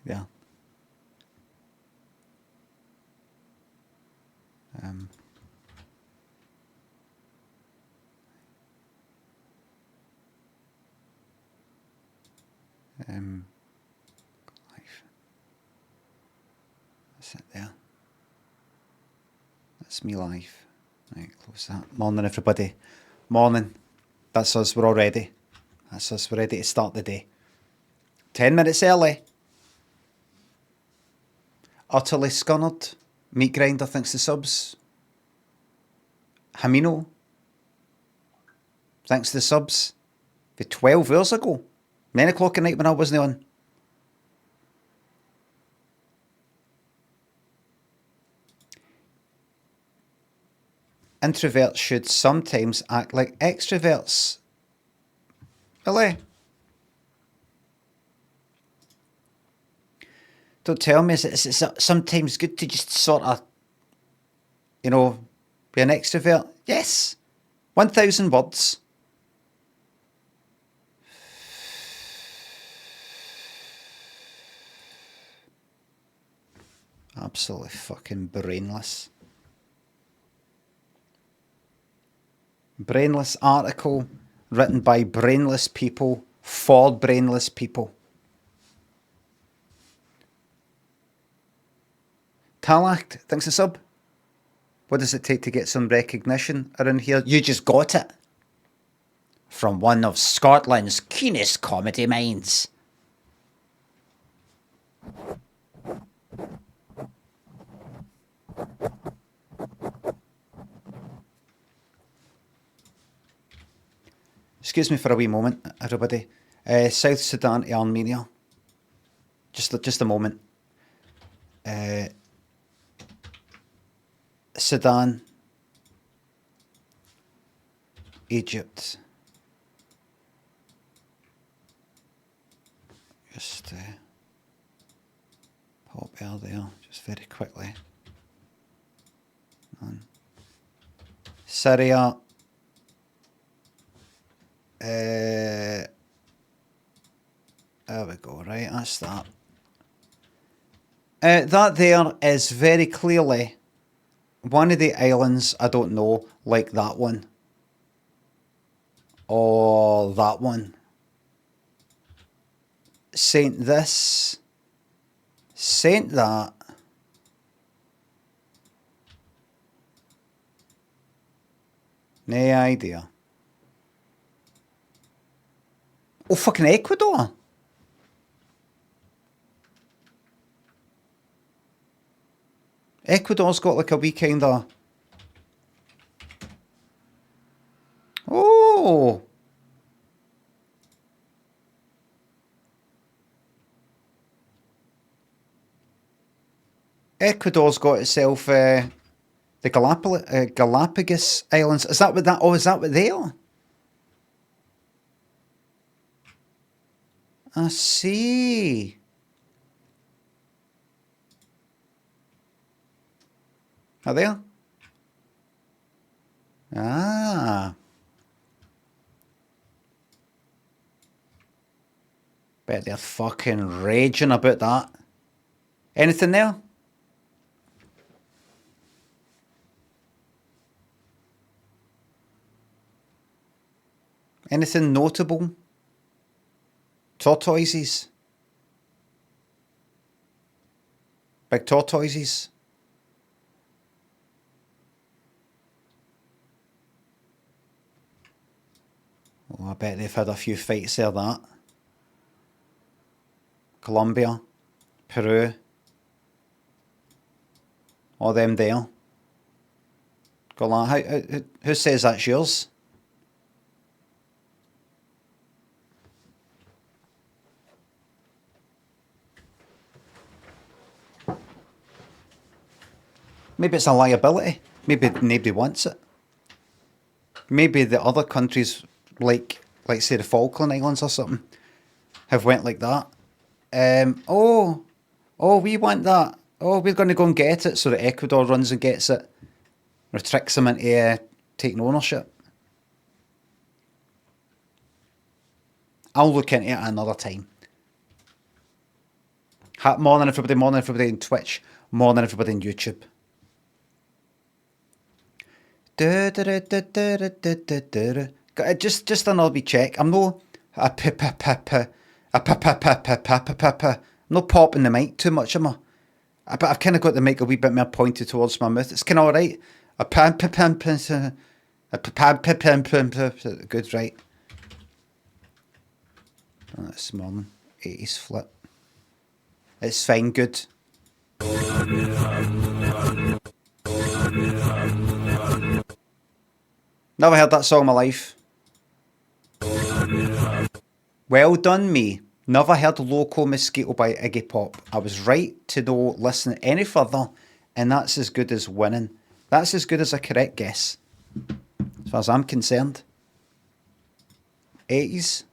Yeah. Life. That's it there. That's me live. Right, close that. Morning, everybody. Morning. That's us. We're all ready. That's us. We're ready to start the day. 10 minutes early. Utterly scunnered. Meat grinder thinks the subs. Hamino. Thanks to the subs. For 12 hours ago. 9 o'clock at night when I wasn't on. Introverts should sometimes act like extroverts. Really? Don't tell me it's sometimes good to just sort of, you know, be an extrovert. Yes. 1,000 words. Absolutely fucking brainless. Brainless article written by brainless people for brainless people. Talak, thanks a sub. What does it take to get some recognition around here? You just got it. From one of Scotland's keenest comedy minds. Excuse me for a wee moment, everybody. South Sudan to Armenia. Just a moment. Sudan. Egypt. Just pop out there, just very quickly. Syria. There we go, right, that's that. That there is very clearly one of the islands, I don't know, like that one. Or that one. Saint this. Saint that. No idea. Oh, fucking Ecuador. Ecuador's got like a wee kind of... Oh! Ecuador's got itself the Galapagos Islands. Is that what that... Oh, is that what they are? I see. Are they? Ah. Bet they're fucking raging about that. Anything there? Anything notable? Tortoises? Big tortoises? Oh, I bet they've had a few fights there, that. Colombia, Peru, all them there. Who says that's yours? Maybe it's a liability. Maybe nobody wants it. Maybe the other countries, like say the Falkland Islands or something, have went like that. Oh, we want that. Oh, we're going to go and get it. So that Ecuador runs and gets it. Or tricks them into taking ownership. I'll look into it another time. Morning everybody on Twitch, morning everybody on YouTube. Just another wee check. I'm no I'm not popping the mic too much, am I? But I've kind of got the mic a wee bit more pointed towards my mouth. It's kind of all right. Good, right? Oh, this morning 80s flip. It's fine, good. Never heard that song in my life. Well done, me. Never heard Loco Mosquito by Iggy Pop. I was right to not listen any further, and that's as good as winning. That's as good as a correct guess, as far as I'm concerned. 80s.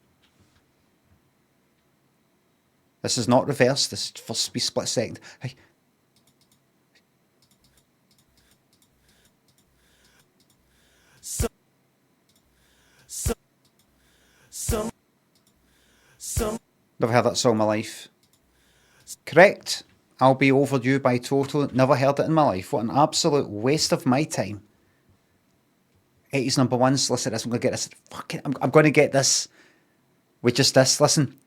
This is not reversed. This is first be split second. Hey. Never heard that song in my life. Correct. I'll be overdue by Toto. Never heard it in my life. What an absolute waste of my time. 80s number ones. Listen to this. I'm going to get this. Fucking, I'm going to get this with just this. Listen.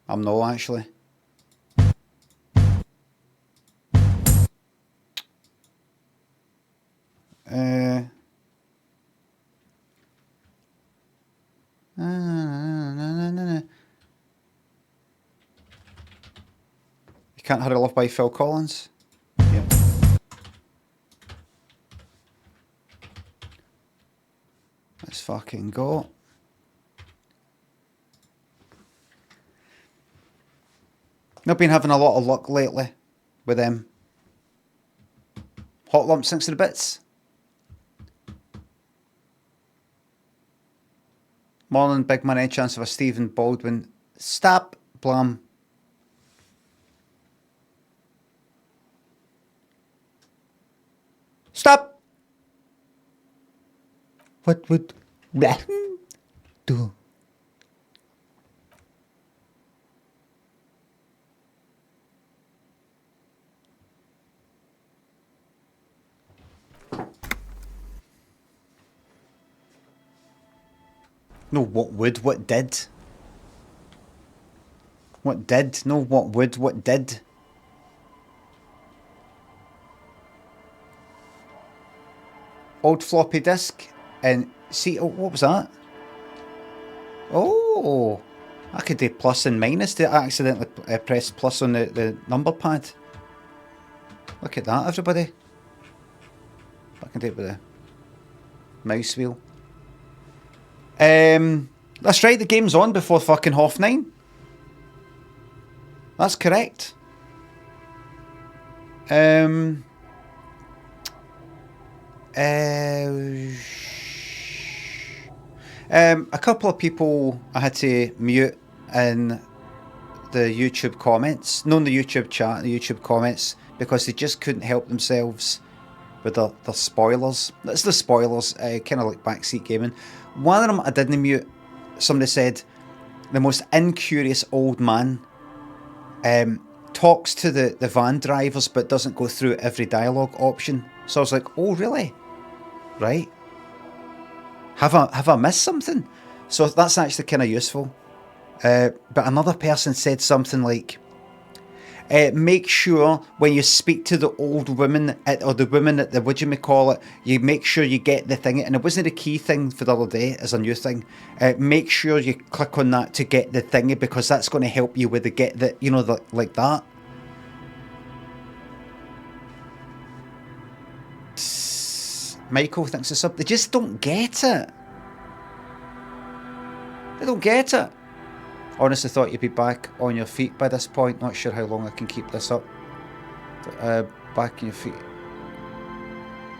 I'm no actually. You Can't Hurry Love by Phil Collins. Yeah. Let's fucking go. I've been having a lot of luck lately with them. Hot Lump Sinks to the Bits. Morning, big man, any chance of a Stephen Baldwin? Stop, Blahem. Stop! What would Blahem do? No, what would, what did? What did? No, what would, what did? Old floppy disk and see, oh, what was that? Oh, I could do plus and minus to accidentally press plus on the number pad. Look at that, everybody. I can do it with a mouse wheel. That's right, the game's on before fucking 9:30. That's correct. A couple of people I had to mute in the YouTube comments, not in the YouTube chat, the YouTube comments, because they just couldn't help themselves with their spoilers. That's the spoilers, kind of like backseat gaming. One of them I didn't mute. Somebody said, the most incurious old man talks to the van drivers but doesn't go through every dialogue option. So I was like, oh really? Right. Have I missed something? So that's actually kind of useful. But another person said something like, make sure when you speak to the old women or the women at the you make sure you get the thing. And it wasn't a key thing for the other day as a new thing. Make sure you click on that to get the thingy, because that's going to help you with the get the, you know, like that. Michael thinks it's up. They just don't get it. They don't get it. Honestly thought you'd be back on your feet by this point. Not sure how long I can keep this up. Back on your feet.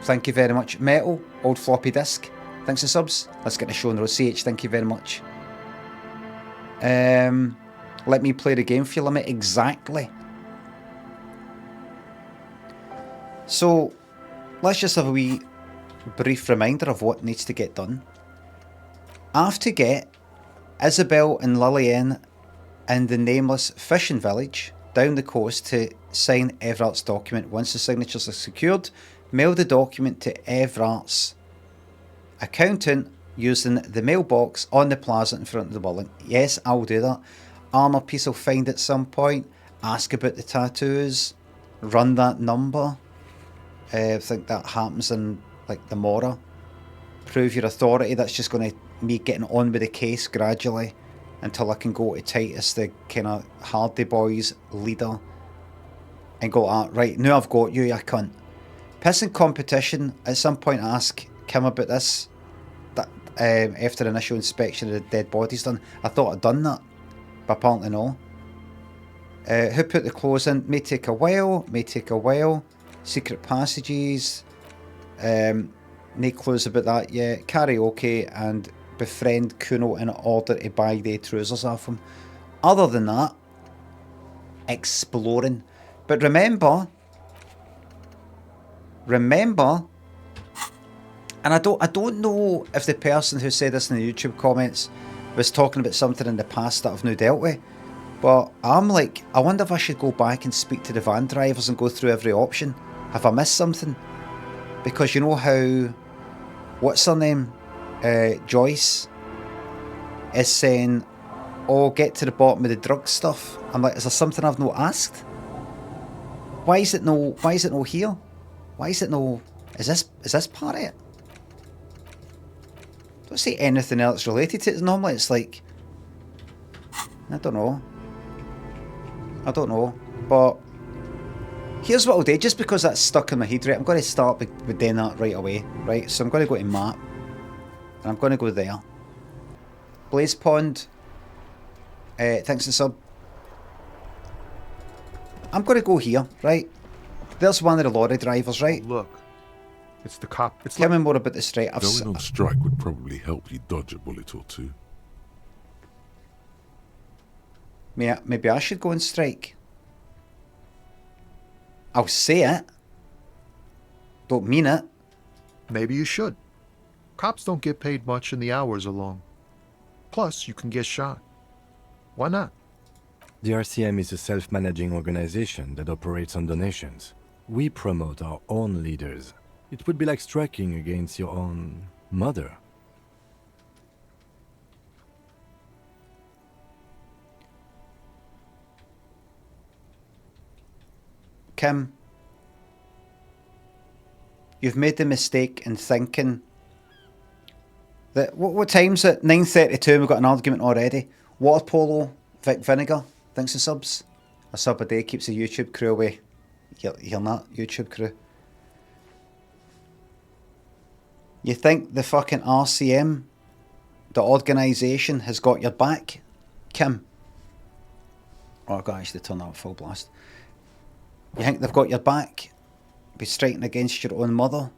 thank you very much. Metal, old floppy disk, thanks for subs. Let's get the show in a row. CH, thank you very much. Let me play the game for you, Limmy. Exactly. So, let's just have a wee brief reminder of what needs to get done. I have to get Isabel and Lillian in the nameless fishing village down the coast to sign Everart's document. Once the signatures are secured, mail the document to Everart's accountant using the mailbox on the plaza in front of the building. Yes, I'll do that. Armour Piece will find at some point, ask about the tattoos, run that number. I think that happens in like the Mora. Prove your authority. That's just going to me getting on with the case gradually until I can go to Titus, the kind of Hardy Boys leader, and go, right, now I've got you, you cunt. Pissing competition, at some point ask Kim about this, that after the initial inspection of the dead bodies done. I thought I'd done that, but apparently no. Who put the clothes in? May take a while, Secret passages, no clues about that yet. Karaoke and befriend Kuno in order to buy the trousers off him. Other than that, exploring. But remember, and I don't know if the person who said this in the YouTube comments was talking about something in the past that I've now dealt with, but I'm like, I wonder if I should go back and speak to the van drivers and go through every option. Have I missed something? Because you know how, what's her name, Joyce, is saying, oh, get to the bottom of the drug stuff. I'm like, is there something I've not asked? Why is it no here? Why is it no, is this part of it? Don't say anything else related to it. Normally it's like, I don't know, but here's what I'll do, just because that's stuck in my head, right? I'm going to start with doing that right away, right? So I'm going to go to map, and I'm going to go there. Blaze Pond, thanks to sub. I'm going to go here, right? There's one of the lorry drivers, right? Look, it's the cop. It's Tell me more about the strike. Going on strike would probably help you dodge a bullet or two. Maybe I should go on strike. I'll say it. Don't mean it. Maybe you should. Cops don't get paid much and the hours are long. Plus, you can get shot. Why not? The RCM is a self-managing organization that operates on donations. We promote our own leaders. It would be like striking against your own mother. Kim, you've made the mistake in thinking that what time's it? 9:32. We've got an argument already. Water polo, Vic Vinegar. Thanks for subs. A sub a day keeps the YouTube crew away. You're not YouTube crew. You think the fucking RCM, the organisation, has got your back, Kim? Oh, I've got to actually turn that full blast. You think they've got your back? Be striking against your own mother?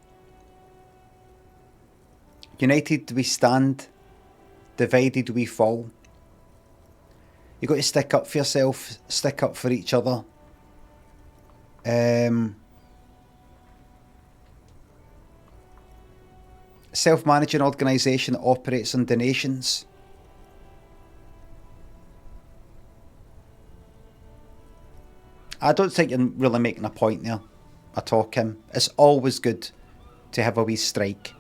United we stand, divided we fall. You got to stick up for yourself, stick up for each other. Self-managing organisation that operates on donations. I don't think you're really making a point there at all, Kim. It's always good to have a wee strike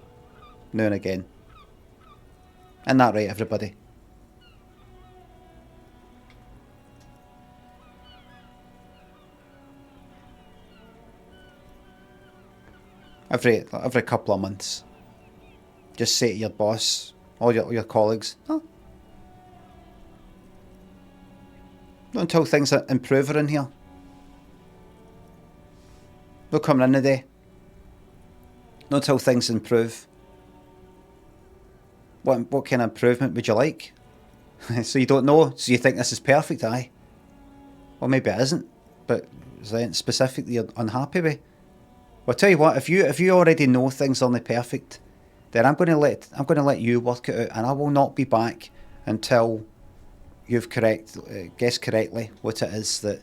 now and again. Isn't that right, everybody? Every couple of months, just say to your boss, or your colleagues, no. Not until things improve in here. No coming in today. Not until things improve. What kind of improvement would you like? So you don't know, so you think this is perfect, aye? Well, maybe it isn't, but is there anything specifically you're unhappy with? Well, tell you what, if you already know things aren't perfect, then I'm going to let you work it out, and I will not be back until you've guessed correctly what it is that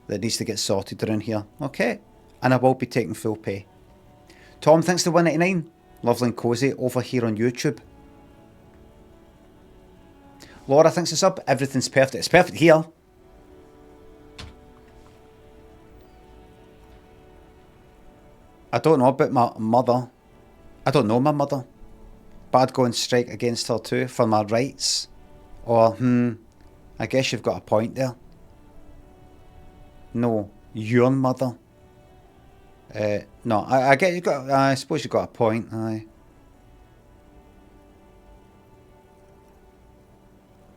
needs to get sorted around here. Okay, and I will be taking full pay. Tom, thanks to 199. Lovely and cozy over here on YouTube. Laura, thanks it's up. Everything's perfect. It's perfect here. I don't know about my mother. I don't know my mother. But I'd go and strike against her too for my rights. Or, I guess you've got a point there. No, your mother. No, I get you got. I suppose you got a point. Aye.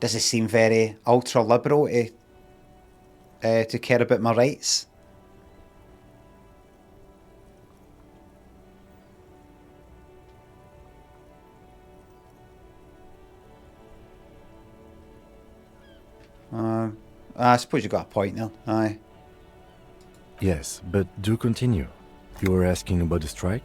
Does it seem very ultra liberal to care about my rights? I suppose you got a point there. Aye. Yes, but do continue. You were asking about the strike?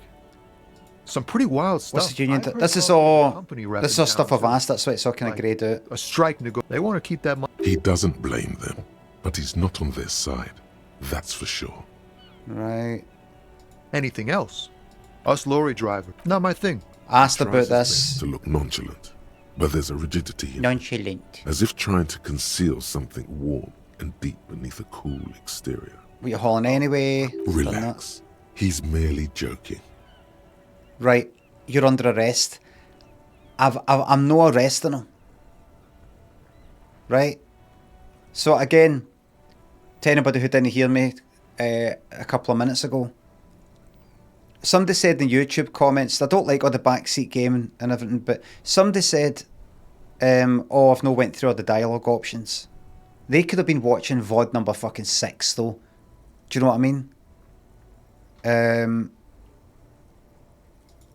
Some pretty wild stuff. What's the union? I've heard This is talk of a all. company rep This is in all stuff I've town asked. That's why it's all kind of like greyed out. a strike They want to keep that money. He doesn't blame them, but he's not on their side. That's for sure. Right. Anything else? Us lorry driver. Not my thing. Asked Tries about his this. best to look nonchalant, but there's a rigidity in it, Nonchalant. as if trying to conceal something warm and deep beneath a cool exterior. What you hauling anyway? Done that. Relax. He's merely joking. Right. You're under arrest. I'm no arresting him. Right. So again, to anybody who didn't hear me a couple of minutes ago, somebody said in the YouTube comments, I don't like all the backseat gaming and everything, but somebody said, oh, I've not went through all the dialogue options. They could have been watching VOD number fucking 6 though. Do you know what I mean?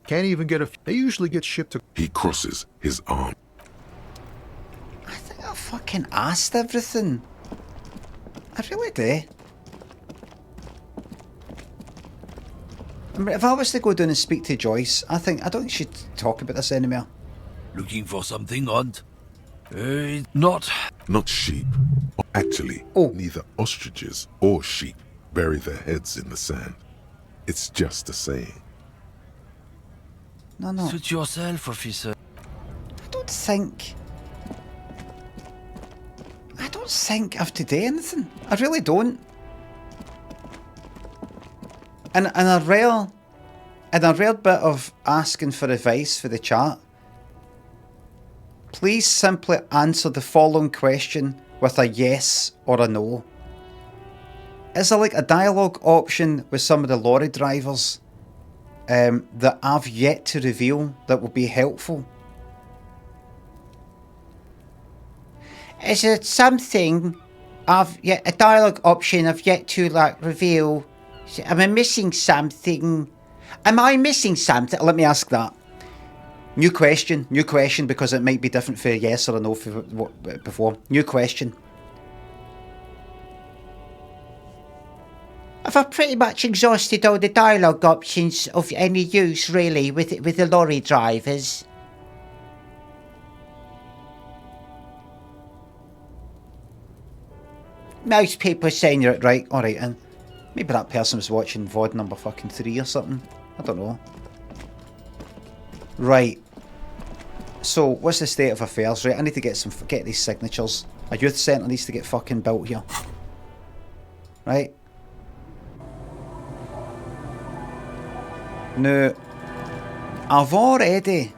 Can't even get They usually get shipped to. He crosses his arm. I think I fucking asked everything. I really do. I mean, if I was to go down and speak to Joyce, I don't think she'd talk about this anymore. Looking for something, Aunt? Not. Not sheep. Actually, Oh. neither ostriches or sheep bury their heads in the sand. It's just a saying. No. Suit yourself, officer. I don't think I have to do anything. I really don't. And a rare bit of asking for advice for the chat. Please simply answer the following question with a yes or a no. Is there like a dialogue option with some of the lorry drivers that I've yet to reveal that will be helpful? Is it something a dialogue option I've yet to reveal? Am I missing something? Let me ask that. New question because it might be different for a yes or a no for what before. New question. Have I pretty much exhausted all the dialogue options of any use really with the lorry drivers? Most people are saying you're right. Alright, and maybe that person was watching VOD number fucking 3 or something. I don't know. Right. So, what's the state of affairs? Right, I need to get these signatures. A youth centre needs to get fucking built here. Right. Now, I've already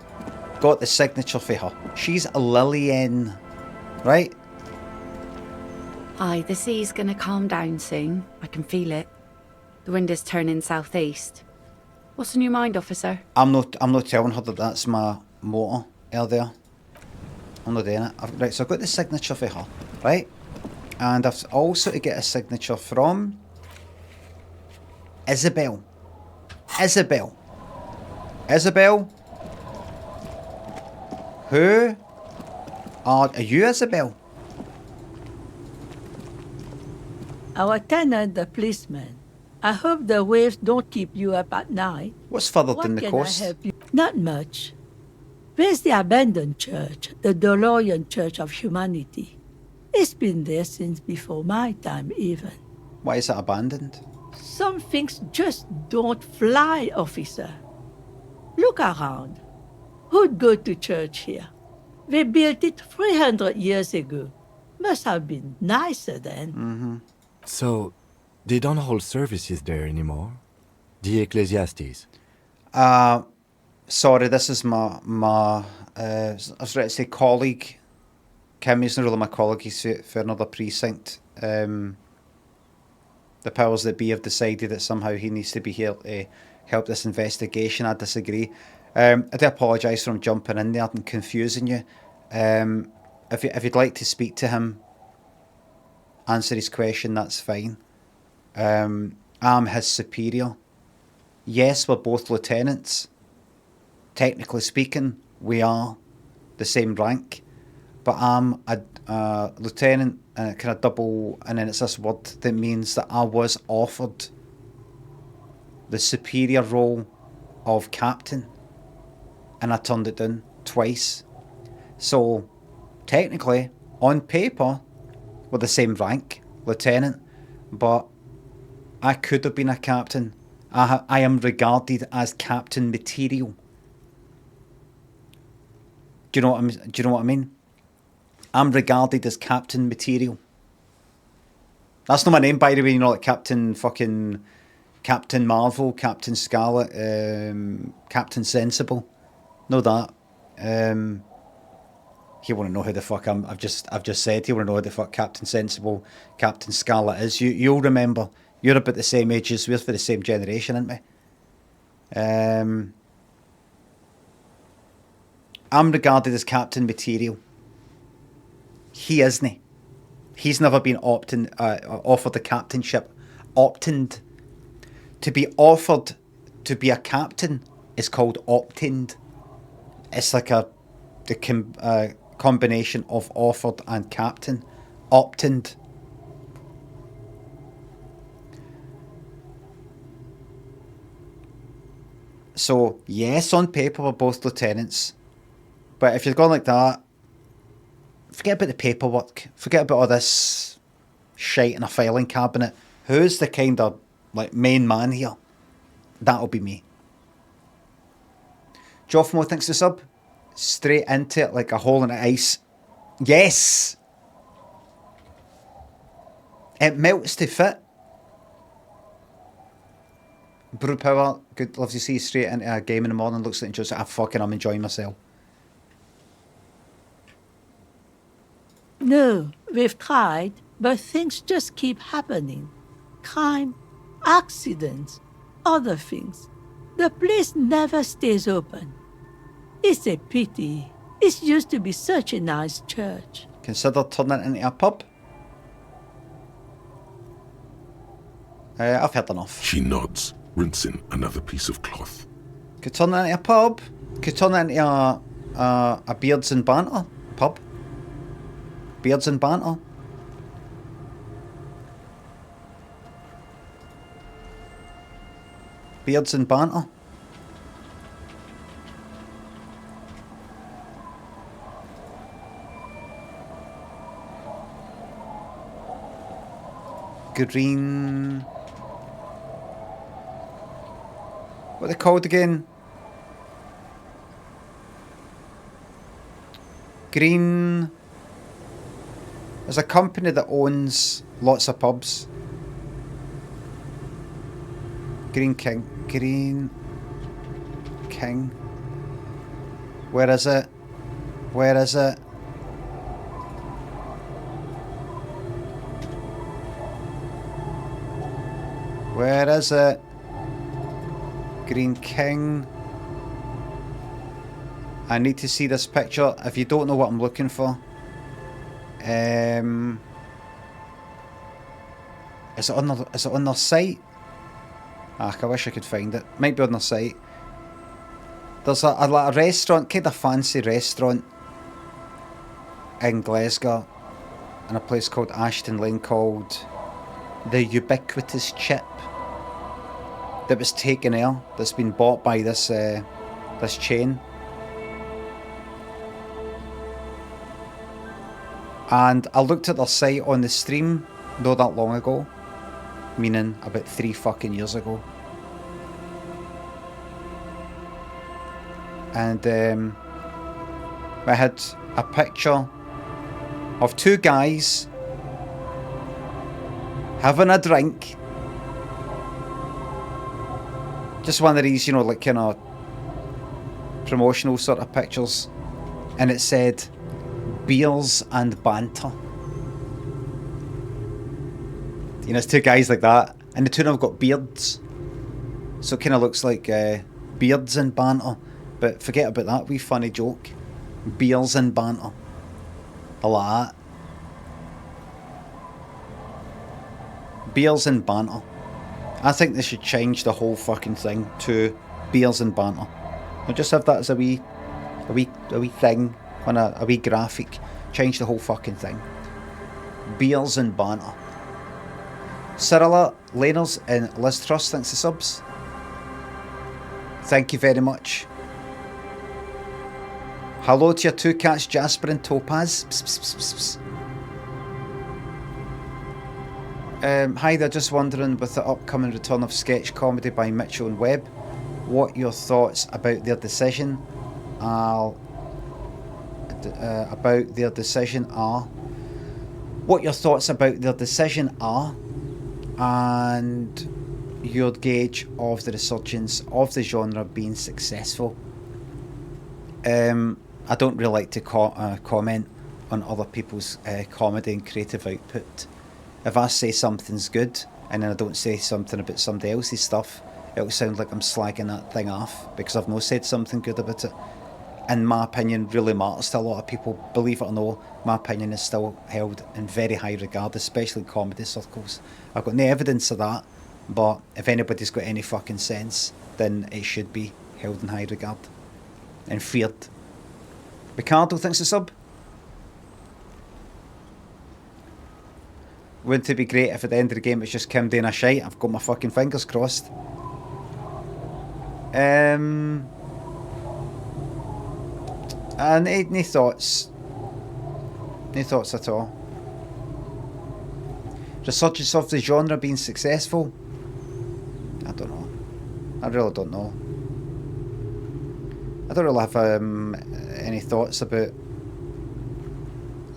got the signature for her. She's a Lillian. Right? Aye, the sea's gonna calm down soon. I can feel it. The wind is turning southeast. What's on your mind, officer? I'm not telling her that that's my motor there. I'm not doing it. Right, so I've got the signature for her, right? And I've also to get a signature from Isabel. Who are you, Isabel? Our tenant, the policeman. I hope the waves don't keep you up at night. What's further What than the can coast? I help you? Not much. There's the abandoned church, the DeLorean Church of Humanity. It's been there since before my time, even. Why is it abandoned? Some things just don't fly, officer. Look around. Who'd go to church here? They built it 300 years ago. Must have been nicer then. So, they don't hold services there anymore? The Ecclesiastes? Sorry, this is my I was ready to say colleague. Kim isn't really my colleague, he's for another precinct. The powers that be have decided that somehow he needs to be here to help this investigation. I disagree. I do apologise for him jumping in there and confusing you. If you'd like to speak to him, answer his question, that's fine. I'm his superior. Yes, we're both lieutenants. Technically speaking, we are the same rank, but I'm a lieutenant, and it kind of double, and then it's this word that means that I was offered the superior role of captain, and I turned it down twice. So, technically, on paper, we're the same rank, lieutenant, but I could have been a captain. I am regarded as captain material. Do you know what I mean? I'm regarded as captain material. That's not my name, by the way. You know, like Captain Marvel, Captain Scarlet, Captain Sensible. Know that. You want to know who the fuck I've just said. You want to know who the fuck Captain Sensible, Captain Scarlet is. You'll remember. You're about the same age as we're for the same generation, aren't we? I'm regarded as captain material. He isn't. He's never been offered the captainship. Opted. To be offered to be a captain is called opted. It's like the combination of offered and captain. Opted. So, yes, on paper we're both lieutenants. But if you're going like that, forget about the paperwork. Forget about all this shite in a filing cabinet. Who's the kind of like main man here? That'll be me. Joffmo thinks the sub. Straight into it like a hole in the ice. Yes! It melts to fit. Brew Power, good, loves to see straight into a game in the morning. Looks like just I'm enjoying myself. No, we've tried, but things just keep happening. Crime, accidents, other things. The place never stays open. It's a pity. It used to be such a nice church. Consider turning it into a pub? I've had enough. She nods, rinsing another piece of cloth. Could turn it into a pub. Could turn it into a Beards and Banter pub. Beards and Banter. Beards and Banter. Green. What are they called again? Green. There's a company that owns lots of pubs. Green King. Green King. Where is it? Where is it? Where is it? Green King. I need to see this picture. If you don't know what I'm looking for, is it on their site? I wish I could find it. Might be on their site. There's a restaurant, kind of fancy restaurant in Glasgow, in a place called Ashton Lane called the Ubiquitous Chip. that was taken there, that's been bought by this this chain. And I looked at their site on the stream not that long ago, meaning about 3 fucking years ago. And I had a picture of 2 guys having a drink. Just one of these, you know, like kind of promotional sort of pictures. And it said, beers and banter. You know, it's 2 guys like that. And the 2 of them have got beards. So it kind of looks like beards and banter. But forget about that wee funny joke. Beers and banter. I like that. Beers and banter. I think they should change the whole fucking thing to beers and banter. I'll just have that as a wee thing on a wee graphic. Change the whole fucking thing. Beers and banter. Cyrilla, Laners and Liz Trust, thanks for subs. Thank you very much. Hello to your 2 cats, Jasper and Topaz. Psst, psst, psst, psst, psst. Hi there, just wondering, with the upcoming return of sketch comedy by Mitchell and Webb, what your thoughts about their decision are. What your thoughts about their decision are, and your gauge of the resurgence of the genre being successful. I don't really like to comment on other people's comedy and creative output. If I say something's good and then I don't say something about somebody else's stuff, it'll sound like I'm slagging that thing off because I've not said something good about it. And my opinion really matters to a lot of people. Believe it or not, my opinion is still held in very high regard, especially in comedy circles. I've got no evidence of that, but if anybody's got any fucking sense, then it should be held in high regard and feared. Ricardo, thanks for sub. Wouldn't it be great if at the end of the game it's just Kim doing a shite? I've got my fucking fingers crossed. And any thoughts? Any thoughts at all? Resurgence of the genre being successful? I don't know. I really don't know. I don't really have any thoughts about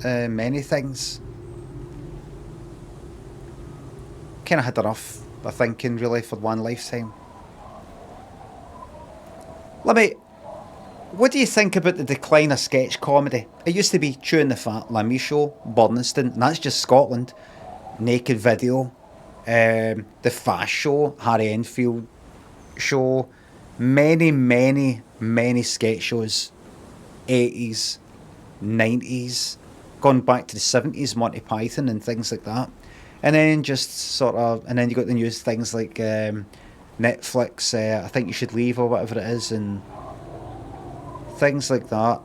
many things. Kind of had enough of thinking really for one lifetime. Limmy, what do you think about the decline of sketch comedy? It used to be Chewing the Fat, Limmy Show, Burniston, and that's just Scotland. Naked Video, The Fast Show, Harry Enfield Show, many sketch shows, 80s, 90s, gone back to the 70s, Monty Python and things like that. And then just sort of, and then you got the news things like Netflix, I Think You Should Leave or whatever it is, and things like that.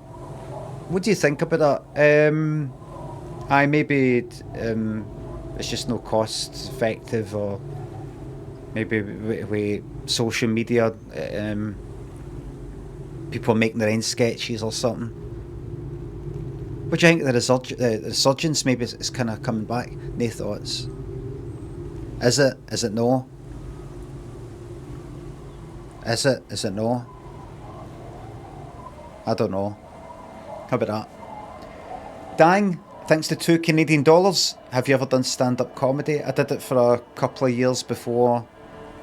What do you think about that? Maybe it's just no cost effective, or maybe with social media, people are making their own sketches or something. What do you think of the resurgence? Maybe it's kind of coming back. No thoughts? Is it? Is it no? Is it? Is it no? I don't know. How about that? Dang, thanks to $2 Canadian. Have you ever done stand-up comedy? I did it for a couple of years before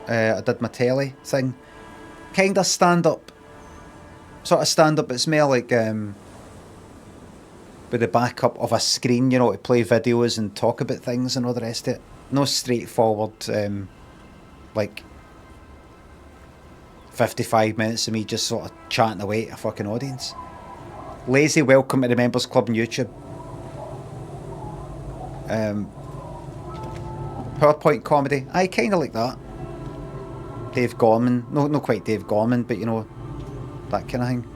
I did my telly thing. Kind of stand-up. Sort of stand-up, it's more like with the backup of a screen, you know, to play videos and talk about things and all the rest of it. No straightforward, like 55 minutes of me just sort of chatting away to a fucking audience. Lazy, welcome to the Members Club on YouTube. PowerPoint comedy, I kind of like that. Dave Gorman, no, not quite Dave Gorman, but you know, that kind of thing.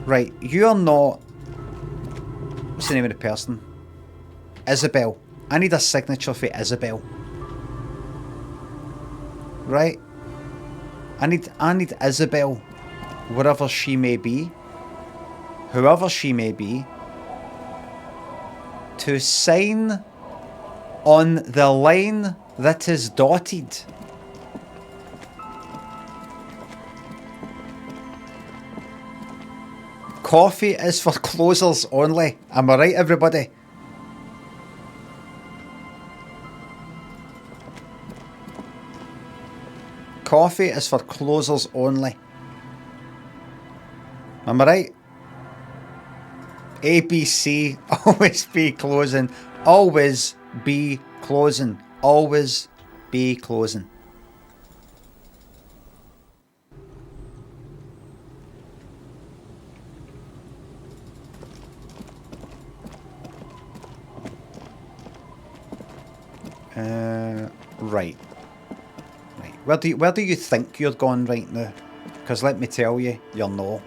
Right, you're not... What's the name of the person? Isabel. I need a signature for Isabel. right? I need Isabel, wherever she may be, whoever she may be, to sign on the line that is dotted. Coffee is for closers only. Am I right, everybody? Coffee is for closers only. Am I right? ABC, always be closing. Always be closing. Always be closing. Right. Where do you think you're going right now? Because let me tell you, you're not.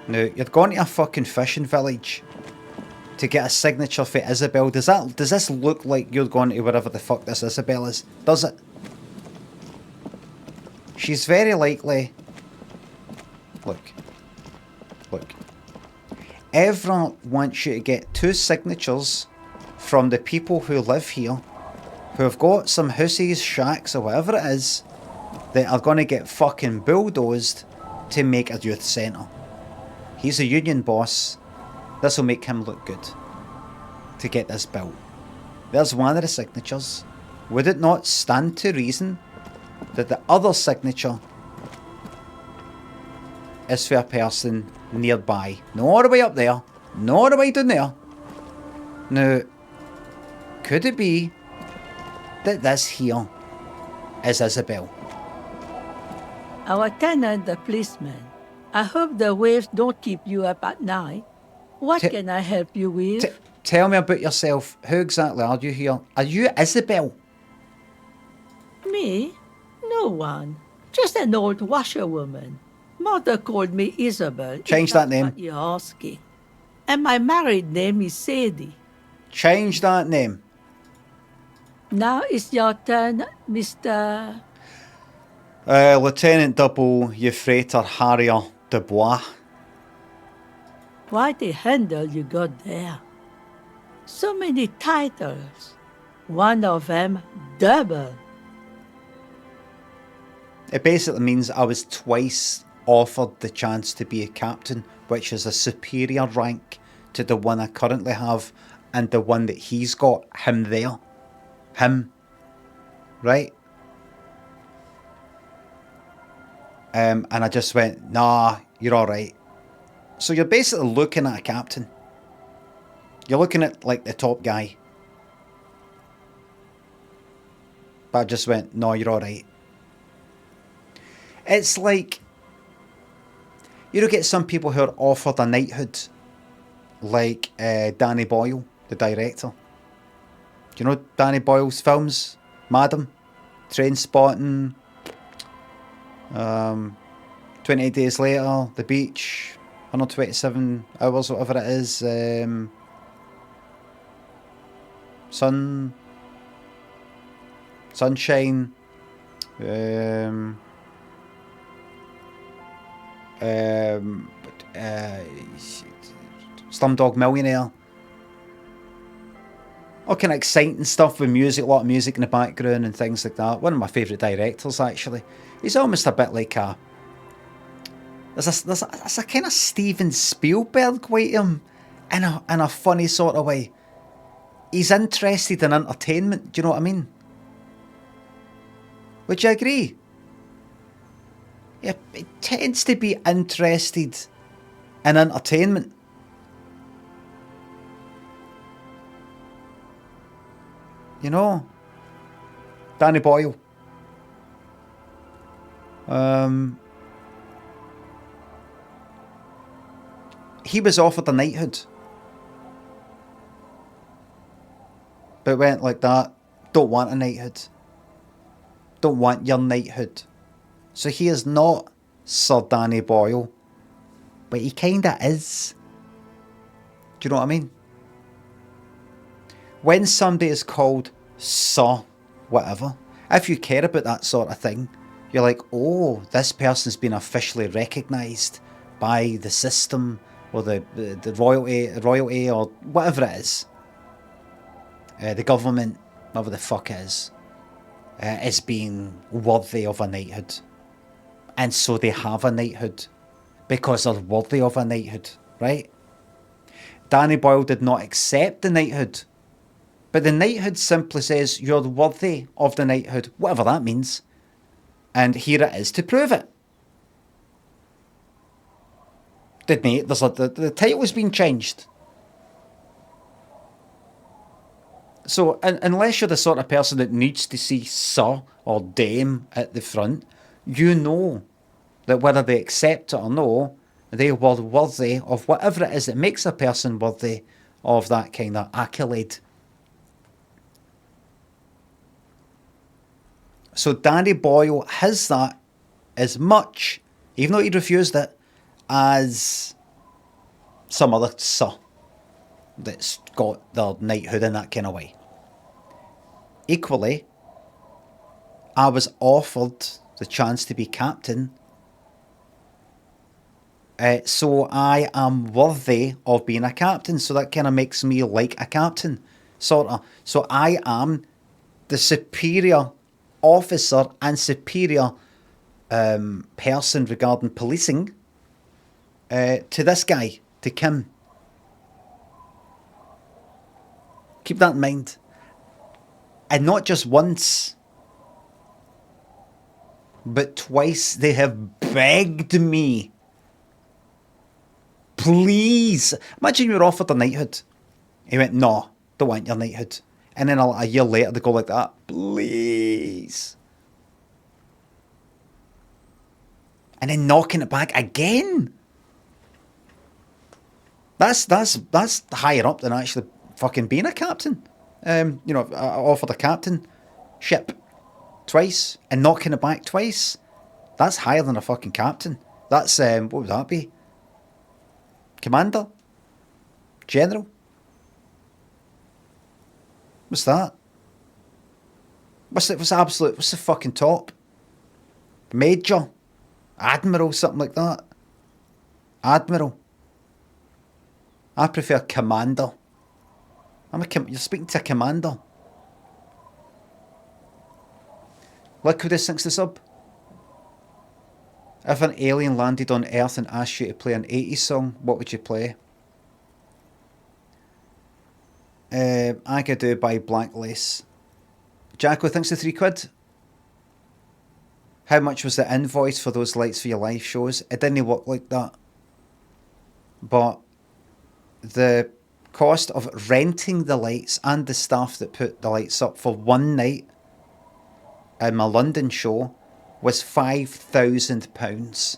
Now, you're going to a fucking fishing village to get a signature for Isabel. Does this look like you're going to wherever the fuck this Isabel is? Does it? She's very likely... Look. Everyone wants you to get 2 signatures from the people who live here, who have got some houses, shacks, or whatever it is, that are going to get fucking bulldozed to make a youth centre. He's a union boss. This will make him look good to get this built. There's one of the signatures. Would it not stand to reason that the other signature is for a person nearby? Not all the way up there, not all the way down there. Now, could it be that this here is Isabel? Our tenant, the policeman. I hope the waves don't keep you up at night. What can I help you with? Tell me about yourself. Who exactly are you here? Are you Isabel? Me? No one. Just an old washerwoman. Mother called me Isabel. Change that name. What you're asking. And my married name is Sadie. Change that name. Now it's your turn, Mr. Lieutenant Double Euphrator Harrier Dubois. Quite a handle you got there. So many titles. One of them double. It basically means I was twice offered the chance to be a captain, which is a superior rank to the one I currently have and the one that he's got, him there. Him. Right? And I just went, nah, you're alright. So you're basically looking at a captain. You're looking at like the top guy. But I just went, no, you're alright. It's like, you get some people who are offered a knighthood, like Danny Boyle, the director. Do you know Danny Boyle's films? Madam, Trainspotting, 28 Days Later, The Beach, 127 Hours, whatever it is, Sunshine, Slumdog Millionaire. All kind of exciting stuff with music, a lot of music in the background and things like that. One of my favourite directors, actually. He's almost a bit like a... There's a kind of Steven Spielberg way to him, in a funny sort of way. He's interested in entertainment, do you know what I mean? Would you agree? Yeah, he tends to be interested in entertainment. You know? Danny Boyle. He was offered a knighthood. But went like that. Don't want a knighthood. Don't want your knighthood. So he is not Sir Danny Boyle. But he kinda is. Do you know what I mean? When somebody is called Sir whatever, If you care about that sort of thing, you're like, oh, this person's been officially recognised by the system or the royalty or whatever it is. The government, whatever the fuck it is being worthy of a knighthood. And so they have a knighthood because they're worthy of a knighthood, right? Danny Boyle did not accept the knighthood, but the knighthood simply says you're worthy of the knighthood, whatever that means. And here it is to prove it. The title has been changed. So unless you're the sort of person that needs to see Sir or Dame at the front, you know that whether they accept it or no, they were worthy of whatever it is that makes a person worthy of that kind of accolade. So Danny Boyle has that as much, even though he refused it, as some other Sir that's got their knighthood in that kind of way. Equally, I was offered the chance to be captain, so I am worthy of being a captain, so that kind of makes me like a captain, sort of. So I am the superior officer and superior person regarding policing to this guy, to Kim. Keep that in mind. And not just once, but twice they have begged me. Please. Imagine you were offered a knighthood. He went, no, don't want your knighthood. And then a year later they go like that. Please. And then knocking it back again. That's higher up than actually fucking being a captain. I offered a captainship twice and knocking it back twice. That's higher than a fucking captain. That's, what would that be? Commander? General? What's that? What's the fucking top? Major? Admiral? Something like that? Admiral? I prefer commander. You're speaking to a commander. Look who this thinks the sub. If an alien landed on Earth and asked you to play an 80s song, what would you play? I Could Do by Black Lace. Jacko thinks the £3. How much was the invoice for those lights for your live shows? It didn't work like that. But the cost of renting the lights and the staff that put the lights up for one night in my London show was £5,000.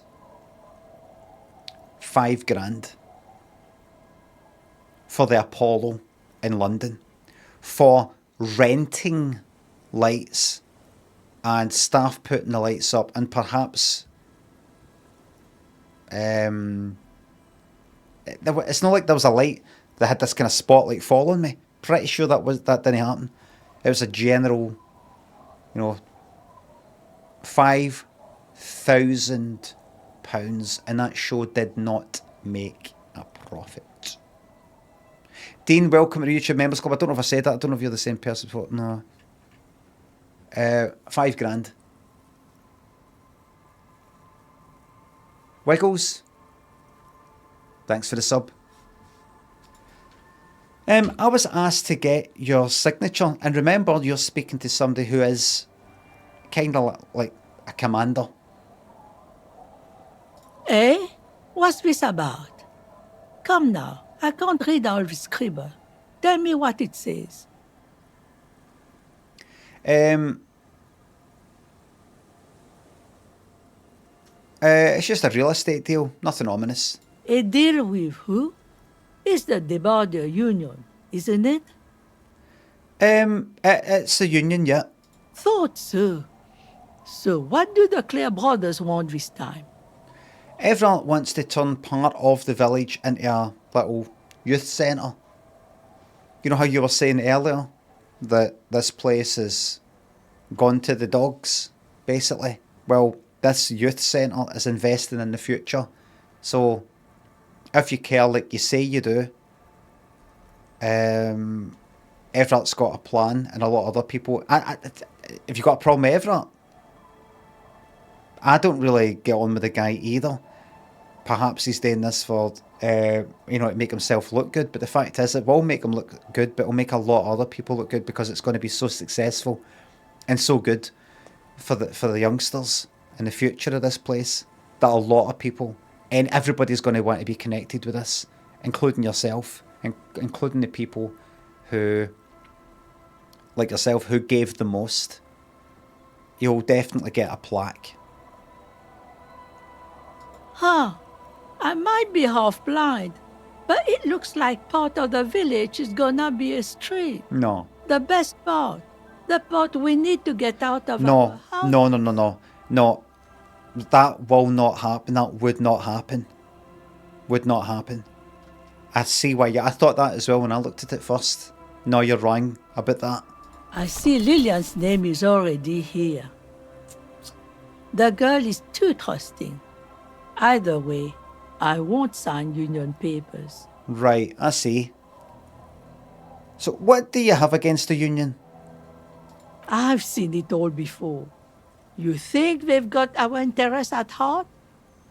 £5,000 for the Apollo in London, for renting lights and staff putting the lights up, and perhaps it's not like there was a light that had this kind of spotlight fall on me. Pretty sure that didn't happen. It was a general, £5,000, and that show did not make a profit. Dean, welcome to the YouTube Members Club. I don't know if I said that. I don't know if you're the same person before. No. £5,000. Wiggles, thanks for the sub. I was asked to get your signature, and remember, you're speaking to somebody who is kind of like a commander. Eh? What's this about? Come now, I can't read all the scribble. Tell me what it says. It's just a real estate deal, nothing ominous. A deal with who? It's the border union, isn't it? It's the union, yeah. Thought so. So what do the Clare brothers want this time? Everyone wants to turn part of the village into a little youth centre. You know how you were saying earlier that this place is gone to the dogs, basically. Well, this youth centre is investing in the future. So, if you care like you say you do, Everett's got a plan, and a lot of other people. If you've got a problem with Everett, I don't really get on with the guy either. Perhaps he's doing this for, to make himself look good. But the fact is, it will make him look good, but it'll make a lot of other people look good because it's going to be so successful and so good for the youngsters in the future of this place that a lot of people and everybody's going to want to be connected with this, including yourself, including the people who, like yourself, who gave the most. You'll definitely get a plaque. Huh. I might be half blind, but it looks like part of the village is gonna be a street. No. The best part. The part we need to get out of No. our house. No. That will not happen. That would not happen. Would not happen. I see why I thought that as well when I looked at it first. No, you're wrong about that. I see Lillian's name is already here. The girl is too trusting. Either way, I won't sign union papers. Right, I see. So what do you have against the union? I've seen it all before. You think they've got our interests at heart?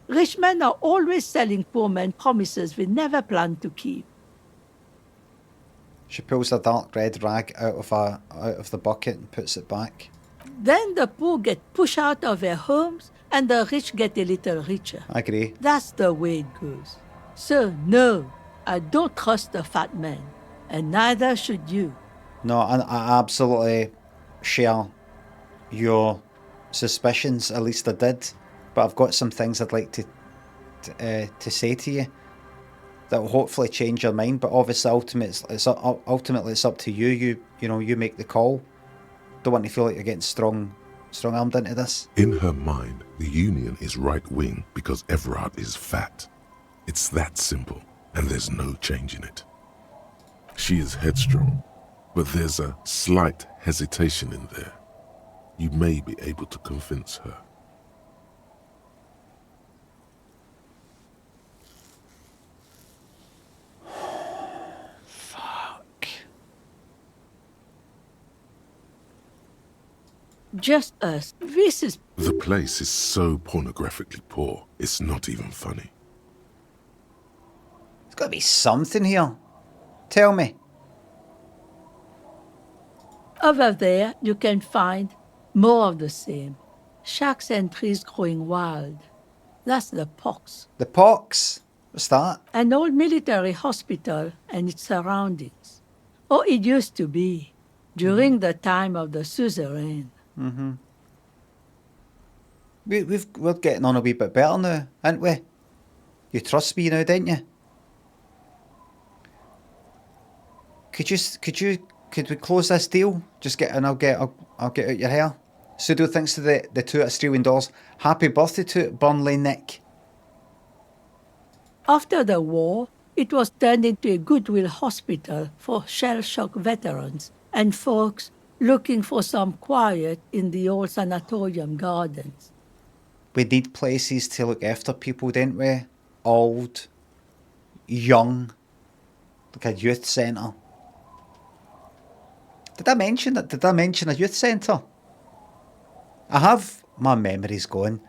Rich men are always selling poor men promises they never plan to keep. She pulls a dark red rag out of the bucket and puts it back. Then the poor get pushed out of their homes and the rich get a little richer. I agree. That's the way it goes. So, no, I don't trust the fat man, and neither should you. No, I absolutely share your suspicions. At least I did. But I've got some things I'd like to say to you that will hopefully change your mind. But obviously, ultimately, it's up to you. You make the call. Don't want to feel like you're getting strong-armed into this. In her mind, the Union is right-wing because Everard is fat. It's that simple, and there's no changing it. She is headstrong, but there's a slight hesitation in there. You may be able to convince her. Just us. This is... The place is so pornographically poor, it's not even funny. There's got to be something here. Tell me. Over there, you can find more of the same. Shacks and trees growing wild. That's the pox. The pox? What's that? An old military hospital and its surroundings. Or it used to be, during the time of the suzerain. Mm-hmm. We're getting on a wee bit better now, aren't we? You trust me now, don't you? Could we close this deal? Just get and I'll get out your hair. Pseudo thinks to the two at Australian Doors. Happy birthday to Burnley Nick. After the war, it was turned into a goodwill hospital for shell-shock veterans and folks looking for some quiet in the old sanatorium gardens. We need places to look after people, don't we? Old, young, like a youth centre. Did I mention that? Did I mention a youth centre? I have. My memory's going.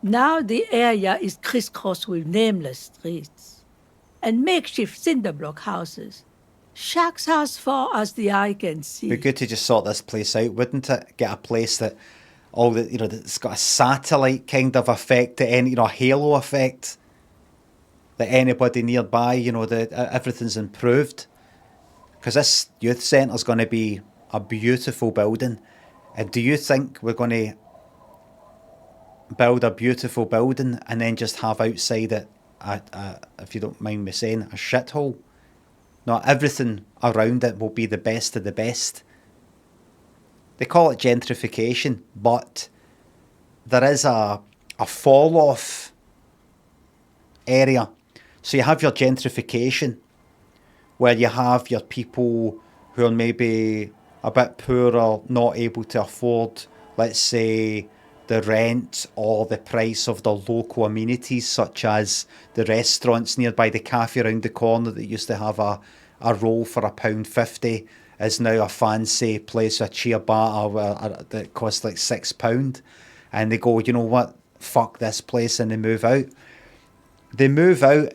Now the area is crisscrossed with nameless streets and makeshift cinder block houses. Shacks as far as the eye can see. It'd be good to just sort this place out, wouldn't it? Get a place that that's got a satellite kind of effect, a halo effect. That anybody nearby, everything's improved. Because this youth centre's going to be a beautiful building. And do you think we're going to build a beautiful building and then just have outside it, if you don't mind me saying, a shithole? No, everything around it will be the best of the best. They call it gentrification, but there is a fall-off area. So you have your gentrification, where you have your people who are maybe a bit poorer, not able to afford, let's say, the rent or the price of the local amenities, such as the restaurants nearby, the cafe around the corner that used to have a roll for £1.50 is now a fancy place with a ciabatta that costs like £6. And they go, you know what, fuck this place, and they move out. They move out,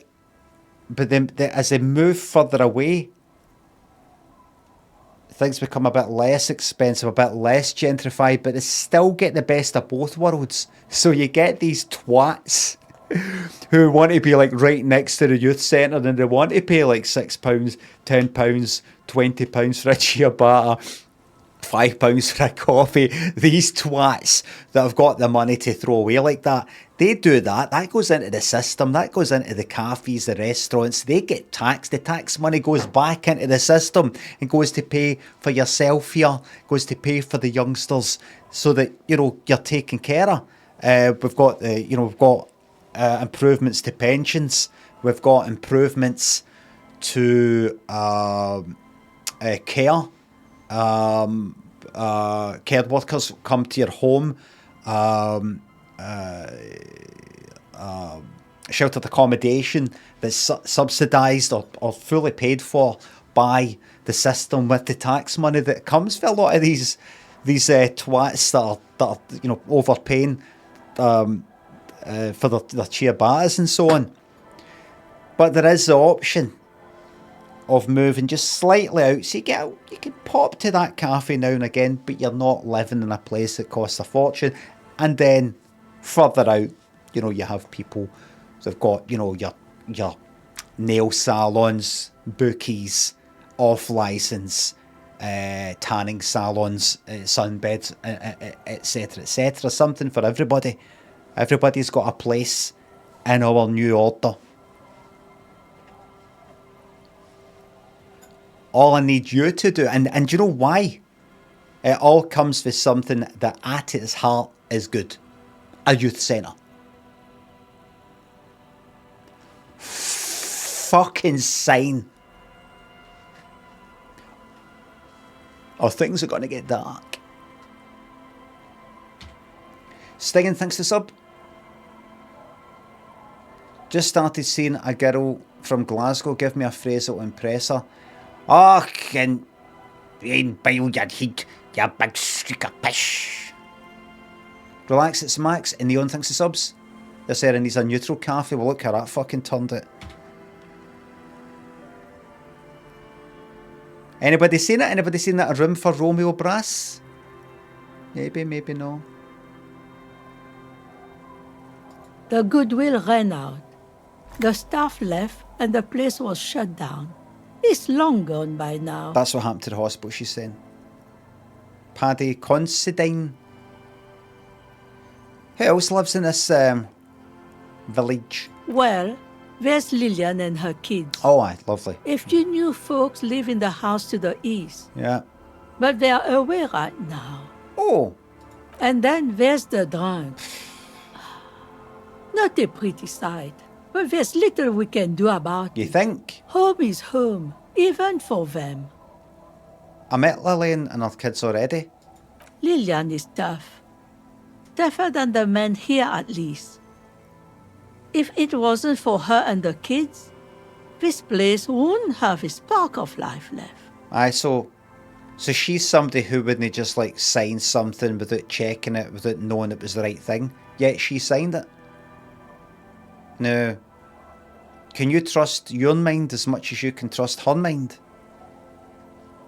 but then as they move further away, things become a bit less expensive, a bit less gentrified, but they still get the best of both worlds. So you get these twats who want to be like right next to the youth centre, and they want to pay like £6, £10, £20 for a ciabatta, £5 for a coffee. These twats that have got the money to throw away like that, they do that. That goes into the system. That goes into the cafes, the restaurants. They get taxed. The tax money goes back into the system and goes to pay for yourself here, goes to pay for the youngsters, so that, you know, you're taken care of. We've got improvements to pensions. We've got improvements to care. Care workers come to your home. Sheltered accommodation that's subsidised or fully paid for by the system with the tax money that comes for a lot of these twats that are you know, overpaying for their ciabattas and so on. But there is the option of moving just slightly out, so you can pop to that cafe now and again, but you're not living in a place that costs a fortune. And then further out, you know, you have people that've got, you know, your nail salons, bookies, off license, tanning salons, sunbeds, etc., etc. Something for everybody. Everybody's got a place in our new order. All I need you to do, and you know why? It all comes with something that at its heart is good. A youth centre. Fucking sign. Or things are going to get dark. Stinging, thanks to sub. Just started seeing a girl from Glasgow give me a phrase that will impress her. Oh, can you bile your heat, you big streak of pish. Relax, it's Max, and Neon thinks the subs. They're saying he's a neutral cafe. Well, look how that fucking turned it. Anybody seen it? Anybody seen that? A room for Romeo Brass? Maybe, maybe no. The goodwill ran out. The staff left and the place was shut down. It's long gone by now. That's what happened to the hospital, she's saying. Paddy Considine. Who else lives in this village? Well, there's Lillian and her kids. Oh, aye, lovely. A few new folks live in the house to the east. Yeah. But they're away right now. Oh. And then there's the drunk. Not a pretty sight, but there's little we can do about You it. think? Home is home, even for them. I met Lillian and her kids already. Lillian is tough. Tougher than the men here, at least. If it wasn't for her and the kids, this place wouldn't have a spark of life left. Aye, so she's somebody who wouldn't just like sign something without checking it, without knowing it was the right thing, yet she signed it. Now, can you trust your mind as much as you can trust her mind?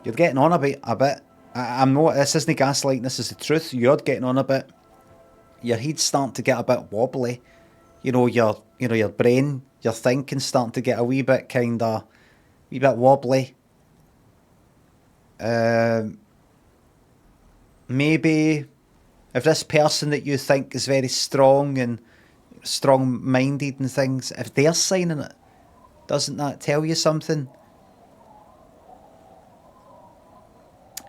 You're getting on a bit. I'm not, this isn't gaslighting, this is the truth. You're getting on a bit. Your head's starting to get a bit wobbly. Your brain, your thinking starting to get a wee bit wobbly. Maybe if this person that you think is very strong and strong-minded and things, if they're signing it, doesn't that tell you something?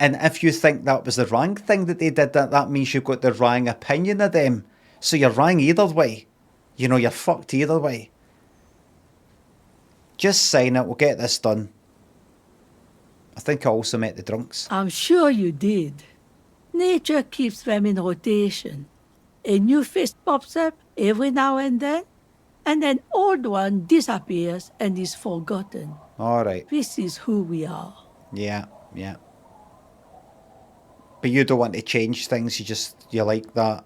And if you think that was the wrong thing that they did, that means you've got the wrong opinion of them. So you're wrong either way. You're fucked either way. Just sign it, we'll get this done. I think I also met the drunks. I'm sure you did. Nature keeps them in rotation. A new face pops up every now and then, and an old one disappears and is forgotten. Alright. This is who we are. Yeah, yeah. But you don't want to change things, you like that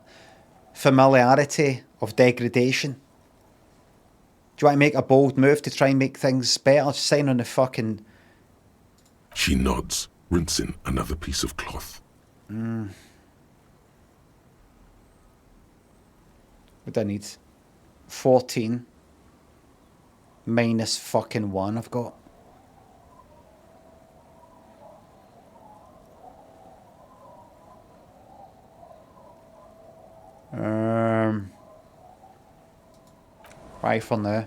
familiarity of degradation. Do you want to make a bold move to try and make things better? Just sign on the fucking... She nods, rinsing another piece of cloth. What do I need? 14 minus fucking 1 I've got. Right for now.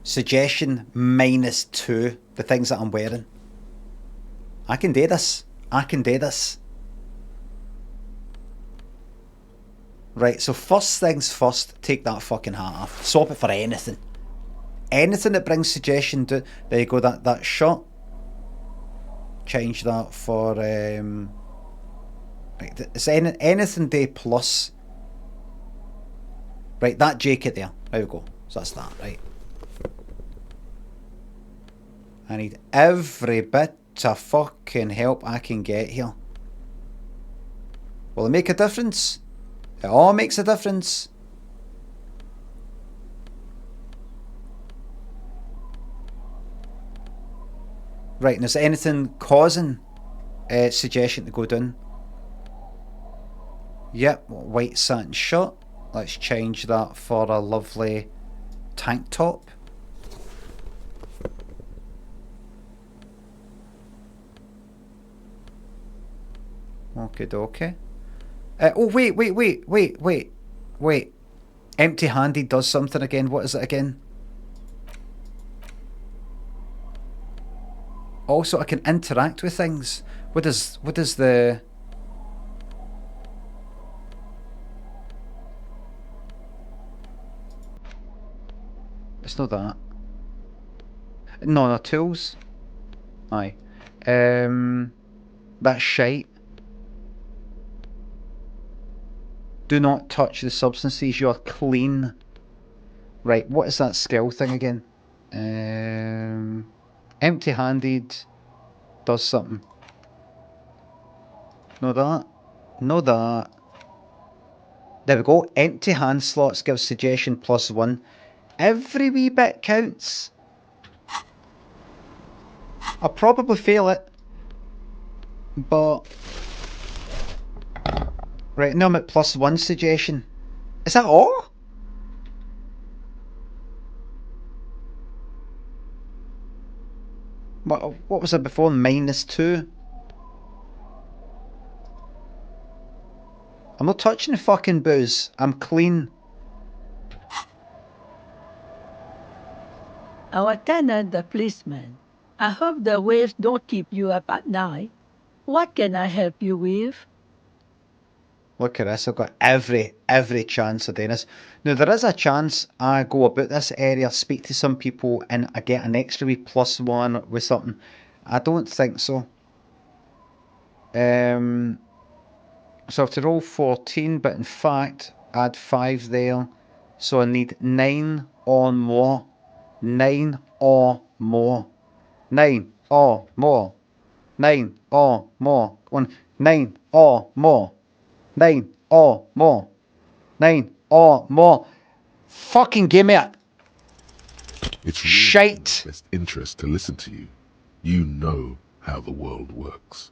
Suggestion minus 2. The things that I'm wearing. I can do this. I can do this. Right, so first things first, take that fucking hat off. Swap it for anything. Anything that brings suggestion to... There you go, that shot. Change that for... Right, it's anything day plus. Right, that jacket there. There we go. So that's that, right. I need every bit of fucking help I can get here. Will it make a difference? It all makes a difference. Right, and is there anything causing suggestion to go down? Yep, white satin shirt. Let's change that for a lovely tank top. Okay, okay. Oh, wait. Empty-handed does something again. What is it again? Also, I can interact with things. What does the... It's not that. No, tools. Aye. That's shite. Do not touch the substances. You're clean. Right, what is that skill thing again? Empty-handed does something. No that. No that. There we go. Empty hand slots gives suggestion +1. Every wee bit counts. I'll probably fail it. But... Right, now I'm at +1 suggestion. Is that all? What was it before? -2? I'm not touching the fucking booze. I'm clean. Our tenant, the policeman. I hope the waves don't keep you up at night. What can I help you with? Look at this, I've got every chance of doing this. Now there is a chance I go about this area, speak to some people and I get an extra wee +1 with something. I don't think so. So I have to roll 14, but in fact add 5 there. So I need 9 or more. 9 or more. 9 or more. 9 or more. 9 or more. 9 or more. 9 or more. Fucking give me it. It's really Shite. in my best interest to listen to you. You know how the world works.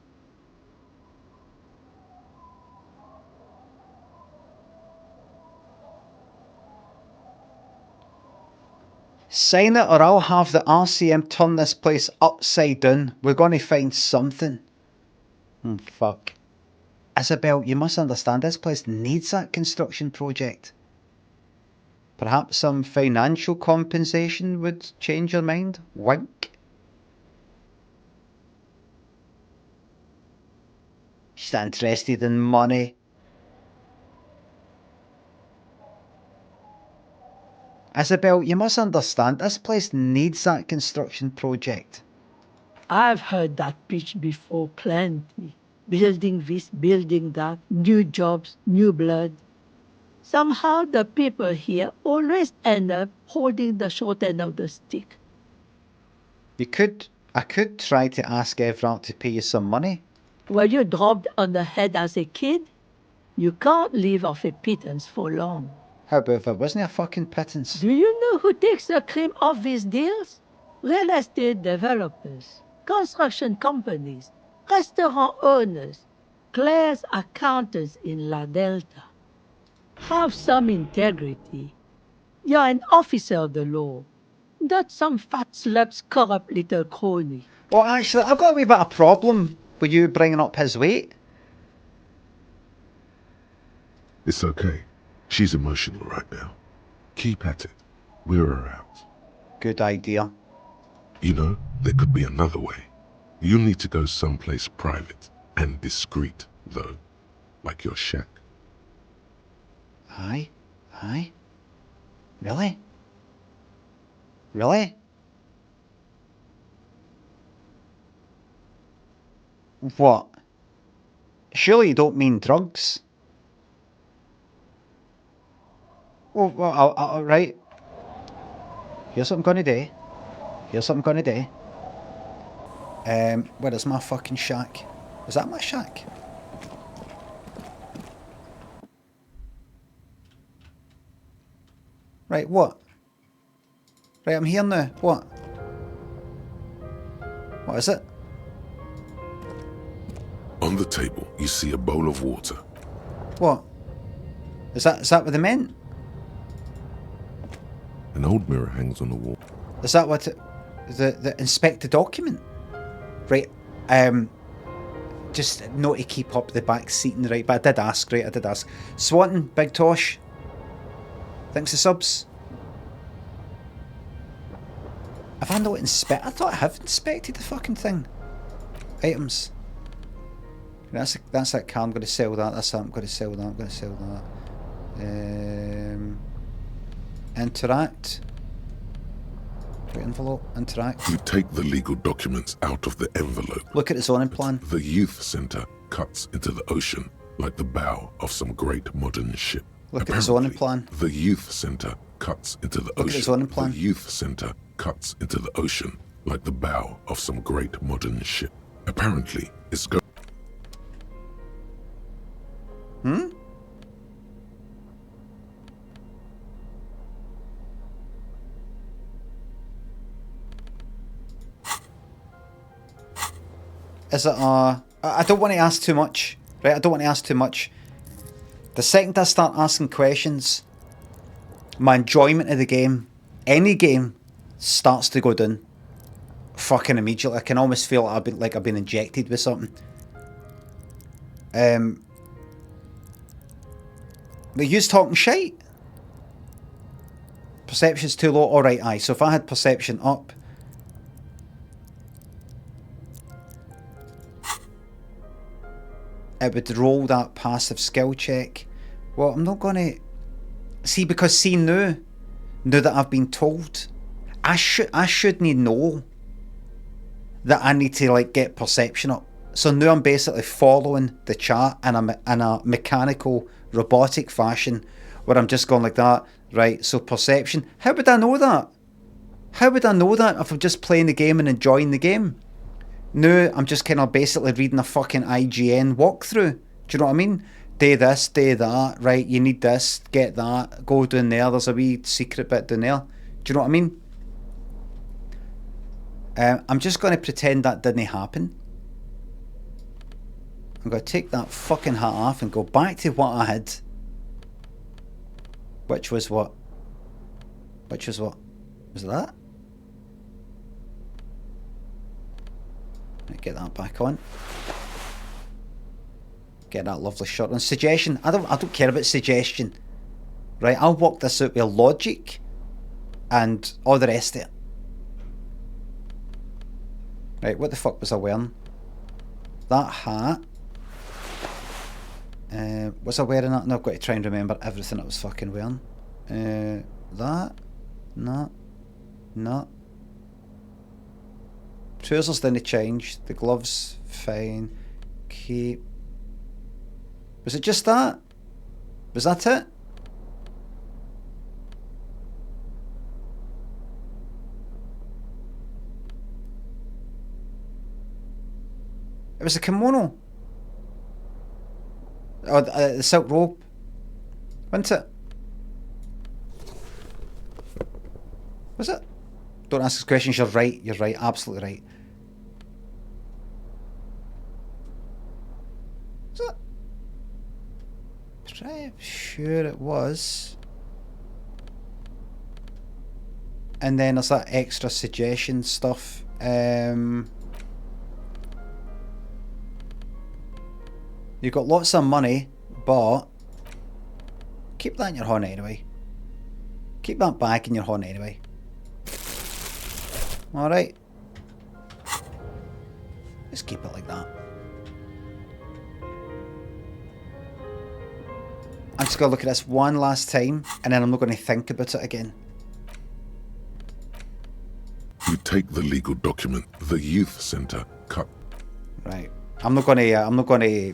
Sign it or I'll have the RCM turn this place upside down. We're going to find something. Fuck. Isabel, you must understand this place needs that construction project. Perhaps some financial compensation would change your mind? Wink. She's not interested in money. Isabel, you must understand, this place needs that construction project. I've heard that pitch before plenty. Building this, building that, new jobs, new blood. Somehow the people here always end up holding the short end of the stick. I could try to ask Everard to pay you some money. Were you dropped on the head as a kid? You can't live off a pittance for long. How about if it wasn't a fucking pittance? Do you know who takes the cream off these deals? Real estate developers, construction companies, restaurant owners, clerks, accountants in La Delta. Have some integrity. You're an officer of the law, not some fat-slept, corrupt little crony. Well, actually, I've got a wee bit of problem with you bringing up his weight. It's okay. She's emotional right now. Keep at it. We're her out. Good idea. You know, there could be another way. You need to go someplace private and discreet, though. Like your shack. Aye? Aye? Really? Really? What? Surely you don't mean drugs? Well, right. Here's what I'm gonna do. Where is my fucking shack? Is that my shack? Right, what? Right, I'm here now. What? What is it? On the table, you see a bowl of water. What? Is that what they meant? An old mirror hangs on the wall. Is that what the inspect the document? Right, just not to keep up the back seating, right, but I did ask. Swanton, Big Tosh, thanks for subs. Have I not inspect? I thought I have inspected the fucking thing. Items. That's that car, I'm going to sell that, I'm going to sell that. Interact. Envelope, interact. You take the legal documents out of the envelope. Look at the zoning plan. The youth center cuts into the ocean like the bow of some great modern ship. Look at the zoning plan. The youth center cuts into the ocean. Look at the zoning plan. The youth center cuts into the ocean like the bow of some great modern ship. Apparently, it's going. Is it I don't want to ask too much, right? I don't want to ask too much. The second I start asking questions, my enjoyment of the game, any game, starts to go down. Fucking immediately. I can almost feel like I've been injected with something. But you's talking shite. Perception's too low. Alright, aye. So if I had perception up, it would roll that passive skill check. Well, I'm not gonna see, because now that I've been told, I shouldn't know that I need to like get perception up. So now I'm basically following the chat in a mechanical, robotic fashion, where I'm just going like that. Right, so perception. How would I know that? How would I know that if I'm just playing the game and enjoying the game? No, I'm just kind of basically reading a fucking IGN walkthrough. Do you know what I mean? Do this, do that, right, you need this, get that, go down there, there's a wee secret bit down there. Do you know what I mean? I'm just going to pretend that didn't happen. I'm going to take that fucking hat off and go back to what I had. Which was what? Was it that? Right, get that back on. Get that lovely shot on. Suggestion. I don't care about suggestion. Right, I'll work this out with logic and all the rest of it. Right, what the fuck was I wearing? That hat. Was I wearing that? No, I've got to try and remember everything I was fucking wearing. That. No. No. Trousers didn't change. The gloves, fine. Keep. Was it just that? Was that it? It was a kimono. Oh, the silk robe. Wasn't it? Was it? Don't ask us questions. You're right. You're right. Absolutely right. Was it? Pretty sure it was. And then there's that extra suggestion stuff. You've got lots of money, but keep that in your horn anyway. Keep that back in your horn anyway. Alright. Just keep it like that. I'm just going to look at this one last time, and then I'm not going to think about it again. You take the legal document, the youth center, cut. Right. I'm not going to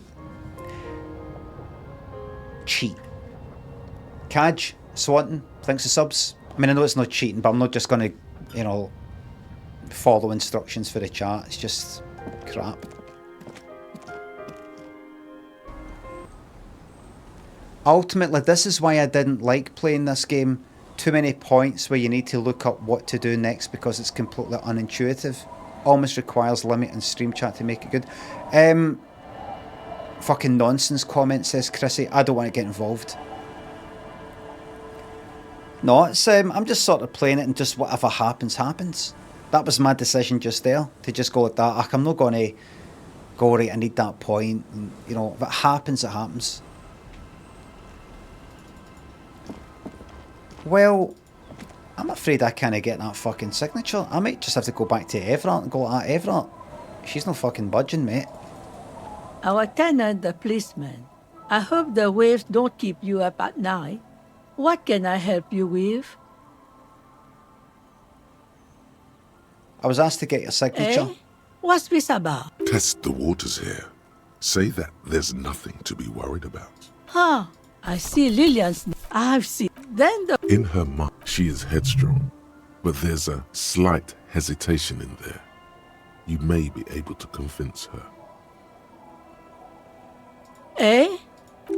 cheat. Kaj, Swanton, thanks for subs. I mean, I know it's not cheating, but I'm not just going to, you know, follow instructions for the chat. It's just crap. Ultimately, this is why I didn't like playing this game. Too many points where you need to look up what to do next because it's completely unintuitive. Almost requires limit and stream chat to make it good. Fucking nonsense comment, says Chrissy. I don't want to get involved. No, it's I'm just sort of playing it and just whatever happens, happens. That was my decision just there, to just go with that. Like, I'm not going to go, right, I need that point. And, you know, if it happens, it happens. Well, I'm afraid I can't get that fucking signature. I might just have to go back to Everett and go, Everett, she's no fucking budging, mate. Our tenant, the policeman. I hope the waves don't keep you up at night. What can I help you with? I was asked to get your signature. Eh? What's this about? Test the waters here. Say that there's nothing to be worried about. Huh. I see Lillian's... I've seen... Then the... In her mind, she is headstrong, but there's a slight hesitation in there. You may be able to convince her. Eh?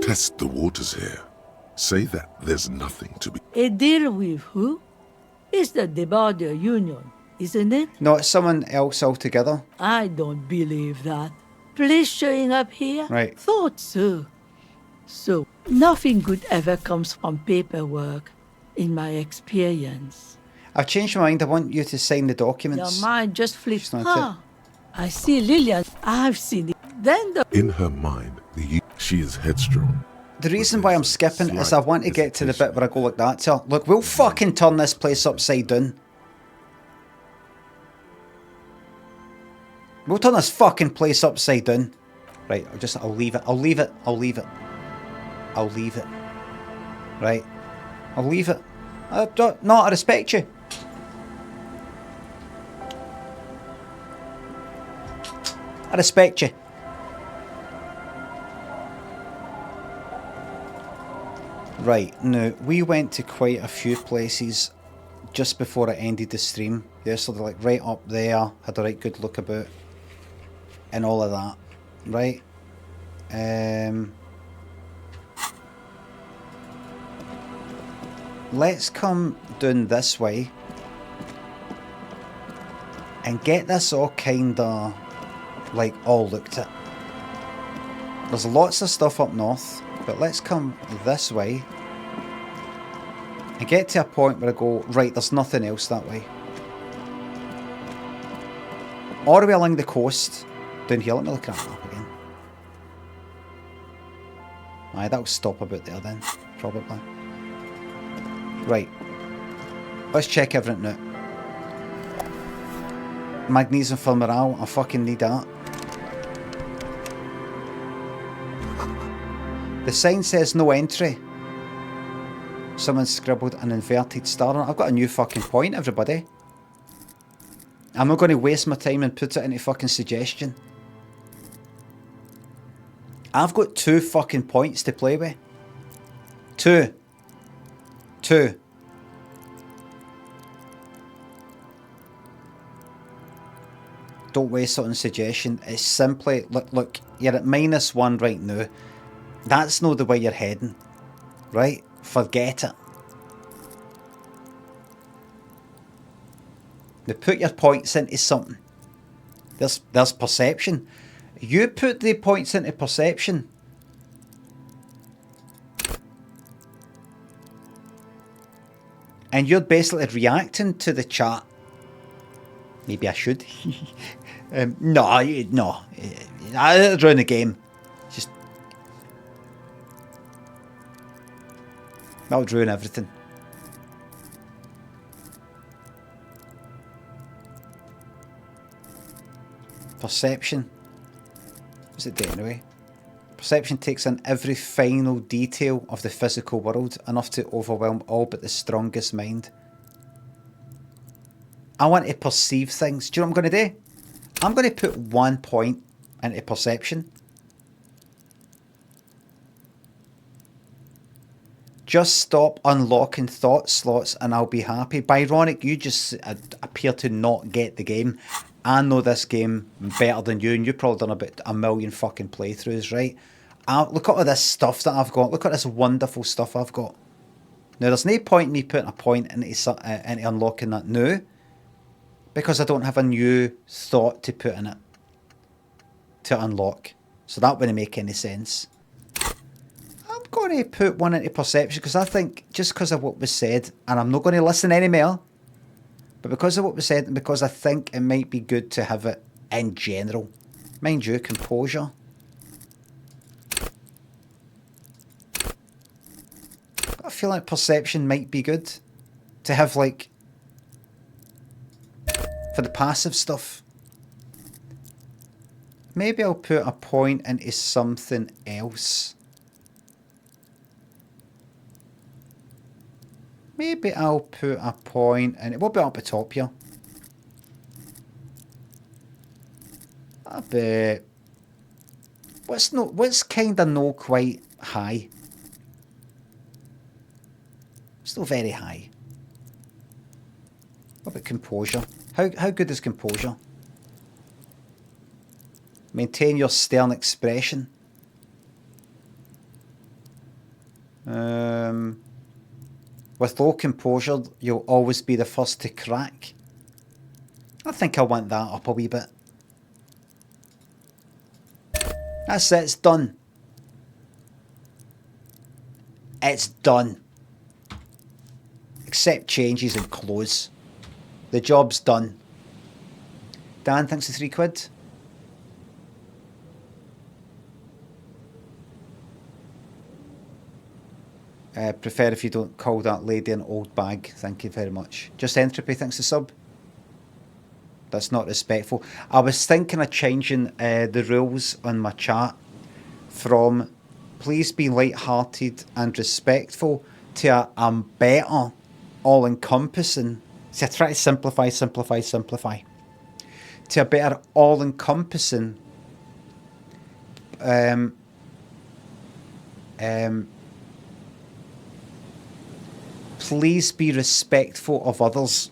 Test the waters here. Say that there's nothing to be... A deal with who? It's the border union, isn't it? No, it's someone else altogether. I don't believe that. Police showing up here? Right. Thought so. So, nothing good ever comes from paperwork, in my experience. I've changed my mind. I want you to sign the documents. Your mind just flips. She's not Huh. I see Lillian. I've seen it. Then the... In her mind, she is headstrong. The reason why I'm skipping is I want to get to the bit where I go like that. So, look, we'll fucking turn this place upside down. We'll turn this fucking place upside down. Right, I'll leave it. I'll leave it. I'll leave it. I'll leave it. Right. I'll leave it. No, I respect you. I respect you. Right, now, we went to quite a few places just before I ended the stream. Yeah, so they're like right up there, had a right good look about, and all of that. Right? Let's come down this way and get this all kinda like all looked at. There's lots of stuff up north, but let's come this way and get to a point where I go, right, there's nothing else that way. All the way along the coast, down here, let me look at that map again. Aye, that'll stop about there then, probably. Right, let's check everything out. Magnesium for morale, I fucking need that. The sign says no entry. Someone scribbled an inverted star on it. I've got a new fucking point, everybody. I'm not going to waste my time and put it into fucking suggestion. I've got 2 fucking points to play with. 2. Don't waste it on suggestion. It's simply, look, you're at -1 right now. That's not the way you're heading. Right? Forget it. Now put your points into something. There's perception. You put the points into perception. And you're basically reacting to the chat. Maybe I should. No. I'd ruin the game. Just... that would ruin everything. Perception. What's it do anyway? Perception takes in every final detail of the physical world, enough to overwhelm all but the strongest mind. I want to perceive things. Do you know what I'm going to do? I'm going to put 1 point into perception. Just stop unlocking thought slots and I'll be happy. Byronic, you just appear to not get the game. I know this game better than you, and you've probably done about 1 million fucking playthroughs, right? Look at all this stuff that I've got. Look at this wonderful stuff I've got. Now, there's no point in me putting a point into unlocking that now, because I don't have a new thought to put in it to unlock. So that wouldn't make any sense. I'm going to put 1 into perception because I think, just because of what was said, and I'm not going to listen anymore, but because of what was said and because I think it might be good to have it in general. Mind you, composure. I feel like perception might be good to have, like, for the passive stuff. Maybe I'll put a point into something else. Maybe I'll put a point, and it will be up the top here. I'll be... What's kind of not quite high? Still very high. What about composure? How good is composure? Maintain your stern expression. With low composure, you'll always be the first to crack. I think I want that up a wee bit. That's it, it's done. It's done. Accept changes and close. The job's done. Dan, thanks for £3. Prefer if you don't call that lady an old bag. Thank you very much. Just Entropy, thanks for sub. That's not respectful. I was thinking of changing the rules on my chat from please be light-hearted and respectful to a better, all-encompassing. See, I try to simplify. To a better, all-encompassing please be respectful of others.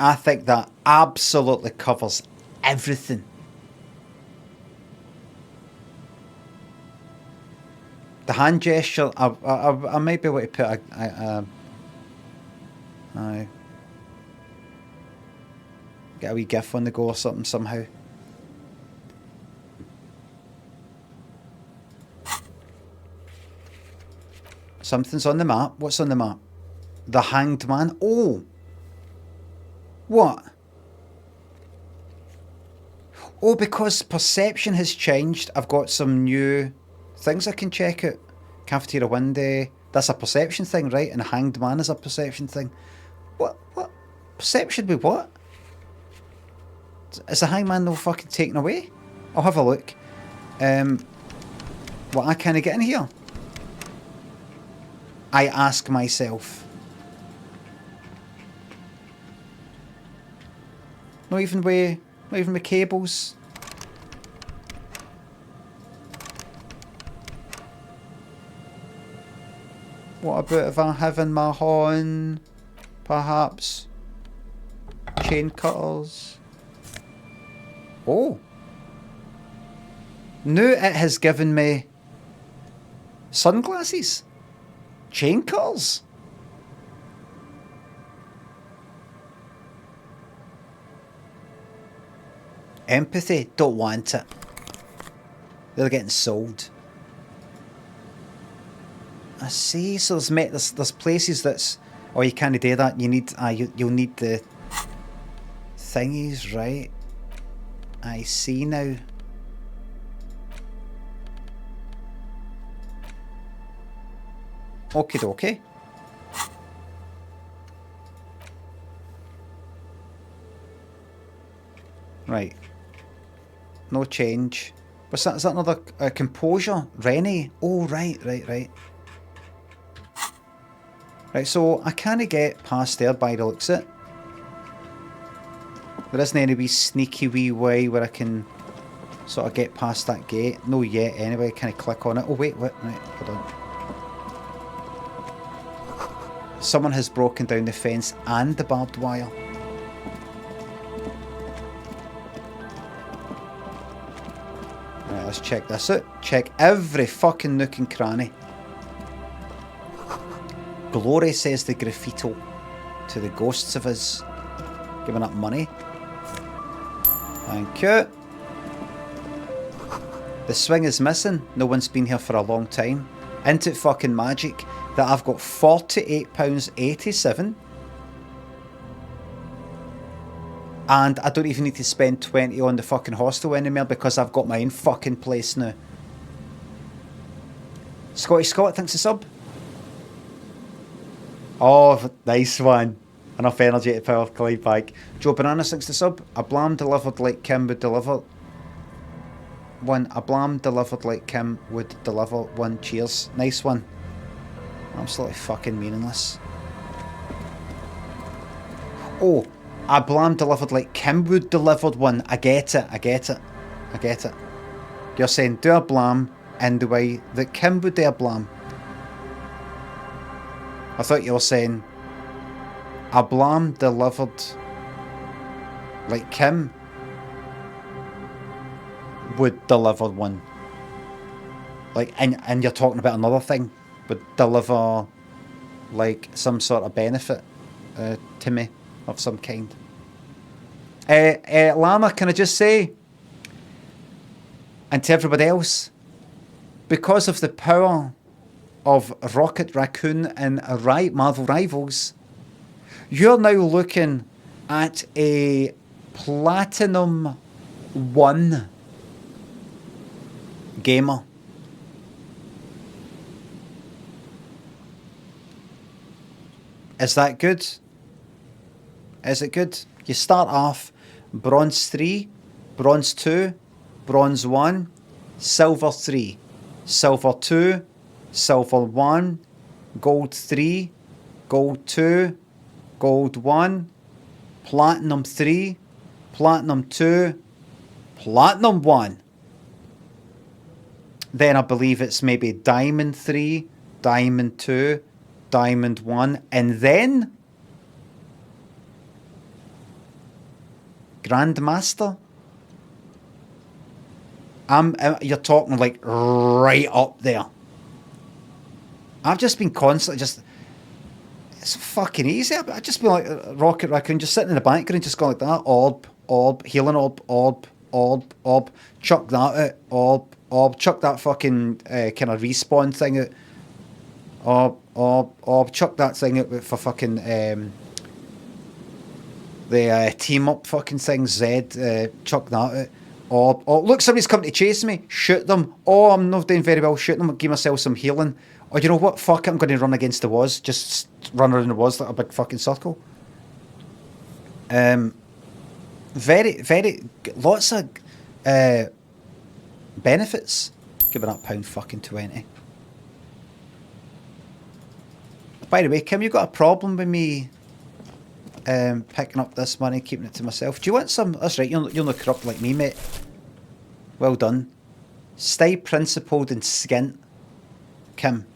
I think that absolutely covers everything. The hand gesture, I might be able to put get a wee gif on the go or something somehow. Something's on the map. What's on the map? The Hanged Man. Oh! What? Oh, because perception has changed, I've got some new things I can check out. Cafeteria window, That's a perception thing, right? And Hanged Man is a perception thing. What? Perception with what? Is the Hanged Man no fucking taken away? I'll have a look. What, I can't get in here? I ask myself. Not even with cables. What about if I have in my horn, perhaps, chain cutters? Oh. Now it has given me sunglasses. Chain cutters. Empathy, don't want it. They're getting sold. I see. So there's places that's. Oh, you can't do that. You need. You'll need the thingies, right? I see now. Okie dokie. Right. No change. What's that? Is that another composure? Rennie? Oh, right. Right, so I can't get past there by the looks of it. There isn't any wee sneaky wee way where I can sort of get past that gate. No yet anyway, can I click on it? Oh wait, right, hold on. Someone has broken down the fence and the barbed wire. Right, let's check this out. Check every fucking nook and cranny. Glory, says the graffito to the ghosts of us giving up money. Thank you. The swing is missing. No one's been here for a long time. Isn't it fucking magic that I've got £48.87 and I don't even need to spend 20 on the fucking hostel anymore because I've got my own fucking place now. Scotty Scott thinks a sub. Oh, nice one. Enough energy to power Clyde back. Joe Banana thinks the sub. A Blam delivered like Kim would deliver one. A Blam delivered like Kim would deliver one. Cheers. Nice one. Absolutely fucking meaningless. Oh, a Blam delivered like Kim would delivered one. I get it. You're saying do a Blam in the way that Kim would do a Blam. I thought you were saying a Blam delivered like Kim would deliver one. Like, and you're talking about another thing, would deliver like some sort of benefit to me of some kind. Llama, can I just say, and to everybody else, because of the power of Rocket Raccoon and Marvel Rivals, you're now looking at a Platinum 1 gamer. Is that good? Is it good? You start off Bronze 3, Bronze 2, Bronze 1, Silver 3, Silver 2, Silver 1, Gold 3, Gold 2, Gold 1, Platinum 3, Platinum 2, Platinum 1. Then I believe it's maybe Diamond 3, Diamond 2, Diamond 1, and then Grandmaster. You're talking like right up there. I've just been constantly it's fucking easy. I've just been like Rocket Raccoon, just sitting in the background, just going like that. Orb, healing orb, chuck that out, orb, chuck that fucking kind of respawn thing out. Orb, chuck that thing out for fucking the team up fucking thing, Zed, chuck that out. Orb, look, somebody's come to chase me, shoot them. Oh, I'm not doing very well, shoot them, give myself some healing. Oh, you know what? Fuck it, I'm going to run against the walls. Just run around the walls like a big fucking circle. Lots of benefits. Give me that £1.20. By the way, Kim, you got a problem with me picking up this money, keeping it to myself? Do you want some? That's right, you're not corrupt like me, mate. Well done. Stay principled and skint. Kim.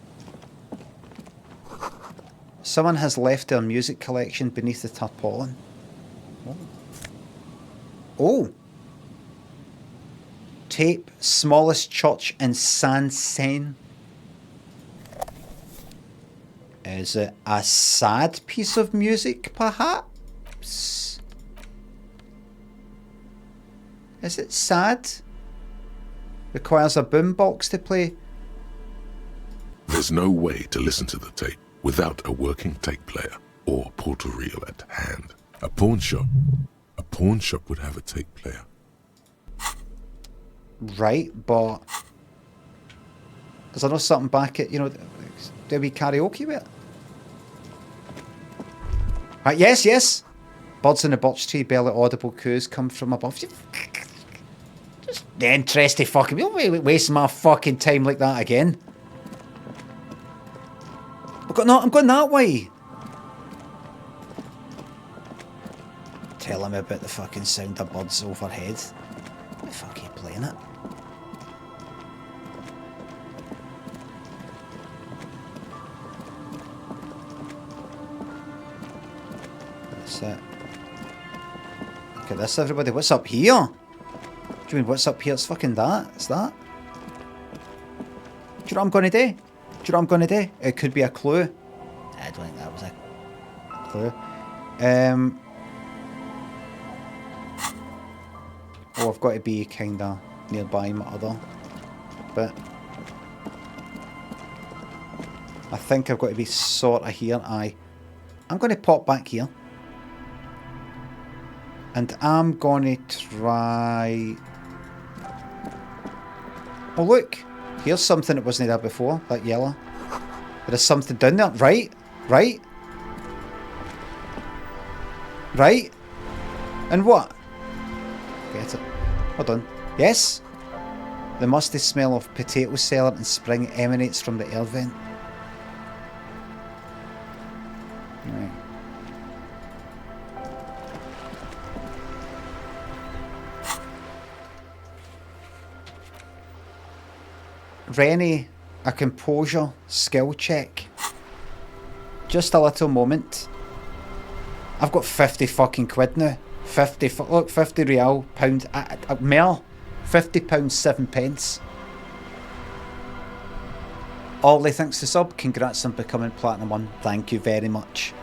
Someone has left their music collection beneath the tarpaulin. Oh. Tape, smallest church in San Sen. Is it a sad piece of music, perhaps? Is it sad? Requires a boombox to play. There's no way to listen to the tape without a working tape player or portal reel at hand. A pawn shop would have a tape player. Right, but is there not something back at, do we karaoke with it? Right, yes. Birds in the birch tree, barely audible coos come from above. Just interesting fucking. You're wasting my fucking time like that again. I'm going that way. Tell him about the fucking sound of birds overhead. Why the fuck are you playing it? That's it. Look at this, everybody. What's up here? Do you mean what's up here? It's fucking that. It's that. Do you know what I'm going to do? It could be a clue. I don't think that was a clue. Oh, I've got to be kind of nearby my other bit. I think I've got to be sort of here. I'm going to pop back here. And I'm going to try... Oh, look. Here's something that wasn't there before. That yellow. There is something down there. Right. And what? Get it. Hold on. Yes? The musty smell of potato cellar and spring emanates from the air vent. Right. Rennie, a composure skill check. Just a little moment. I've got 50 fucking quid now. 50 real, pound, mer, £50, 7 pence. Ollie, thanks to sub. Congrats on becoming Platinum 1. Thank you very much.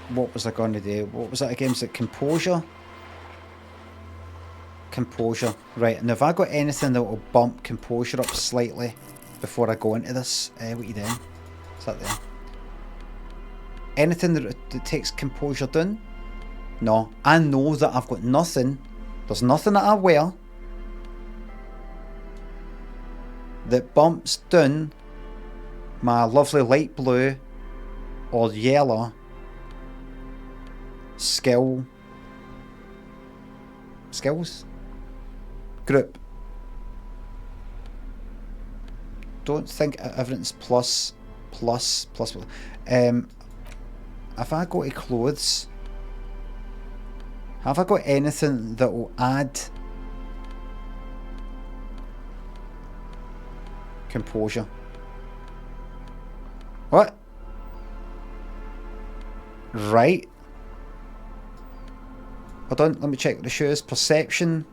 What was I going to do? What was that again? Was it composure? Composure. Right, and have I got anything that will bump composure up slightly before I go into this? What are you doing? Is that there? Anything that takes composure down? No. I know that I've got nothing. There's nothing that I wear that bumps down my lovely light blue or yellow skills group. Don't think everything's plus. If I go to clothes, have I got anything that will add composure? What? Right. Hold on, let me check the shoes. Perception.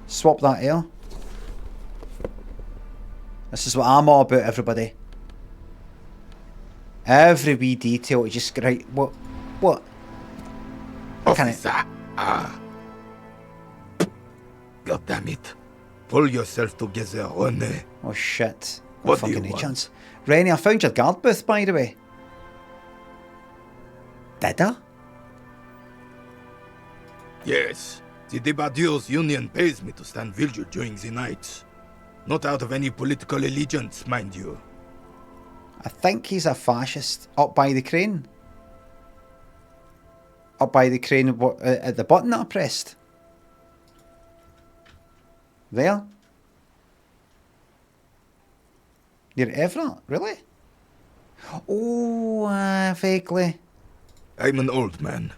Swap that here. This is what I'm all about, everybody. Every wee detail is just right. What? Officer. God damn it. Pull yourself together, Rene. Oh shit. What do you fucking want? chance. Rennie, I found your guard booth, by the way. Did I? Yes, the Debardeurs Union pays me to stand vigil during the night. Not out of any political allegiance, mind you. I think he's a fascist. Up by the crane. Up by the crane at the button that I pressed. There. You're Everett, really? Oh, vaguely. I'm an old man.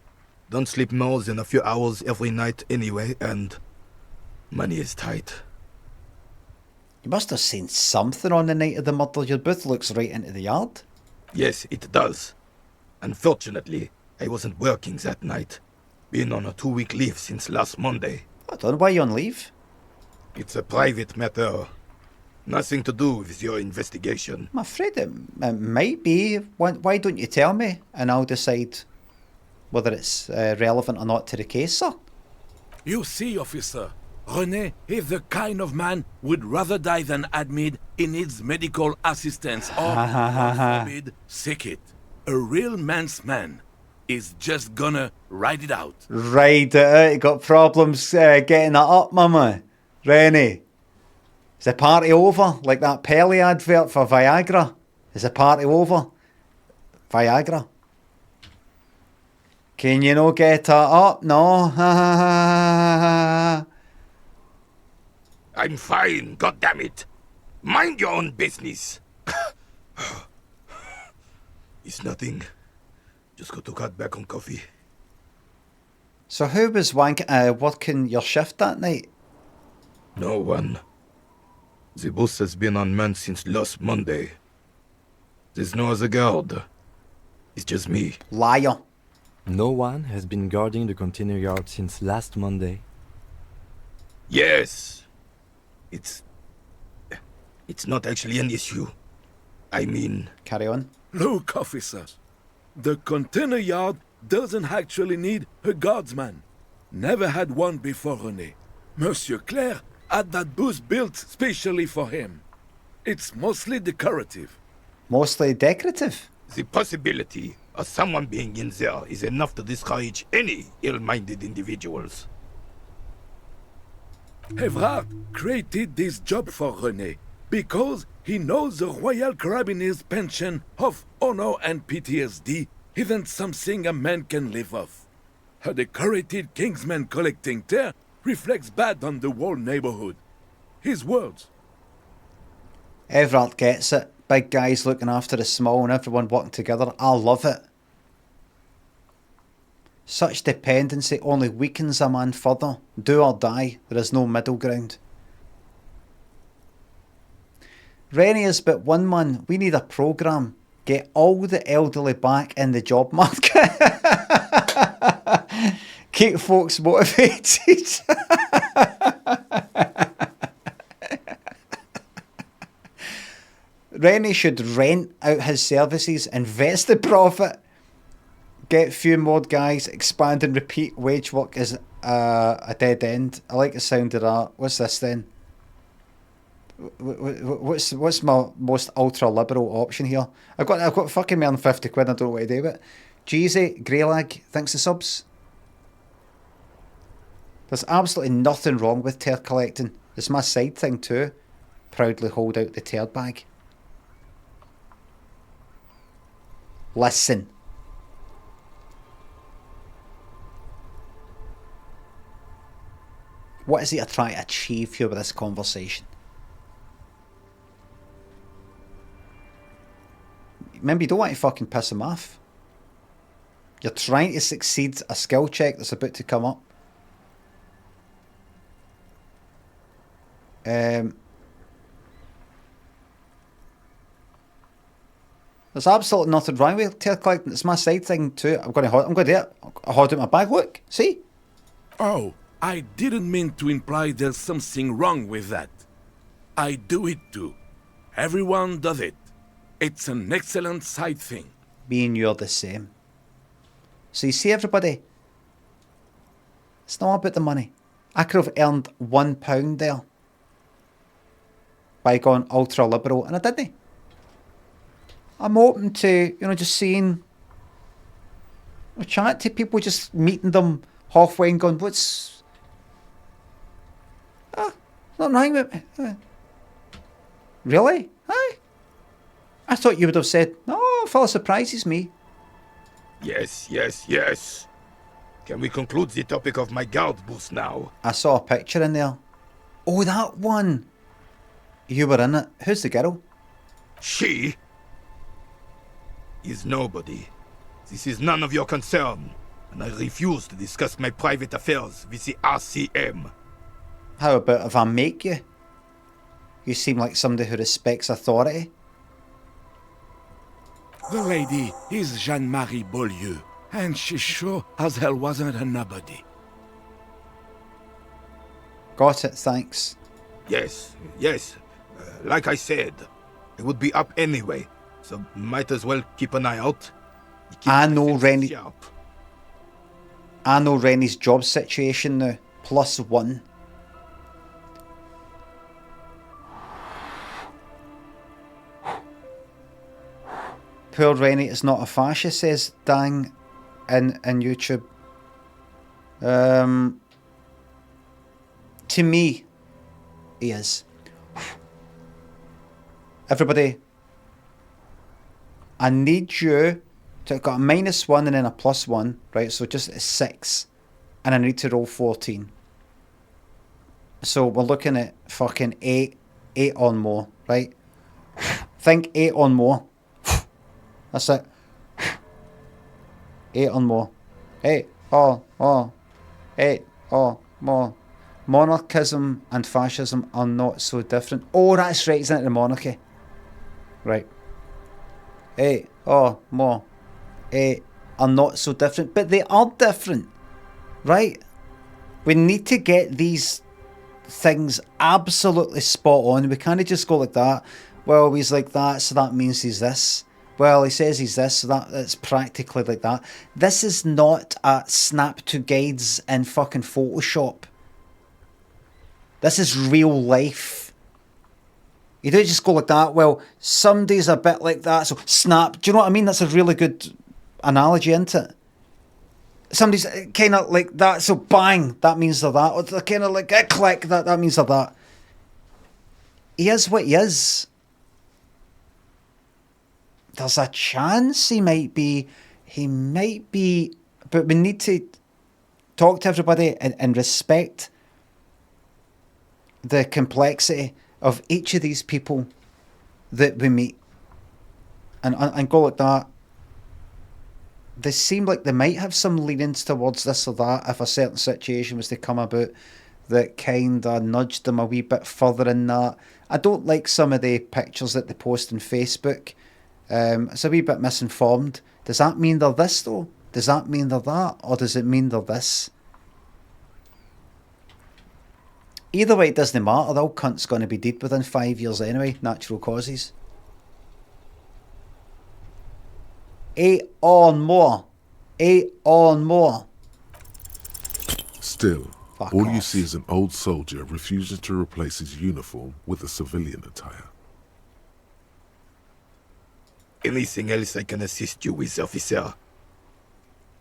Don't sleep more than a few hours every night anyway, and money is tight. You must have seen something on the night of the murder. Your booth looks right into the yard. Yes, it does. Unfortunately, I wasn't working that night. Been on a 2-week leave since last Monday. I don't know why you're on leave. It's a private matter. Nothing to do with your investigation. I'm afraid it might be. Why don't you tell me, and I'll decide whether it's relevant or not to the case, sir. You see, officer, René is the kind of man would rather die than admit he needs medical assistance or, God forbid, sick it. A real man's man is just gonna ride it out. Ride it out. You got problems getting that up, mama. Rennie. Is the party over? Like that Pelly advert for Viagra? Is the party over? Viagra. Can you no get that up? No. I'm fine, goddammit. Mind your own business. It's nothing. Just got to cut back on coffee. So who was working your shift that night? No one. The boss has been unmanned since last Monday. There's no other guard. It's just me. Liar. No one has been guarding the container yard since last Monday. Yes. It's not actually an issue. I mean... Carry on. Look, officers, the container yard doesn't actually need a guardsman. Never had one before René. Monsieur Claire had that booth built specially for him. It's mostly decorative. Mostly decorative. The possibility of someone being in there is enough to discourage any ill-minded individuals. Evrard created this job for René because he knows the Royal Carabiniers' pension of honor and PTSD isn't something a man can live off. A decorated Kingsman collecting tear reflects bad on the whole neighborhood. His words. Everett gets it. Big guys looking after the small and everyone working together. I love it. Such dependency only weakens a man further. Do or die. There is no middle ground. Rennie is but one man. We need a programme. Get all the elderly back in the job market. Keep folks motivated. Rennie should rent out his services, invest the profit, get a few more guys, expand and repeat. Wage work is a dead end. I like the sound of that. What's this then? What's my most ultra liberal option here? I've got fucking more than 50 quid. I don't know what to do with it. Jeezy Greylag thanks the subs. There's absolutely nothing wrong with turd collecting. It's my side thing too. Proudly hold out the turd bag. Listen. What is he trying to achieve here with this conversation? Remember, you don't want to fucking piss him off. You're trying to succeed a skill check that's about to come up. There's absolutely nothing wrong with tail collecting. It's my side thing too. I'm going to do it. I'll hold out my bag. Look, see? Oh, I didn't mean to imply there's something wrong with that. I do it too. Everyone does it. It's an excellent side thing. Me and you're the same. So you see, everybody, it's not about the money. I could have earned £1 there by going ultra liberal, and I didn't. I'm open to, just seeing, chat to people, just meeting them halfway and going, what's... Nothing wrong with me. Really? Aye. I thought you would have said, no, fella surprises me. Yes, yes, yes. Can we conclude the topic of my guard boost now? I saw a picture in there. Oh, that one. You were in it. Who's the girl? She is nobody. This is none of your concern, and I refuse to discuss my private affairs with the RCM. How about if I make you? You seem like somebody who respects authority. The lady is Jeanne-Marie Beaulieu, and she sure as hell wasn't a nobody. Got it, thanks. Yes, yes. Like I said, it would be up anyway, so might as well keep an eye out. Keep I know myself Rennie. sharp. I know Rennie's job situation now. +1. Poor Rennie is not a fascist, says Dang in YouTube. To me, he is. Everybody, I need you to got a -1 and then a +1, right? So just a 6, and I need to roll 14. So we're looking at fucking 8 on more, right? Think 8 on more. That's it. 8 on more. 8 on more. 8 on more. Monarchism and fascism are not so different. Oh, that's right, isn't it? The monarchy. Right. 8 on more. 8 are not so different, but they are different, right? We need to get these things absolutely spot on. We can't just go like that. Well, he's like that, so that means he's this. Well, he says he's this, so that's practically like that. This is not a snap to guides in fucking Photoshop. This is real life. You don't just go like that. Well, somebody's a bit like that, so snap. Do you know what I mean? That's a really good analogy, isn't it? Somebody's kind of like that, so bang, that means they're that. Or they're kind of like a click, that means they're that. He is what he is. There's a chance he might be, but we need to talk to everybody and respect the complexity of each of these people that we meet and go like that. They seem like they might have some leanings towards this or that if a certain situation was to come about that kind of nudged them a wee bit further in that. I don't like some of the pictures that they post on Facebook. It's a wee bit misinformed. Does that mean they're this though? Does that mean they're that? Or does it mean they're this? Either way, it doesn't matter. The old cunt's going to be dead within 5 years anyway. Natural causes. 8 on more. 8 on more. Still, Fuck all you off. see is an old soldier refusing to replace his uniform with a civilian attire. Anything else I can assist you with, officer?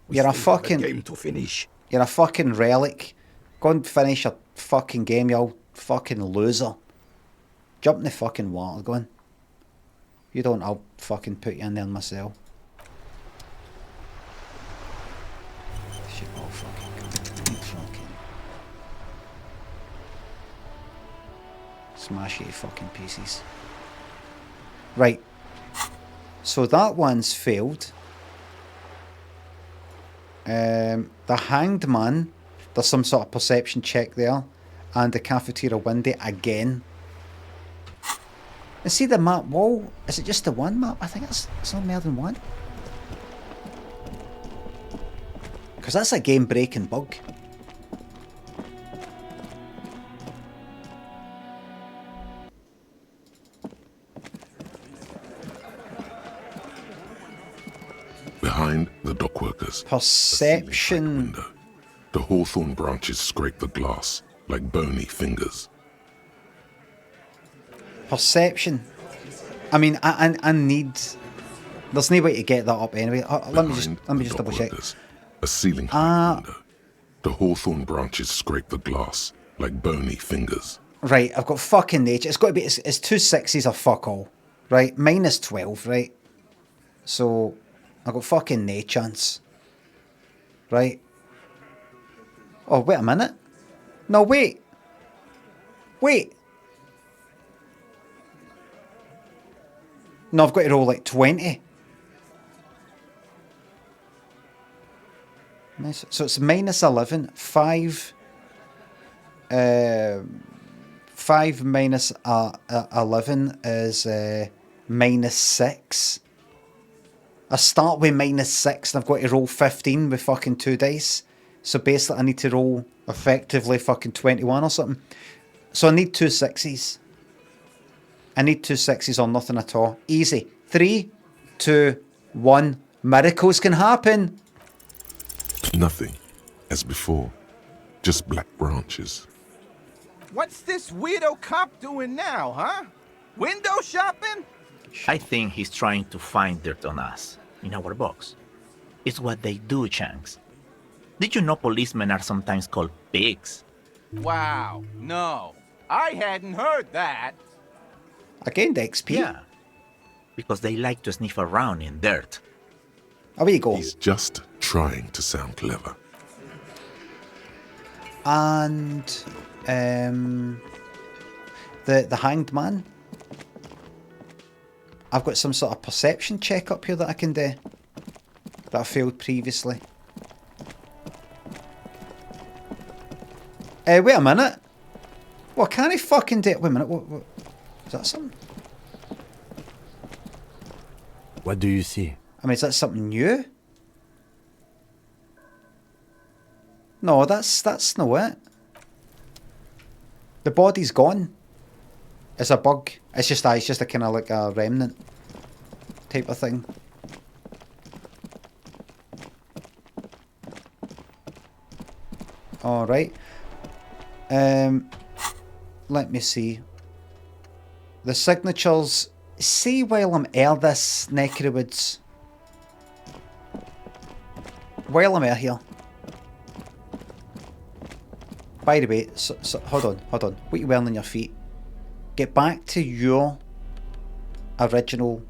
We You're a still have fucking- game to finish. You're a fucking relic. Go and finish your fucking game, you old fucking loser. Jump in the fucking water, go on. You don't, I'll fucking put you in there myself. Shit, all fucking smash you to fucking pieces. Right. So that one's failed. The hanged man, there's some sort of perception check there, and the cafeteria window again. And see the map wall, is it just the one map? I think it's not more than one. Because that's a game breaking bug. Behind the dockworkers, Perception. window. The hawthorn branches scrape the glass like bony fingers. Perception. I mean, I need. There's no way to get that up anyway. Let me just Behind the double check. dockworkers, a ceiling height Ah. window. The hawthorn branches scrape the glass like bony fingers. Right, I've got fucking nature. It's got to be, it's 2 6s or fuck all. Right, minus 12, right? So, I've got fucking no chance. Right? Oh, wait a minute. No, wait. Wait. No, I've got to roll like 20. So it's minus 11. 5 minus 11 is minus 6. I start with minus 6 and I've got to roll 15 with fucking 2 dice. So basically I need to roll effectively fucking 21 or something. So I need 2 6s. I need 2 6s or nothing at all. Easy. 3, 2, 1. Miracles can happen. Nothing, as before. Just black branches. What's this weirdo cop doing now, huh? Window shopping? I think he's trying to find dirt on us, in our box. It's what they do, Shanks. Did you know policemen are sometimes called pigs? Wow, no. I hadn't heard that. I gained XP. Yeah, because they like to sniff around in dirt. Away you go. He's just trying to sound clever. And the hanged man. I've got some sort of perception check up here that I can do. That I failed previously. Wait a minute. What can I fucking do? Wait a minute. What? Is that something? What do you see? I mean, is that something new? No, that's not it. The body's gone. It's a bug. It's just a kind of like a remnant type of thing. All right. Let me see. The signatures. See, while I'm air this neck of the woods. While I'm out here. By the way, so hold on. What are you wearing on your feet? Get back to your original,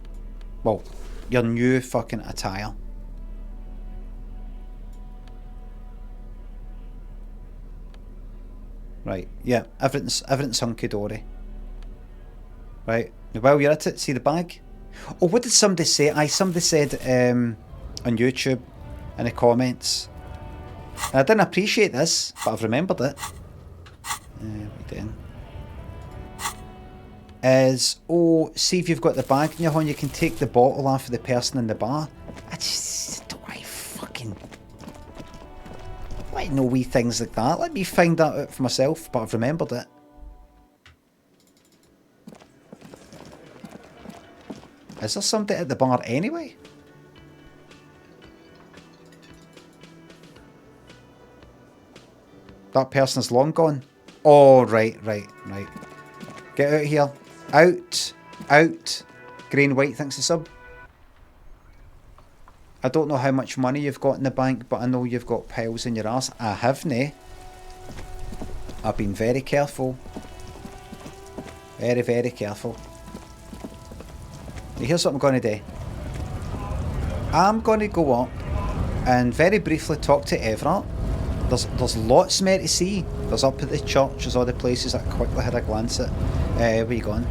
well, your new fucking attire. Right, yeah, everything's hunky-dory. Right, while you're at it, see the bag? Oh, what did somebody say? Somebody said on YouTube in the comments. I didn't appreciate this, but I've remembered it. See if you've got the bag in your hand, you can take the bottle off of the person in the bar. I know wee things like that. Let me find that out for myself, but I've remembered it. Is there somebody at the bar anyway? That person's long gone. Oh, right. Get out here. Out. Green White thinks the sub. I don't know how much money you've got in the bank, but I know you've got piles in your arse. I haven't. I've been very careful. Very, very careful. Now here's what I'm going to do. I'm going to go up and very briefly talk to Everett. There's lots more to see. There's up at the church, there's all the places that I quickly had a glance at. Where are you going?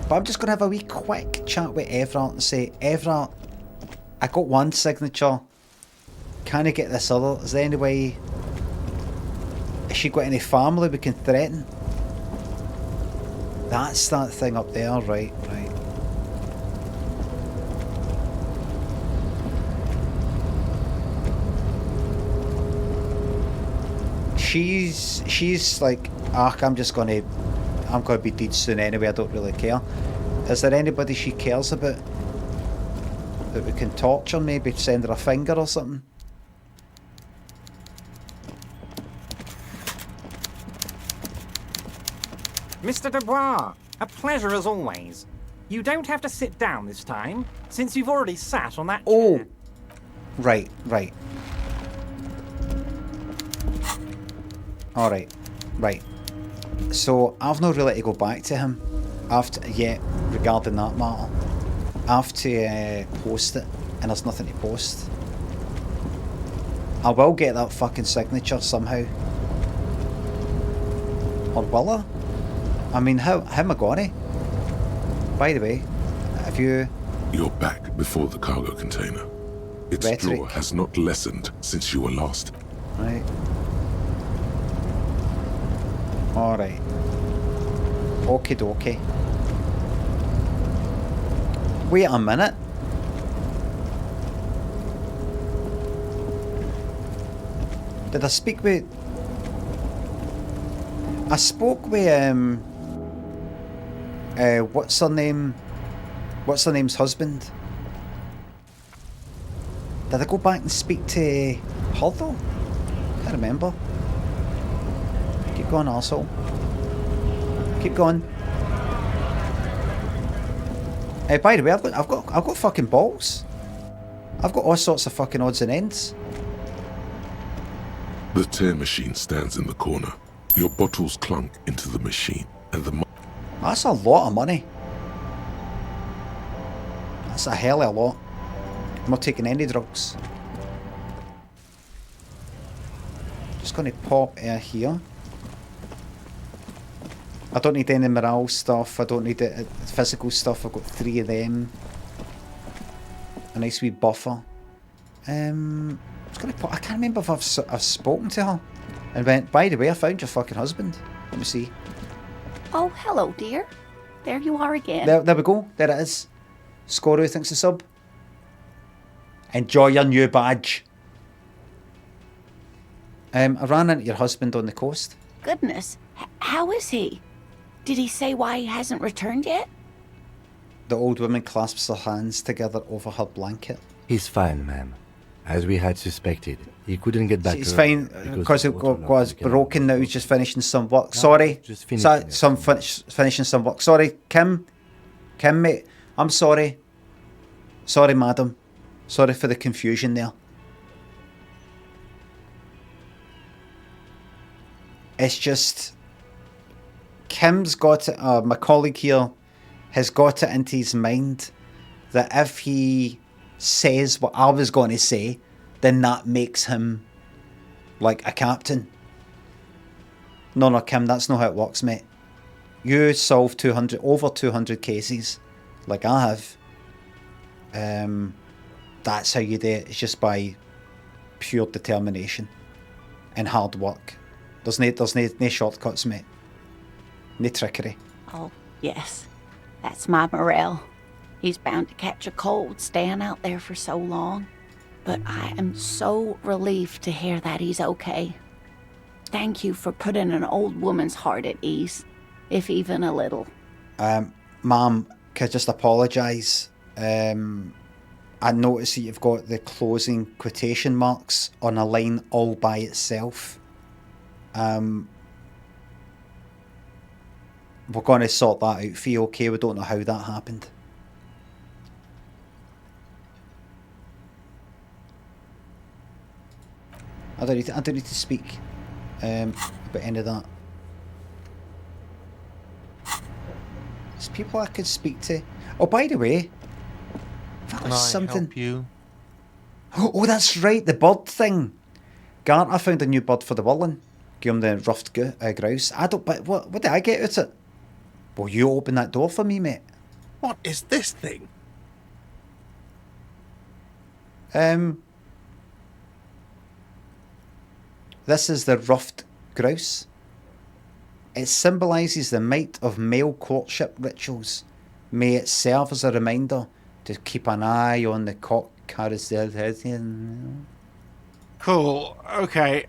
But I'm just going to have a wee quick chat with Everett and say, Everett, I got one signature. Can I get this other? Is there any way? Has she got any family we can threaten? That's that thing up there, right. She's like, I'm gonna be dead soon anyway, I don't really care. Is there anybody she cares about that we can torture, maybe send her a finger or something? Mr. Dubois, a pleasure as always. You don't have to sit down this time, since you've already sat on that chair. Oh, right. Alright. Right. So, I've not really to go back to him after yet regarding that matter. I have to post it, and there's nothing to post. I will get that fucking signature somehow. Or will I? I mean, how am I gonna? By the way, have you... You're back before the cargo container. Its Rhetoric. draw has not lessened since you were lost. Right. Alright. Okie dokie. Wait a minute. Did I speak with... I spoke with, what's her name? What's her name's husband? Did I go back and speak to her though? Can't remember. Keep going, arsehole. Keep going. By the way, I've got fucking balls. I've got all sorts of fucking odds and ends. The tear machine stands in the corner. Your bottles clunk into the machine, and the... That's a lot of money. That's a hell of a lot. I'm not taking any drugs. Just gonna pop air here. I don't need any morale stuff. I don't need the physical stuff. I've got 3 of them. A nice wee buffer. Just gonna pop. I can't remember if I've spoken to her and went, by the way, I found your fucking husband. Let me see. Oh, hello, dear. There you are again. There we go. There it is. Scoru, thanks to sub. Enjoy your new badge. I ran into your husband on the coast. Goodness. How is he? Did he say why he hasn't returned yet? The old woman clasps her hands together over her blanket. He's fine, ma'am. As we had suspected, he couldn't get back. He's fine because it was broken. Now he's just finishing some work. Sorry, just finishing finishing some work. Sorry, Kim, mate. I'm sorry. Sorry, madam. Sorry for the confusion there. It's just Kim's got it. My colleague here has got it into his mind that if he says what I was going to say, then that makes him like a captain. No, Kim, that's not how it works, mate. You solve over 200 cases, like I have. That's how you do it. It's just by pure determination and hard work. There's no shortcuts, mate. No trickery. Oh, yes. That's my Morel. He's bound to catch a cold staying out there for so long. But I am so relieved to hear that he's okay. Thank you for putting an old woman's heart at ease, if even a little. Ma'am, can I just apologise? I notice that you've got the closing quotation marks on a line all by itself. We're going to sort that out for you, okay? We don't know how that happened. I don't need to speak about any of that. There's people I could speak to. Oh, by the way, have I got something? Help you? Oh, that's right, the bird thing. Garnt, I found a new bird for the whirling. Give him the ruffed grouse. I don't. But what did I get out of it? Well, you open that door for me, mate. What is this thing? This is the ruffed grouse. It symbolises the might of male courtship rituals. May it serve as a reminder to keep an eye on the cock carousel. Cool. Okay.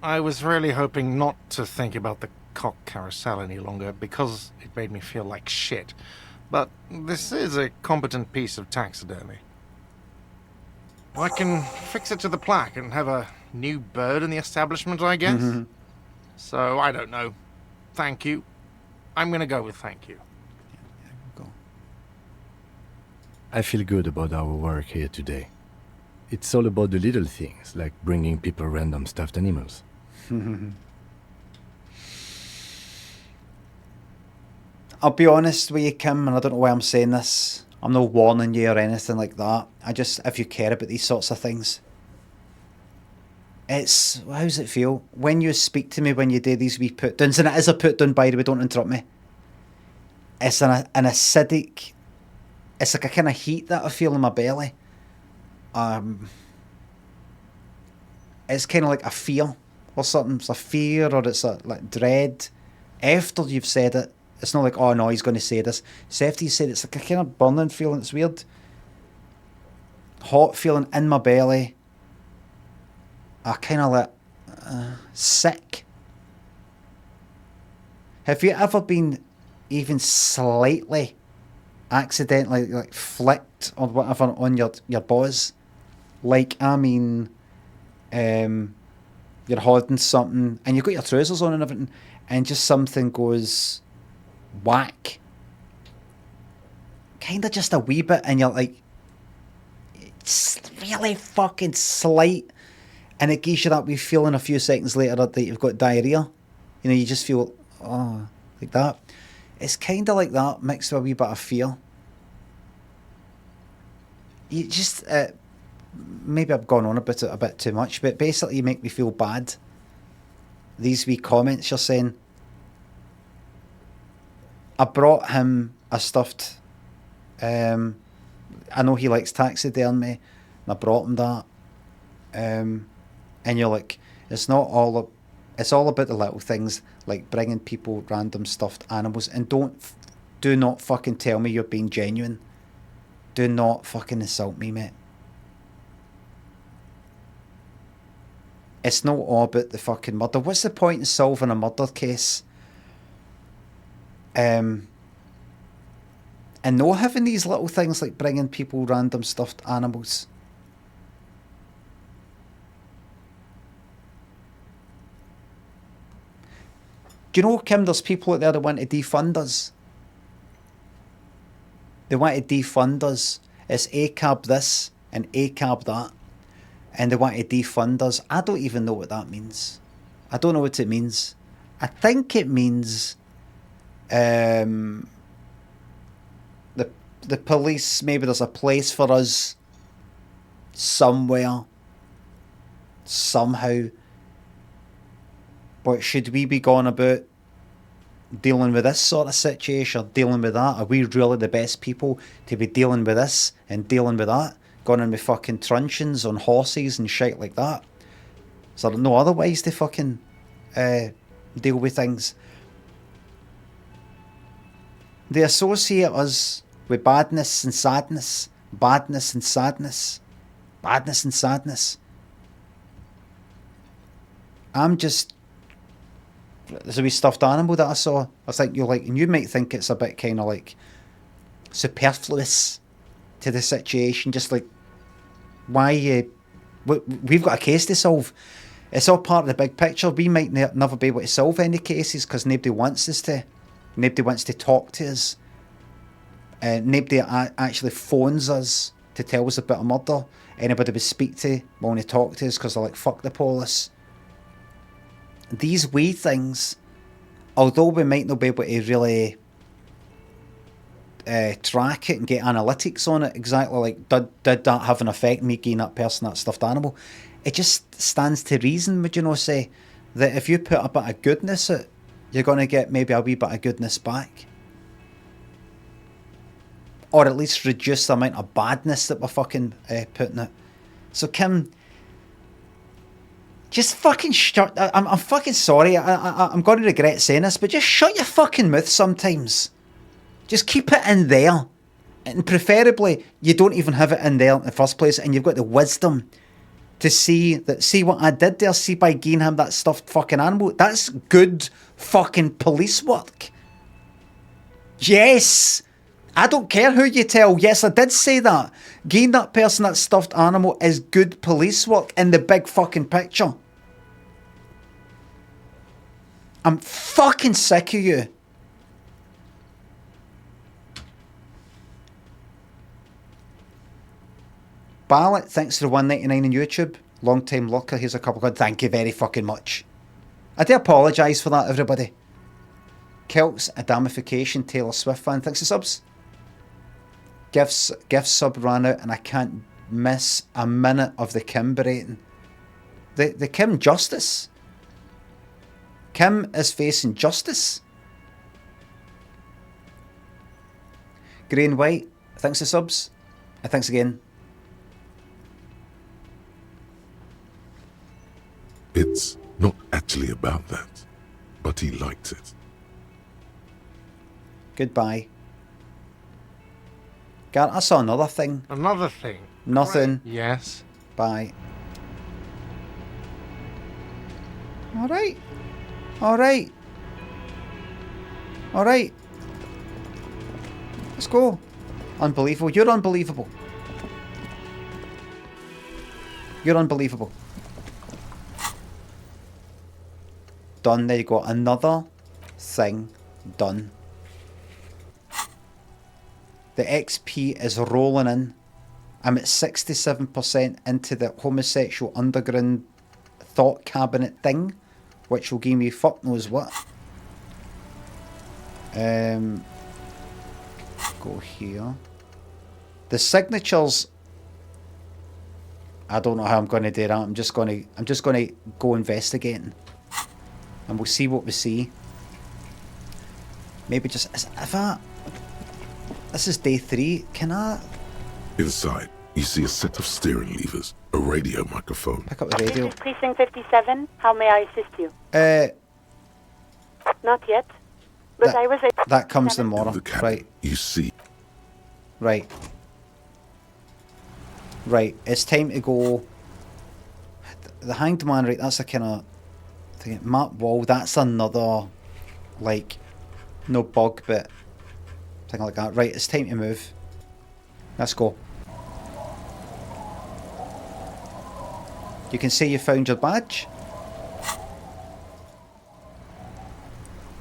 I was really hoping not to think about the cock carousel any longer because it made me feel like shit. But this is a competent piece of taxidermy. I can fix it to the plaque and have a new bird in the establishment, I guess. Mm-hmm. So, I don't know. Thank you. I'm gonna go with thank you. Go. I feel good about our work here today. It's all about the little things, like bringing people random stuffed animals. I'll be honest with you, Kim, and I don't know why I'm saying this. I'm not warning you or anything like that. I just, if you care about these sorts of things, it's, how does it feel? When you speak to me, when you do these wee put downs, and it is a put down, by the way, don't interrupt me. It's an acidic, it's like a kind of heat that I feel in my belly. It's kind of like a fear or something. It's a fear or it's a like dread. After you've said it, it's not like, oh no, he's going to say this. So after you said it, it's like a kind of burning feeling. It's weird. Hot feeling in my belly. I kind of like sick. Have you ever been even slightly accidentally like flicked or whatever on your balls? Like, I mean, you're holding something and you've got your trousers on and everything, and just something goes whack. Kind of just a wee bit, and you're like, it's really fucking slight, and it gives you that wee feeling a few seconds later that you've got diarrhea. You know, you just feel, oh, like that. It's kind of like that, mixed with a wee bit of fear. You just, maybe I've gone on about it a bit too much, but basically you make me feel bad. These wee comments you're saying. I brought him a stuffed, I know he likes taxidermy, and I brought him that. And you're like, it's all about the little things, like bringing people random stuffed animals, and do not fucking tell me you're being genuine. Do not fucking insult me, mate. It's not all about the fucking murder. What's the point in solving a murder case? And not having these little things like bringing people random stuffed animals. Do you know, Kim, there's people out there that want to defund us? They want to defund us. It's ACAB this and ACAB that. And they want to defund us. I don't even know what that means. I don't know what it means. I think it means the police, maybe there's a place for us somewhere, somehow. But should we be going about dealing with this sort of situation, dealing with that? Are we really the best people to be dealing with this and dealing with that? Going in with fucking truncheons on horses and shit like that? Is there no other ways to fucking deal with things? They associate us with badness and sadness. Badness and sadness. Badness and sadness. I'm just... There's a wee stuffed animal that I saw. I think you're like... And you might think it's a bit kind of like... superfluous to the situation. Just like... Why... we've got a case to solve. It's all part of the big picture. We might never be able to solve any cases because nobody wants us to. Nobody wants to talk to us. Nobody actually phones us to tell us about a murder. Anybody we speak to won't talk to us because they're like, fuck the police. These wee things, although we might not be able to really track it and get analytics on it exactly, like did that have an effect, me getting that person that stuffed animal, it just stands to reason, would you know, say that if you put a bit of goodness out, you're going to get maybe a wee bit of goodness back, or at least reduce the amount of badness that we're fucking putting out. So Kim, just fucking shut. I'm fucking sorry. I'm going to regret saying this, but just shut your fucking mouth sometimes. Just keep it in there. And preferably, you don't even have it in there in the first place, and you've got the wisdom to see what I did there, see by giving him that stuffed fucking animal. That's good fucking police work. Yes. I don't care who you tell. Yes, I did say that. Giving that person that stuffed animal is good police work in the big fucking picture. I'm fucking sick of you. Ballot, thanks for the $1.99 on YouTube. Long time lurker, here's a couple of... Thank you very fucking much. I do apologise for that, everybody. Celts, a damification, Taylor Swift fan. Thanks for subs. Gifts sub ran out and I can't miss a minute of the Kim berating. The Kim justice. Kim is facing justice. Grey and White, thanks for subs. And thanks again. It's not actually about that, but he liked it. Goodbye. Garrett, I saw another thing. Another thing? Nothing. Right. Yes. Bye. Alright. Alright. Alright. Let's go. Unbelievable. You're unbelievable. You're unbelievable. Done. There you go. Another thing done. The XP is rolling in. I'm at 67% into the homosexual underground thought cabinet thing, which will give me fuck knows what. Go here. The signatures. I don't know how I'm going to do that. I'm just going to go investigating, and we'll see what we see. Maybe just if I. This is day 3. Can I? Inside, you see a set of steering levers, a radio microphone. Pick up the radio. This is Precinct 57. How may I assist you? Not yet. But I was at... That comes tomorrow. Right. You see. Right. Right. It's time to go. The Hanged Man, right, that's a kind of thing. Matt Wall, that's another, like, no bug, but thing like that. Right, it's time to move. Let's go. You can say you found your badge.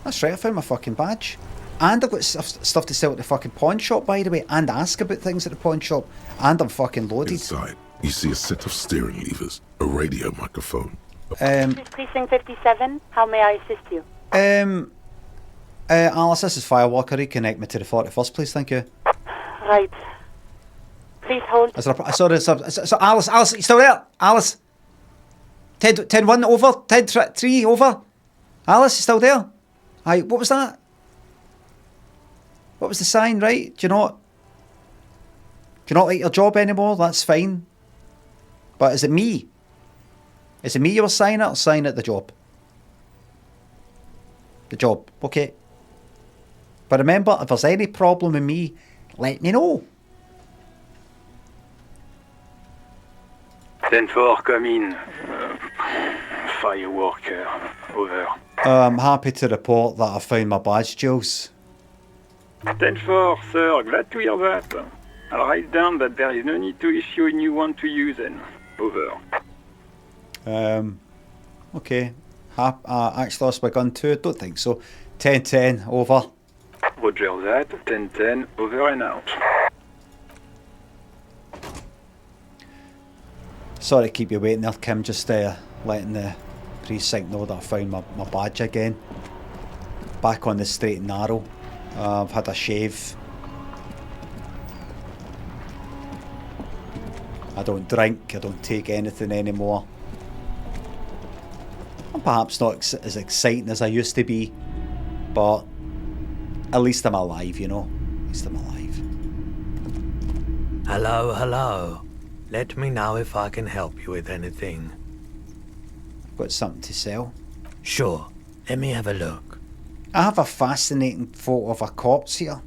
That's right, I found my fucking badge. And I've got stuff to sell at the fucking pawn shop, by the way, and ask about things at the pawn shop. And I'm fucking loaded. Inside, you see a set of steering levers, a radio microphone. This is Precinct 57. How may I assist you? Alice, this is Firewalker. Reconnect me to the 41st, please, thank you. Right. Please hold. Sorry, so Alice, you still there? Alice? 10-1 over? 10-3 over? Alice, you still there? Aye, what was that? What was the sign, right? Do you not like your job anymore? That's fine. But is it me? Is it me you were signing at or signing at the job? The job, okay. But remember, if there's any problem with me, let me know. 10-4, come in. Fireworker, over. I'm happy to report that I found my badge, Jules. 10-4, sir, glad to hear that. I'll write down that there is no need to issue a new one to you then. Over. Okay. Actually lost my gun too? I don't think so. 10-10, over. Roger that, 10-10, over and out. Sorry to keep you waiting there, Kim. Just letting the precinct know that I found my badge again. Back on the straight and narrow. I've had a shave. I don't drink. I don't take anything anymore. I'm perhaps not as exciting as I used to be, but at least I'm alive, you know. At least I'm alive. Hello, hello. Let me know if I can help you with anything. I've got something to sell. Sure. Let me have a look. I have a fascinating photo of a corpse here.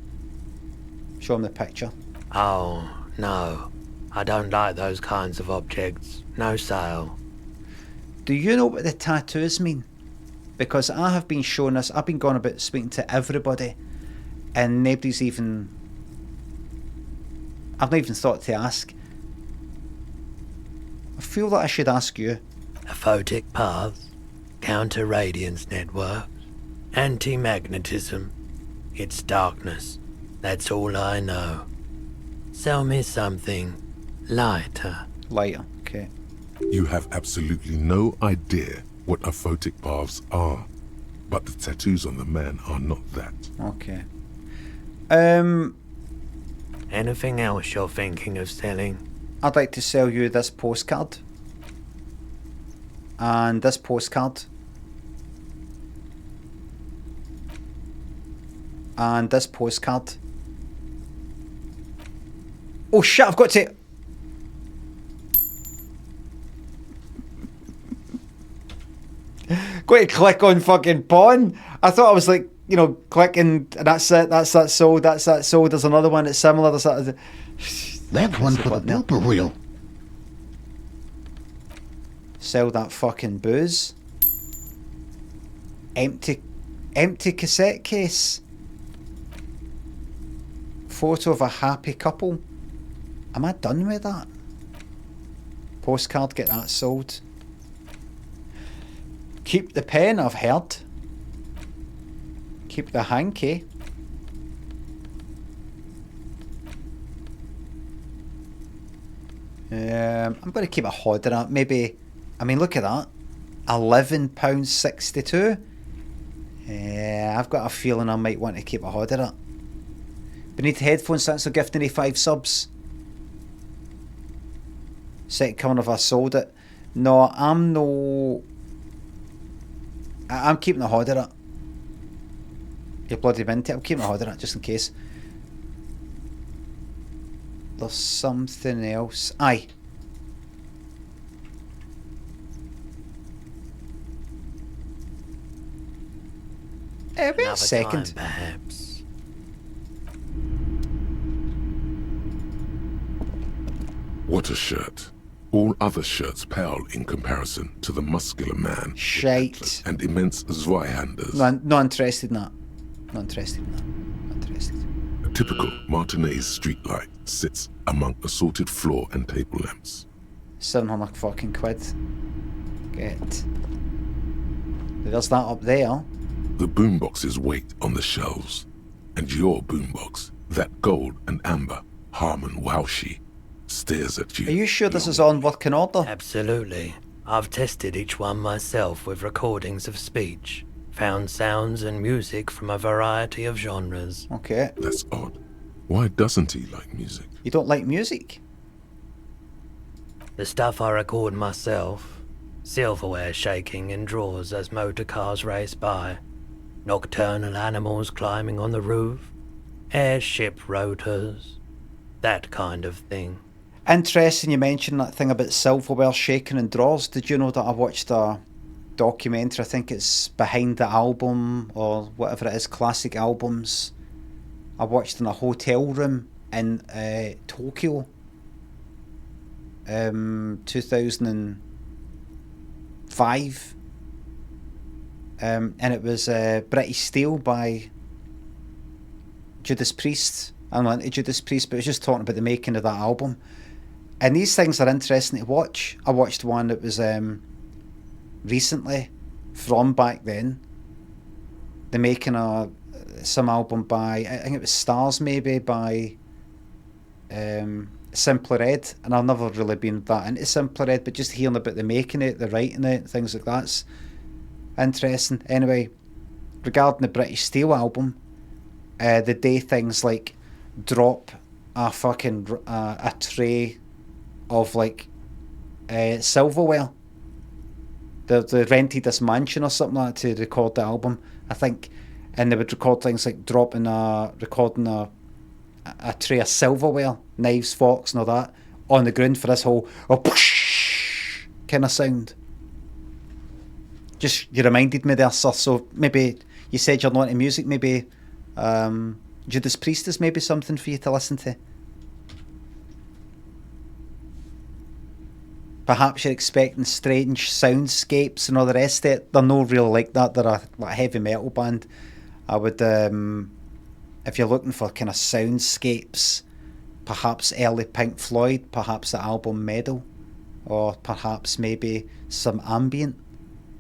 Show him the picture. Oh, no. I don't like those kinds of objects. No sale. Do you know what the tattoos mean? Because I have been shown this. I've been going about speaking to everybody, and nobody's even... I've not even thought to ask. I feel that I should ask you. Aphotic paths, counter-radiance networks, anti-magnetism. It's darkness. That's all I know. Sell me something lighter. Lighter, okay. You have absolutely no idea what aphotic paths are. but the tattoos on the man are not that. Okay. Anything else you're thinking of selling? I'd like to sell you this postcard. And this postcard. And this postcard. Oh shit, I've got to... Got to click on fucking pawn. I thought I was like, you know, clicking, and that's it, that's that sold, that's that sold. There's another one that's similar. There's that. That's one for the blooper reel. Sell that fucking booze. Empty cassette case. Photo of a happy couple. Am I done with that? Postcard, get that sold. Keep the pen, I've heard. Keep the hanky. I'm going to keep a hodder. Maybe, I mean, look at that. £11.62. I've got a feeling I might want to keep a hodder. Beneath headphones, thanks for gifting me 5 subs. Second coming if I sold it. No, I'm keeping the hodder. You bloody mint it. I'm keeping the hodder just in case. There's something else. Aye. Wait a second. Time, perhaps. What a shirt. All other shirts pale in comparison to the muscular man. Shite. And immense Zweihanders. Not interested in that. Not interested in that. Not interested. A typical Martinez streetlight sits among assorted floor and table lamps. 700 fucking quid. Get. There's that up there. The boomboxes wait on the shelves. And your boombox, that gold and amber Harman Waushi, stares at you. Are you sure this is on working order? Absolutely. I've tested each one myself with recordings of speech. Found sounds and music from a variety of genres. Okay. That's odd. Why doesn't he like music? You don't like music? The stuff I record myself. Silverware shaking in drawers as motor cars race by. Nocturnal animals climbing on the roof. Airship rotors. That kind of thing. Interesting you mentioned that thing about silverware shaking in drawers. Did you know that I watched a documentary? I think it's Behind the Album or whatever it is, classic albums. I watched in a hotel room in Tokyo. 2005. And it was British Steel by Judas Priest. I'm not into Judas Priest, but it was just talking about the making of that album. And these things are interesting to watch. I watched one that was recently from back then. They're making some album by, I think it was Stars maybe, by Simply Red. And I've never really been that into Simply Red, but just hearing about the making it, the writing it, things like that's interesting. Anyway, regarding the British Steel album, they do things like drop a fucking a tray of like silverware. They rented this mansion or something like that to record the album, I think, and they would record things like recording a tray of silverware, knives, forks and all that on the ground for this whole kind of sound. Just, you reminded me there, sir, so maybe you said you're not into music, maybe Judas Priest is maybe something for you to listen to. Perhaps you're expecting strange soundscapes and all the rest of it. They're not really like that. They're a heavy metal band. I would, if you're looking for kind of soundscapes, perhaps early Pink Floyd, perhaps the album Metal, or perhaps maybe some ambient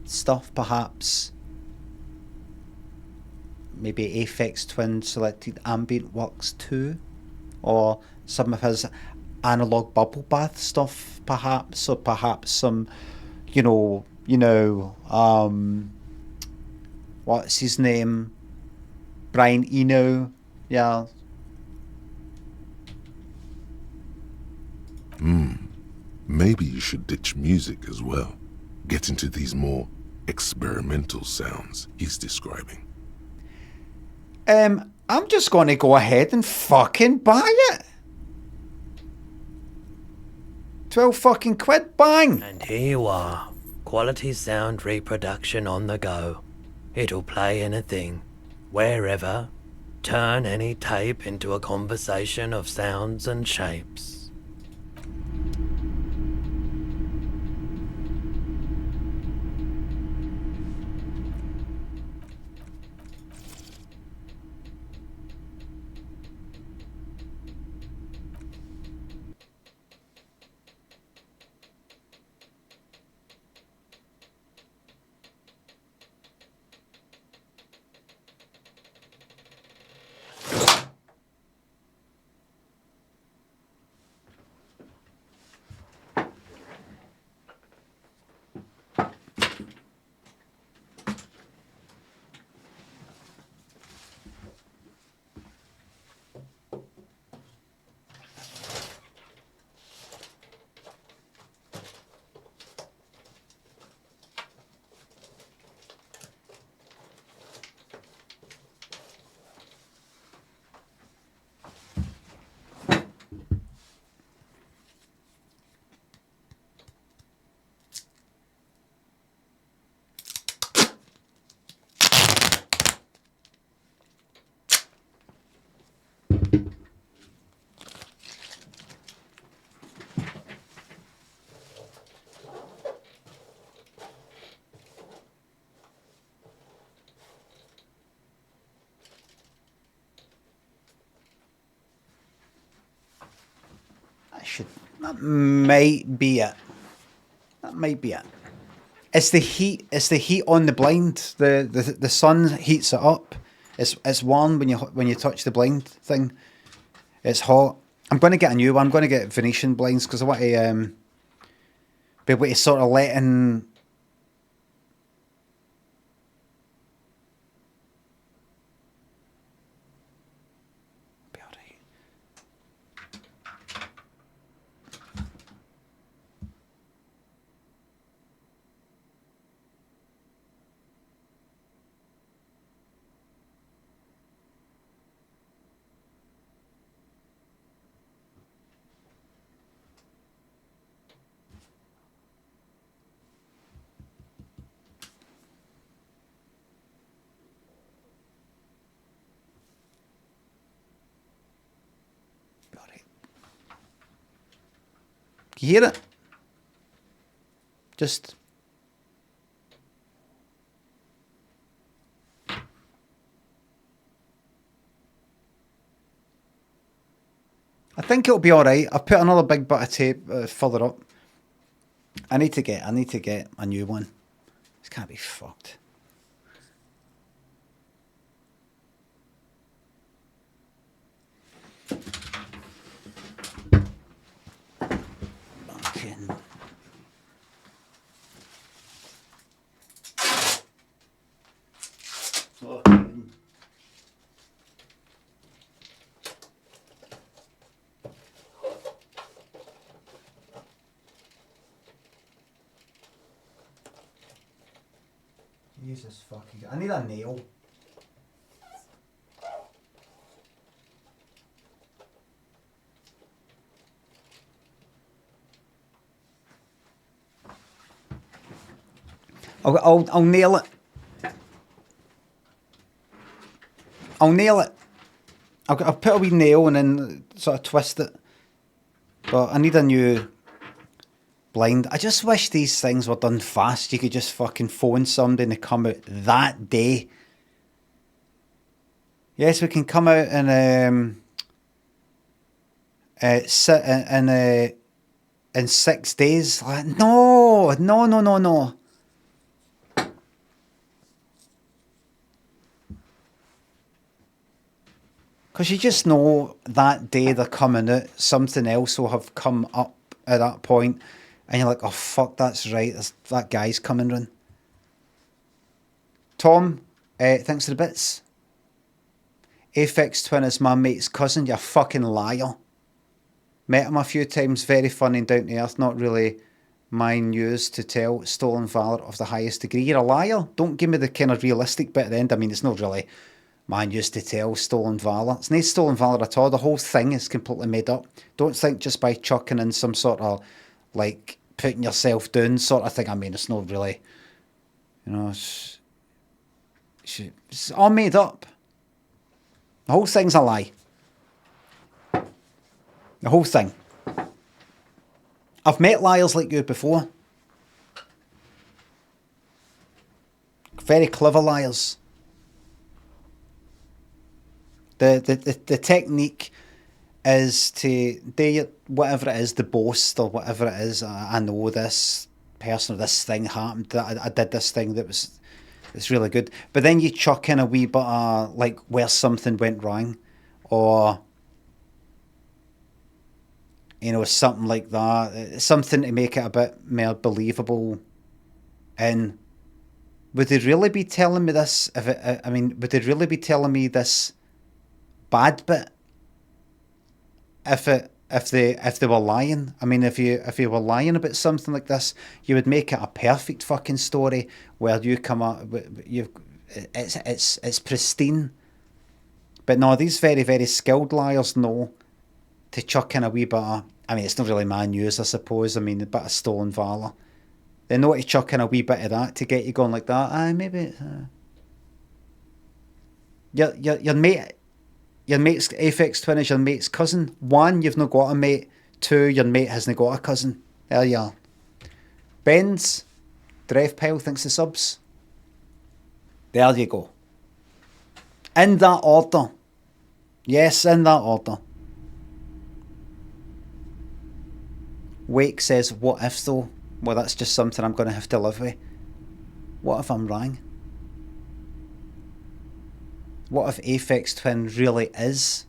stuff, perhaps maybe Aphex Twin selected ambient works too, or some of his analog bubble bath stuff, perhaps, or perhaps some, what's his name? Brian Eno. Yeah. Maybe you should ditch music as well. Get into these more experimental sounds he's describing. I'm just going to go ahead and fucking buy it. 12 fucking quid, bang! And here you are. Quality sound reproduction on the go. It'll play anything, wherever. Turn any tape into a conversation of sounds and shapes. That might be it. That might be it. It's the heat. It's the heat on the blind. The sun heats it up. It's warm when you touch the blind thing. It's hot. I'm going to get a new one. I'm going to get Venetian blinds because I want to be able to sort of let in. You hear it? Just. I think it'll be alright. I've put another big bit of tape further up. I need to get a new one. This can't be fucked. Jesus fucking... I need a nail. I'll nail it. I'll nail it. I'll put a wee nail and then sort of twist it. But I need a new blind. I just wish these things were done fast. You could just fucking phone somebody and they come out that day. Yes, we can come out and sit in 6 days. Like, no. Because you just know that day they're coming out, something else will have come up at that point, and you're like, oh fuck, that's right, that guy's coming round. Tom, Thanks for the bits. Aphex Twin is my mate's cousin, you fucking liar. Met him a few times, very funny and down to earth, not really my news to tell, stolen valour of the highest degree. You're a liar. Don't give me the kind of realistic bit at the end. I mean, it's not really my news to tell, stolen valour. It's not stolen valour at all. The whole thing is completely made up. Don't think just by chucking in some sort of, like, putting yourself down sort of thing. I mean, it's not really, you know, it's all made up. The whole thing's a lie. The whole thing. I've met liars like you before. Very clever liars. The technique is to do whatever it is, the boast or whatever it is. I know this person or this thing happened. I did this thing that was, it's really good. But then you chuck in a wee bit of like where something went wrong, or you know, something like that. Something to make it a bit more believable. And would they really be telling me this? I mean, would they really be telling me this bad bit if they were lying? I mean, if you were lying about something like this, you would make it a perfect fucking story where you come up, it's pristine. But no, these very, very skilled liars know to chuck in a wee bit of, I mean, it's not really my news, I suppose. I mean, a bit of stolen valour. They know to chuck in a wee bit of that to get you going like that. Maybe it's, your mate's Aphex Twin is your mate's cousin. 1, you've not got a mate. 2, your mate hasn't got a cousin. There you are. Ben's Drevpile thinks the subs. There you go. In that order. Yes, in that order. Wake says, what if though? Well, that's just something I'm going to have to live with. What if I'm wrong? What if Aphex Twin really is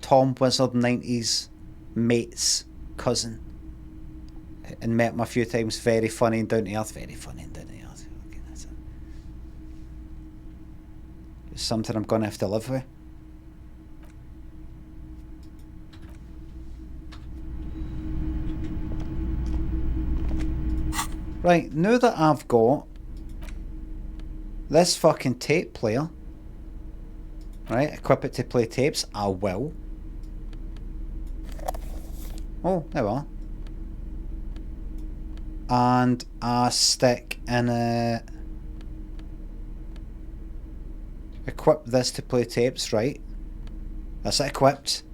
Tom Wizard 90's mate's cousin? And met him a few times, very funny and down to earth. Very funny and down to earth. Okay, that's it. It's something I'm going to have to live with. Right, now that I've got this fucking tape player, right, equip it to play tapes, I will. Oh, there we are. And I stick in a... Equip this to play tapes, right? That's it equipped.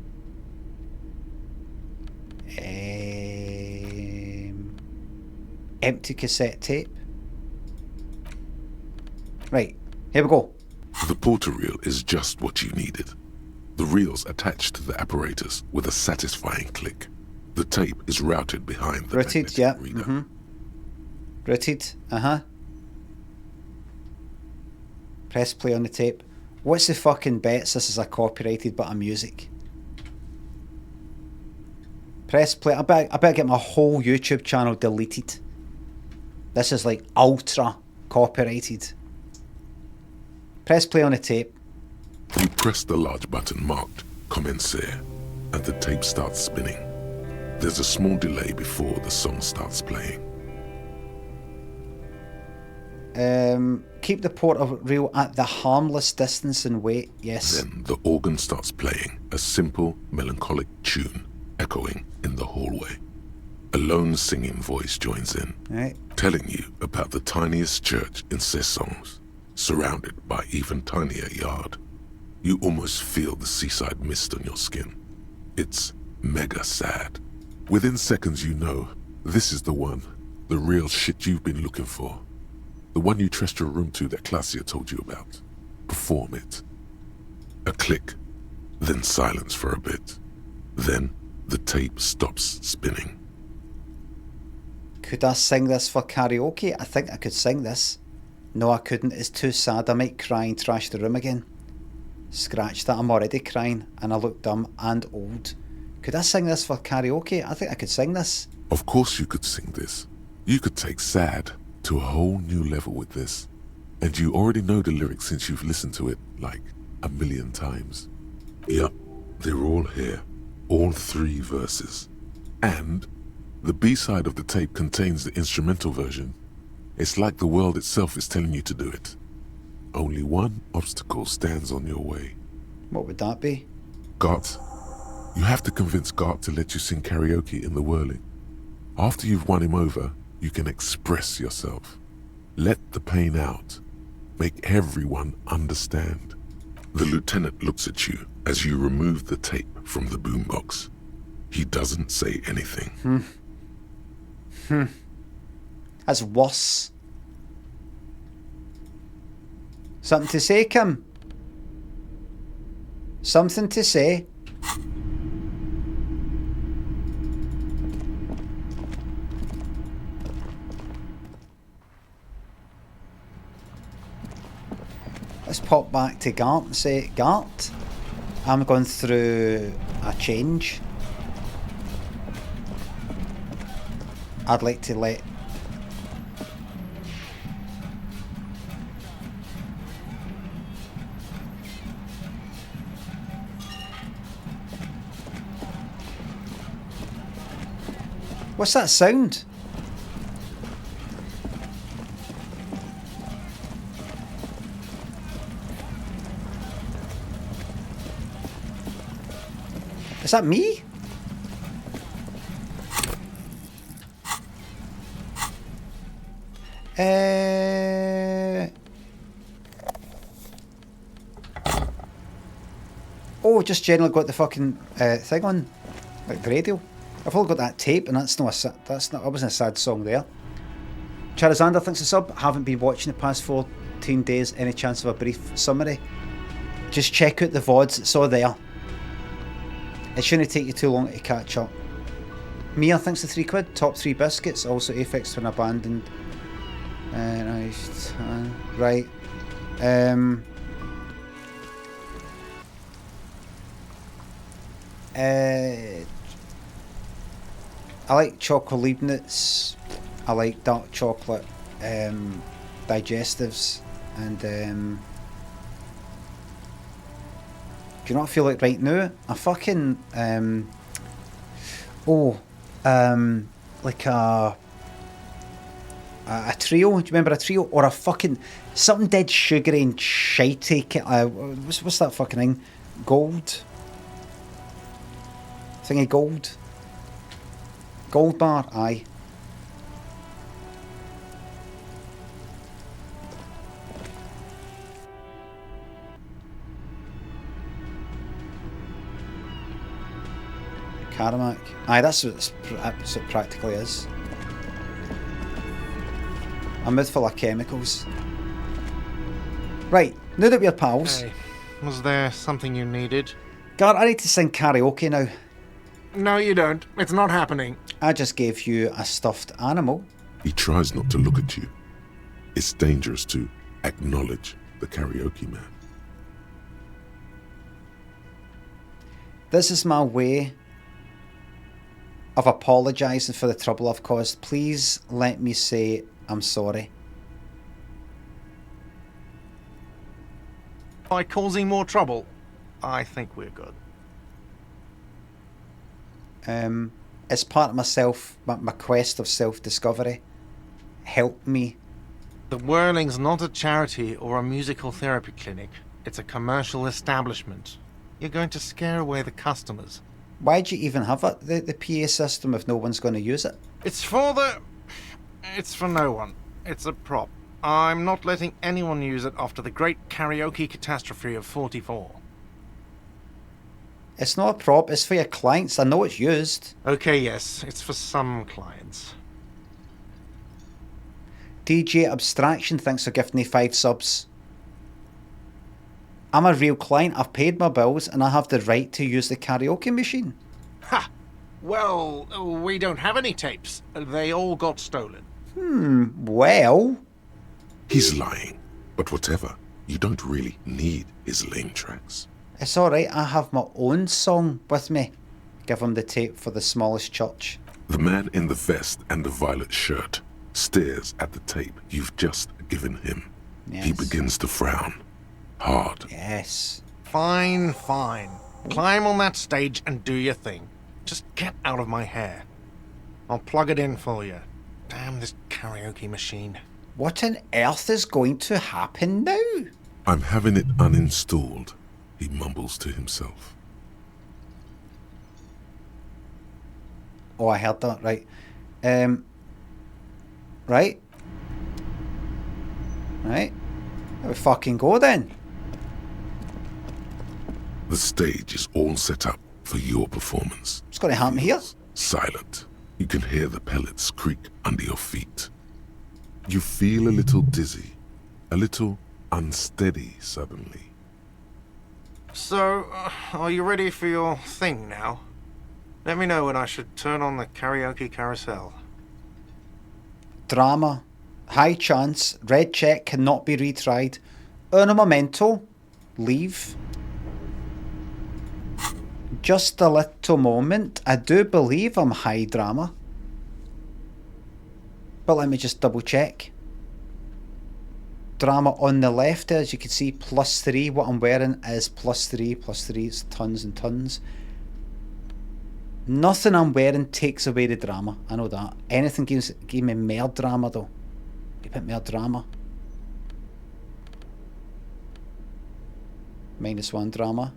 Empty cassette tape. Right, here we go. The porter reel is just what you needed. The reel's attached to the apparatus with a satisfying click. The tape is routed behind the magnetic reader. Routed, Press play on the tape. What's the fucking bets this is a copyrighted bit of music? Press play. I better get my whole YouTube channel deleted. This is like ultra copyrighted. Press play on the tape. You press the large button marked Commencer and the tape starts spinning. There's a small delay before the song starts playing. Keep the porter reel at the harmless distance and wait. Yes. Then the organ starts playing a simple, melancholic tune echoing in the hallway. A lone singing voice joins in, right, telling you about the tiniest church in Cessons, surrounded by even tinier yard. You almost feel the seaside mist on your skin. It's mega sad. Within seconds you know, this is the one, the real shit you've been looking for. The one you trust your room to that Claudia told you about. Perform it. A click, then silence for a bit. Then the tape stops spinning. Could I sing this for karaoke? I think I could sing this. No, I couldn't. It's too sad. I might cry and trash the room again. Scratch that. I'm already crying and I look dumb and old. Could I sing this for karaoke? I think I could sing this. Of course you could sing this. You could take sad to a whole new level with this. And you already know the lyrics since you've listened to it like a million times. Yep, they're all here. All 3 verses. And the B-side of the tape contains the instrumental version. It's like the world itself is telling you to do it. Only one obstacle stands on your way. What would that be? Gart. You have to convince Gart to let you sing karaoke in the whirling. After you've won him over, you can express yourself. Let the pain out. Make everyone understand. The lieutenant looks at you as you remove the tape from the boombox. He doesn't say anything. That's worse. Something to say, Kim? Something to say? Let's pop back to Gart and say, Gart, I'm going through a change. I'd like to let What's that sound? Is that me? Oh, just generally got the fucking thing on, like the radio. I've only got that tape, and that's not. That wasn't a sad song there. Charazander thinks a sub. Haven't been watching the past 14 days. Any chance of a brief summary? Just check out the VODs. It's all there. It shouldn't take you too long to catch up. Mia thinks the £3. Top 3 biscuits. Also Aphex when abandoned. Nice. Right. I like chocolate Leibniz. I like dark chocolate digestives, and do you not feel like right now? A fucking like a trio. Do you remember a trio or a fucking something dead sugary and shitey? What's that fucking thing? Gold. Thingy gold. Gold bar, aye. Caramac. Aye, that's what it practically is. A mouthful of chemicals. Right, now that we're pals. Hey, was there something you needed? Gar, I need to sing karaoke now. No, you don't. It's not happening. I just gave you a stuffed animal. He tries not to look at you. It's dangerous to acknowledge the karaoke man. This is my way of apologising for the trouble I've caused. Please let me say I'm sorry. By causing more trouble, I think we're good. It's part of my quest of self-discovery. Help me. The Whirling's not a charity or a musical therapy clinic. It's a commercial establishment. You're going to scare away the customers. Why'd you even have the PA system if no one's going to use it? It's for no one. It's a prop. I'm not letting anyone use it after the great karaoke catastrophe of 44. It's not a prop, it's for your clients. I know it's used. Okay, yes, it's for some clients. DJ Abstraction thanks for gifting me 5 subs. I'm a real client, I've paid my bills, and I have the right to use the karaoke machine. Ha! Well, we don't have any tapes. They all got stolen. Well... He's lying, but whatever. You don't really need his lame tracks. It's alright, I have my own song with me. Give him the tape for the smallest church. The man in the vest and the violet shirt stares at the tape you've just given him. He begins to frown. Hard. Yes. Fine, fine. Climb on that stage and do your thing. Just get out of my hair. I'll plug it in for you. Damn this karaoke machine. What on earth is going to happen now? I'm having it uninstalled, he mumbles to himself. Oh, I heard that, right. Right. Right. There we fucking go then. The stage is all set up for your performance. What's going to happen here? Silent. You can hear the pellets creak under your feet. You feel a little dizzy, a little unsteady suddenly. So, are you ready for your thing now? Let me know when I should turn on the karaoke carousel. Drama. High chance. Red check cannot be retried. Uno momento. Leave. Just a little moment. I do believe I'm high drama. But let me just double check. Drama on the left, as you can see, +3. What I'm wearing is +3. +3 is tons and tons. Nothing I'm wearing takes away the drama. I know that. Anything gives me more drama though. A bit more drama. -1 drama.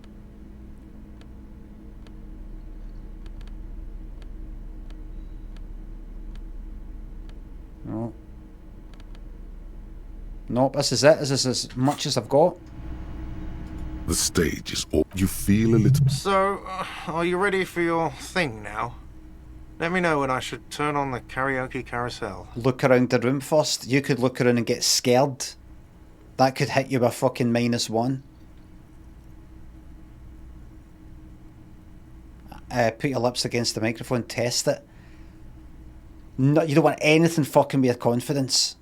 No. Nope, this is it. This is as much as I've got. The stage is all... You feel a little... So, are you ready for your thing now? Let me know when I should turn on the karaoke carousel. Look around the room first. You could look around and get scared. That could hit you with fucking -1. Put your lips against the microphone, test it. No, you don't want anything fucking with your confidence.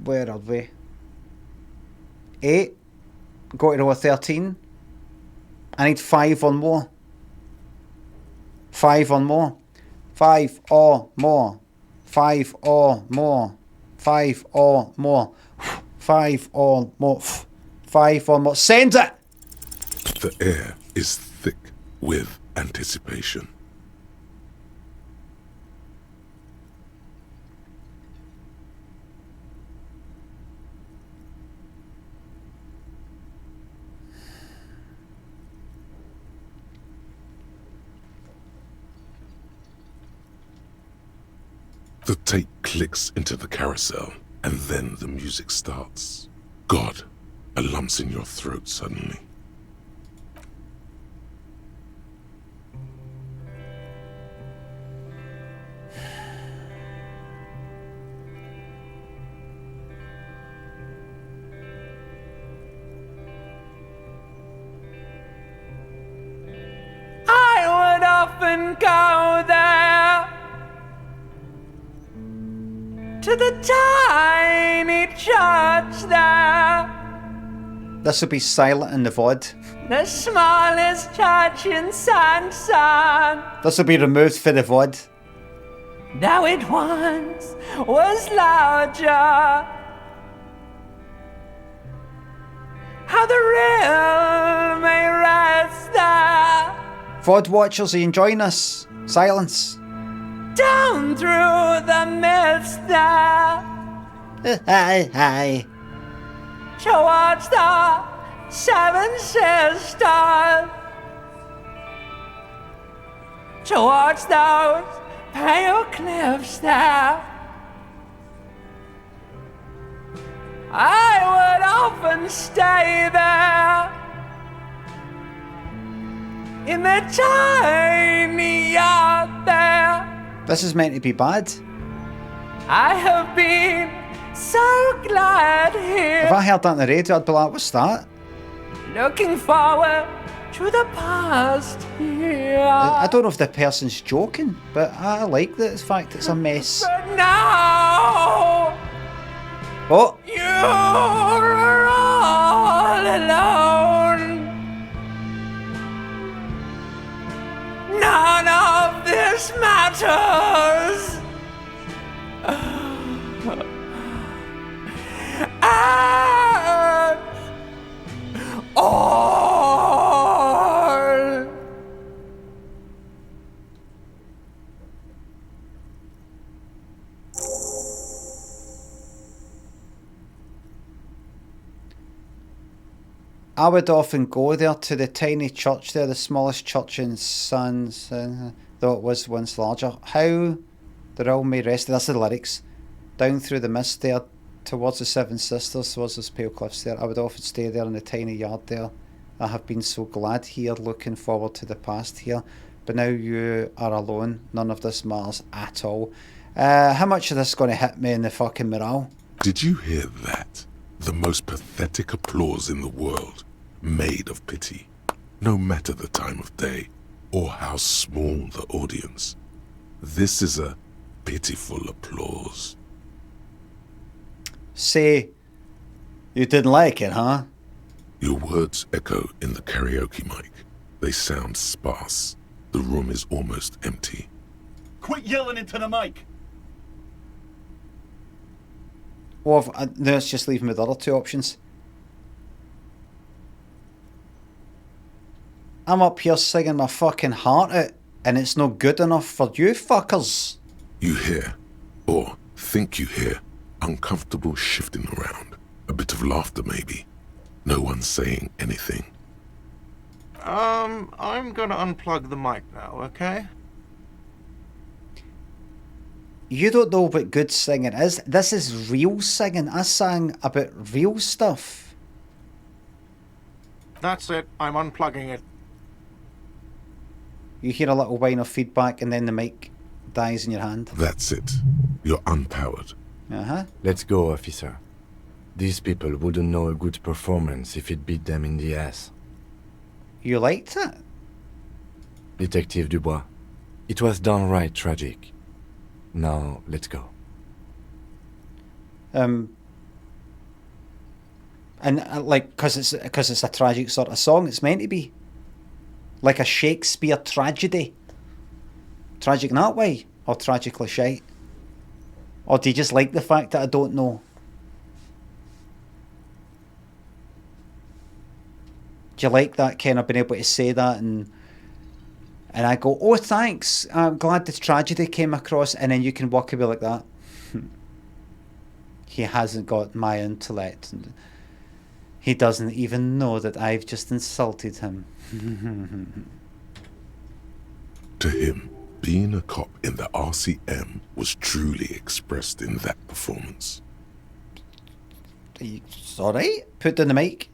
Where are we? 8. Go to row 13. I need 5 or more. 5 or more. 5 or more. 5 or more. 5 or more. 5 or more. 5 or more. Send it! The air is thick with anticipation. The tape clicks into the carousel, and then the music starts. God, a lump's in your throat suddenly. I would often go there to the tiny church there, This will be silent in the VOD. the smallest church in Sanson. This will be removed for the VOD. Though it once was larger, how the real may rest there, VOD watchers, are you enjoying this? Silence. down through the mist there, Hi. towards the Seven Sisters, towards those pale cliffs there. I would often stay there in the tiny yard there. This is meant to be bad. I have been so glad here, If I heard that on the radio, I'd be like, what's that? looking forward to the past here. I don't know if the person's joking, but I like the fact it's a mess. But now Oh! you're all alone. None of this matters. I would often go there to the tiny church there, the smallest church in Sans, though it was once larger. How the realm may rest, that's the lyrics. Down through the mist there, towards the Seven Sisters, towards those pale cliffs there. I would often stay there in the tiny yard there. I have been so glad here, looking forward to the past here. But now you are alone, none of this matters at all. How much of this is going to hit me in the fucking morale? Did you hear that? The most pathetic applause in the world, made of pity, no matter the time of day or how small the audience. This is a pitiful applause. Say, you didn't like it, huh? Your words echo in the karaoke mic. They sound sparse. The room is almost empty. Quit yelling into the mic! Well, let's just leave me with the other two options. I'm up here singing my fucking heart out, and it's no good enough for you fuckers. You hear, or think you hear, uncomfortable shifting around. A bit of laughter maybe. No one saying anything. I'm gonna unplug the mic now, okay? You don't know what good singing is. This is real singing. I sang about real stuff. That's it. I'm unplugging it. You hear a little whine of feedback and then the mic dies in your hand. That's it. You're unpowered. Uh-huh. Let's go, officer. These people wouldn't know a good performance if it beat them in the ass. You liked it? Detective Dubois, it was downright tragic. Now, let's go. And like, because it's a tragic sort of song, it's meant to be. Like a Shakespeare tragedy. Tragic in that way? Or tragically shite? Or do you just like the fact that I don't know? Do you like that kind of being able to say that and I go, oh thanks, I'm glad this tragedy came across, and then you can walk away like that. He hasn't got my intellect. He doesn't even know that I've just insulted him. To him, being a cop in the RCM was truly expressed in that performance. It's alright. Put down the mic.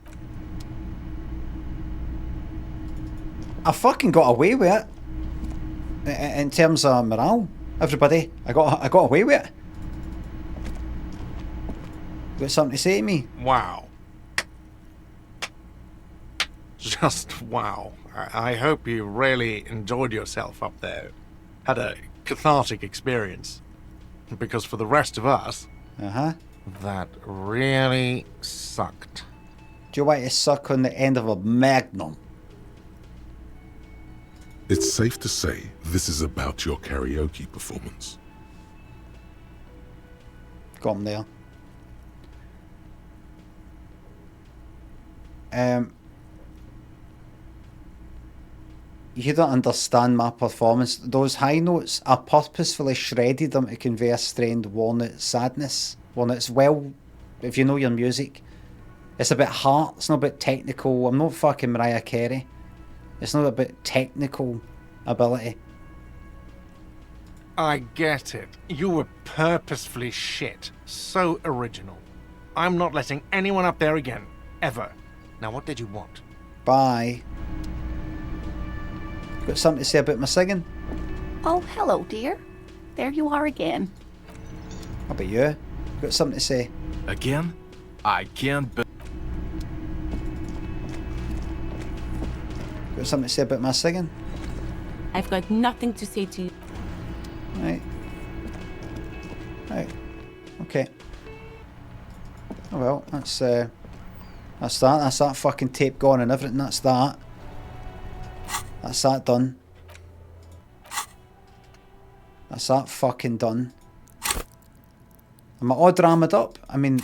I fucking got away with it. In terms of morale, everybody, I got away with it. Got something to say to me? Wow. Just wow. I hope you really enjoyed yourself up there. Had a cathartic experience. Because for the rest of us, that really sucked. Do you want to suck on the end of a magnum? It's safe to say this is about your karaoke performance. Got him there. You don't understand my performance. Those high notes, I purposefully shredded them to convey a strained walnut sadness. Walnut's if you know your music, it's about heart, it's not about technical. I'm not fucking Mariah Carey. It's not about technical ability. I get it. You were purposefully shit. So original. I'm not letting anyone up there again. Ever. Now what did you want? Bye. Got something to say about my singing? Oh, hello, dear. There you are again. How about you? Got something to say? Again? I can't be... Got something to say about my singing? I've got nothing to say to you. Right. Okay. Oh well, that's that. That's that fucking tape gone and everything. That's that. That's that done. That's that fucking done. Am I all drammed up? I mean,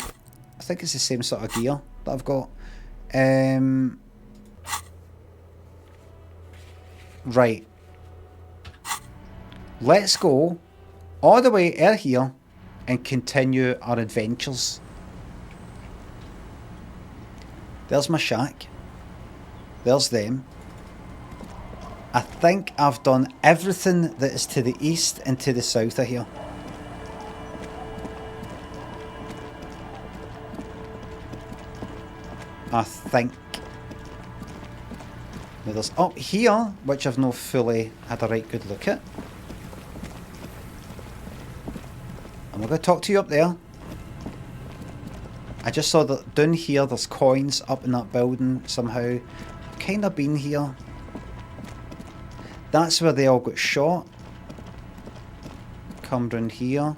I think it's the same sort of gear that I've got. Right. Let's go all the way out here and continue our adventures. There's my shack. There's them. I think I've done everything that is to the east and to the south of here. I think. Now there's up here, which I've not fully had a right good look at. I'm not going to talk to you up there. I just saw that down here there's coins up in that building somehow. Kind of been here. That's where they all got shot. Come round here.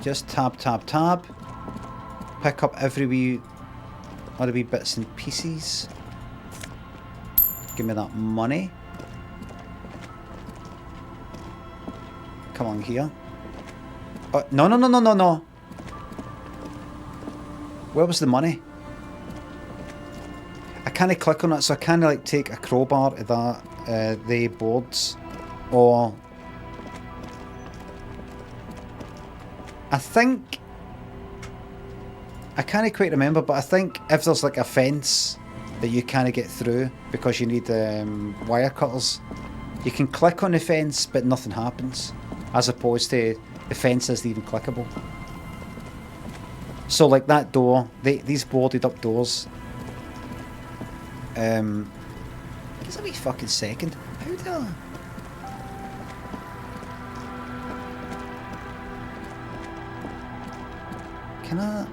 Just tab, tab, tab. Pick up every wee, all the wee bits and pieces. Give me that money. Come on here. Oh, no, no, no, no, no, no. Where was the money? I can't click on it, so I can't like take a crowbar to that, the boards, or I think I can't quite remember, but I think if there's like a fence that you can't get through because you need wire cutters, you can click on the fence but nothing happens, as opposed to the fence isn't even clickable. So like that door, these boarded up doors. Give me a fucking second. How do I... Can I...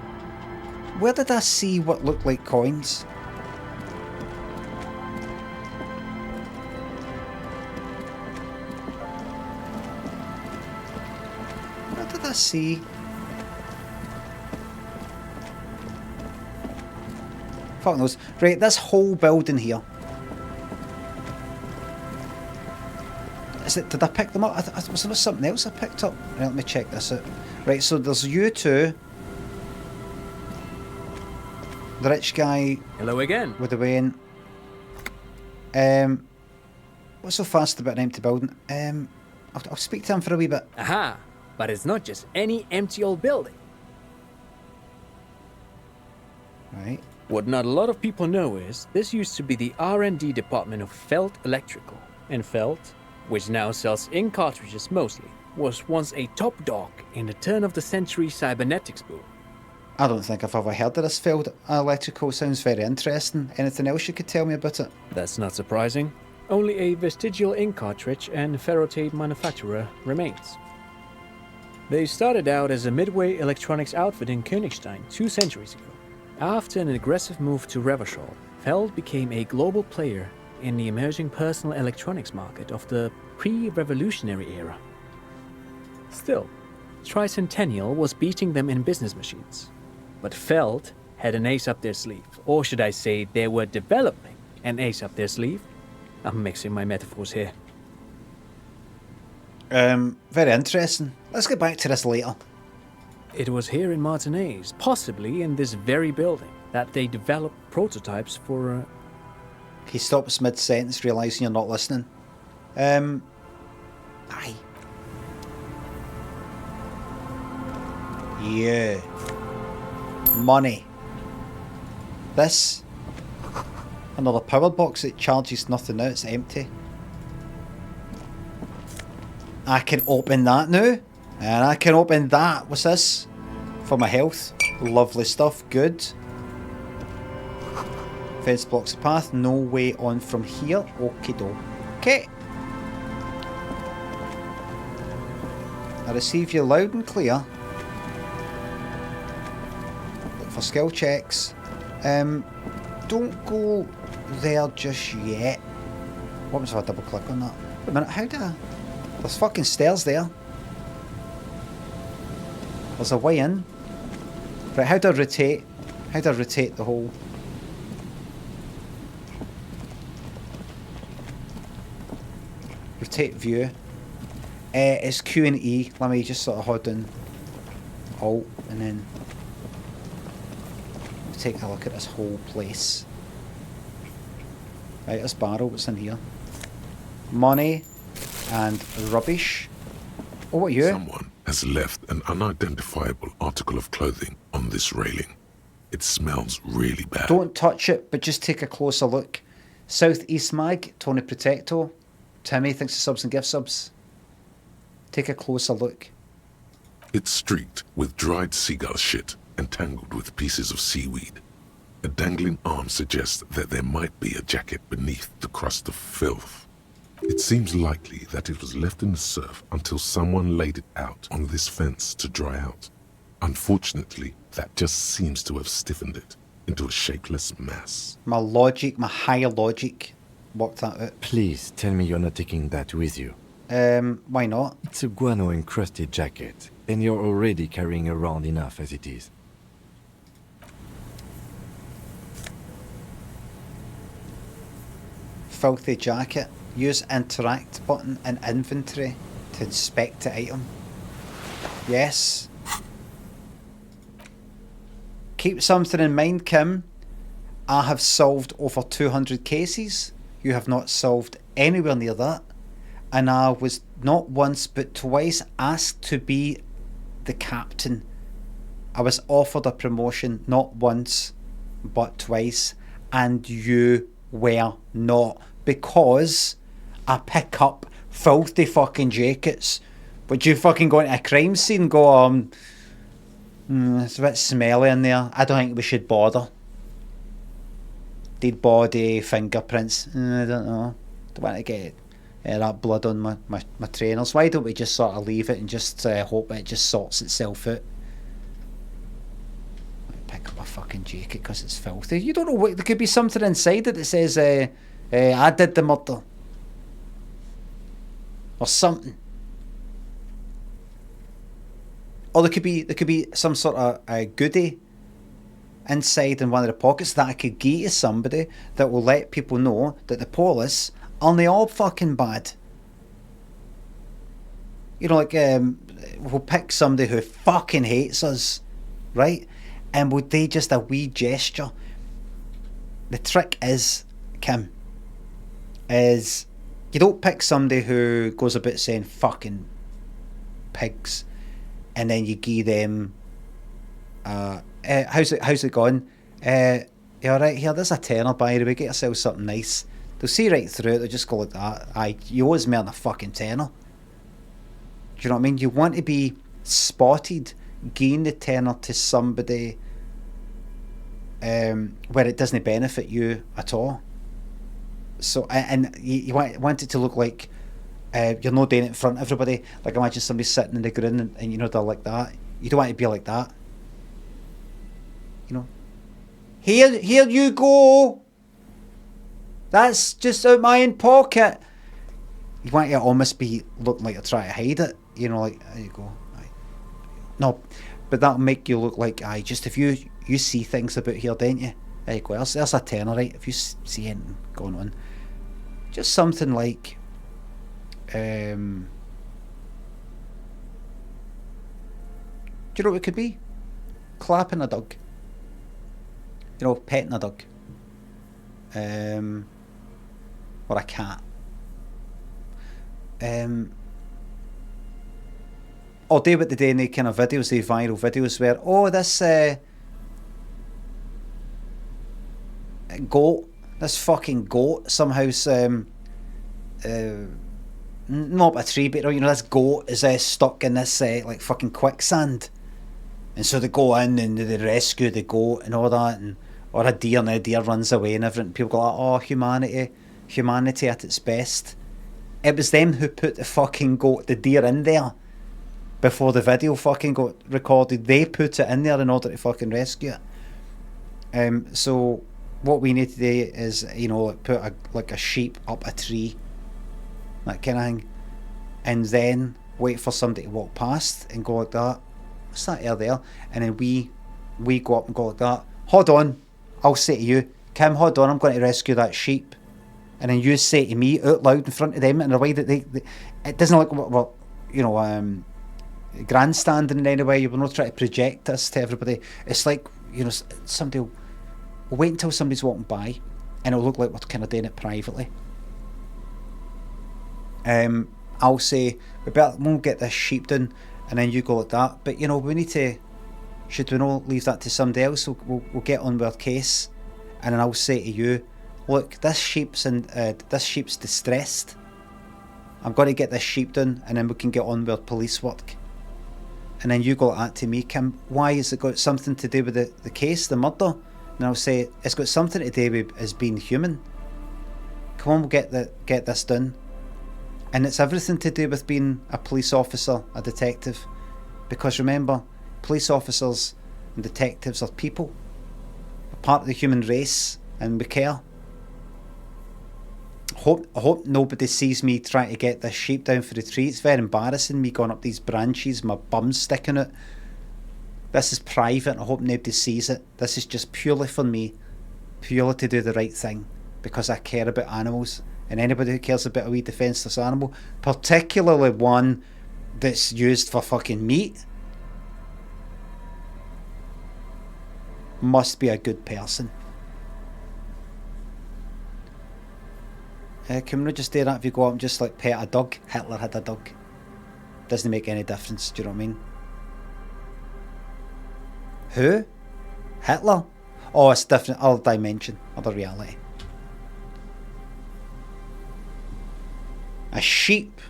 Where did I see what looked like coins? Where did I see... Fuck knows. Right, this whole building here. Is it? Did I pick them up? Was there something else I picked up? Right, let me check this out. Right, so there's you two. The rich guy. Hello again. With the Wayne. What's so fast about an empty building? I'll speak to him for a wee bit. Aha! But it's not just any empty old building. Right. What not a lot of people know is this used to be the R&D department of Felt Electrical. And Felt, which now sells ink cartridges mostly, was once a top dog in the turn-of-the-century cybernetics boom. I don't think I've ever heard of this Felt Electrical. Sounds very interesting. Anything else you could tell me about it? That's not surprising. Only a vestigial ink cartridge and ferrotape manufacturer remains. They started out as a midway electronics outfit in Königstein 2 centuries ago. After an aggressive move to Revachol, Feld became a global player in the emerging personal electronics market of the pre-revolutionary era. Still, Tricentennial was beating them in business machines. But Feld had an ace up their sleeve, or should I say they were developing an ace up their sleeve. I'm mixing my metaphors here. Very interesting. Let's get back to this later. It was here in Martinez, possibly in this very building, that they developed prototypes for... He stops mid-sentence, realising you're not listening. Aye. Yeah. Money. This. Another power box that charges nothing now, it's empty. I can open that now. And I can open that. What's this? For my health. Lovely stuff. Good. Fence blocks the path. No way on from here. Okie doke. Okay. I receive you loud and clear. Look for skill checks. Don't go there just yet. What was if I double click on that? Wait a minute, how do I... There's fucking stairs there. There's a way in. Right, how do I rotate? How do I rotate the whole... Rotate view. It's Q and E. Let me just sort of hold down Alt and then take a look at this whole place. Right, this barrel, what's in here? Money and rubbish. Oh, what are you? Someone has left an unidentifiable article of clothing on this railing. It smells really bad. Don't touch it, but just take a closer look. Southeast Mag, Tony Protecto. Timmy thinks of subs and gift subs. Take a closer look. It's streaked with dried seagull shit and tangled with pieces of seaweed. A dangling arm suggests that there might be a jacket beneath the crust of filth. It seems likely that it was left in the surf until someone laid it out on this fence to dry out. Unfortunately, that just seems to have stiffened it into a shapeless mass. My logic, my higher logic, worked that out. Please tell me you're not taking that with you. Why not? It's a guano-encrusted jacket, and you're already carrying around enough as it is. Filthy jacket. Use interact button in inventory to inspect the item. Yes. Keep something in mind, Kim. I have solved over 200 cases. You have not solved anywhere near that. And I was not once but twice asked to be the captain. I was offered a promotion not once but twice, and you were not, because I pick up filthy fucking jackets. Would you fucking go into a crime scene and go, it's a bit smelly in there, I don't think we should bother. Dead body, fingerprints, I don't know. Don't want to get that blood on my trainers. Why don't we just sort of leave it and just hope it just sorts itself out? Pick up a fucking jacket because it's filthy. You don't know what, there could be something inside it that says, I did the murder. Or something. Or there could be some sort of a goodie inside in one of the pockets that I could give to somebody that will let people know that the police aren't they all fucking bad. You know, like we'll pick somebody who fucking hates us, right? And would they just a wee gesture? The trick is, Kim, is you don't pick somebody who goes about saying fucking pigs and then you give them how's it going? You alright here, there's a tenner by the way, get yourself something nice. They'll see right through it, they'll just go like that. Aye, you always more than a fucking tenner. Do you know what I mean? You want to be spotted, gain the tenner to somebody where it doesn't benefit you at all. So, and you want it to look like you're not doing it in front of everybody. Like imagine somebody sitting in the ground and you know they're like that. You don't want to be like that. You know, here you go. That's just out my own pocket. You want to almost be looking like you're trying to hide it. You know, like there you go. Aye. No, but that'll make you look like just if you see things about here, don't you? There you go. There's a tenner, right? If you see anything going on, just something like, do you know what it could be? Clapping a dog. You know, petting a dog. Or a cat. Or do what they do in the kind of videos, the viral videos where, this goat, this fucking goat somehow's not a tree, but you know, this goat is stuck in this like fucking quicksand, and so they go in and they rescue the goat and all that, and or a deer, and the deer runs away and everything. People go like, oh, humanity at its best. It was them who put the fucking goat, the deer in there before the video fucking got recorded. They put it in there in order to fucking rescue it. So what we need to do is, you know, put a sheep up a tree, that kind of thing, and then wait for somebody to walk past and go like that. What's that there? And then we go up and go like that. Hold on, I'll say to you, Kim, hold on, I'm going to rescue that sheep. And then you say to me out loud in front of them in a way that they it doesn't look, well, you know, grandstanding in any way. We're not trying to project this to everybody. It's like, you know, somebody will wait until somebody's walking by and it'll look like we're kind of doing it privately. I'll say, we'll get this sheep done, and then you go like that. But, you know, we need to Should we not leave that to somebody else? We'll get on with our case, and then I'll say to you, look, this sheep's distressed. I'm going to get this sheep done, and then we can get on with our police work. And then you go like that to me, Kim. Why has it got something to do with the case, the murder? And I'll say it's got something to do with us being human. Come on, we'll get this done. And it's everything to do with being a police officer, a detective. Because remember, police officers and detectives are people. A part of the human race, and we care. I hope nobody sees me trying to get this sheep down for the tree. It's very embarrassing, me going up these branches, my bum's sticking out. This is private. I hope nobody sees it. This is just purely for me. Purely to do the right thing. Because I care about animals. And anybody who cares about a wee defenceless animal, particularly one that's used for fucking meat, must be a good person. Can we not just do that if you go up and just like pet a dog? Hitler had a dog. Doesn't make any difference, do you know what I mean? Who? Hitler? Oh, it's different, other dimension, other reality. A sheep?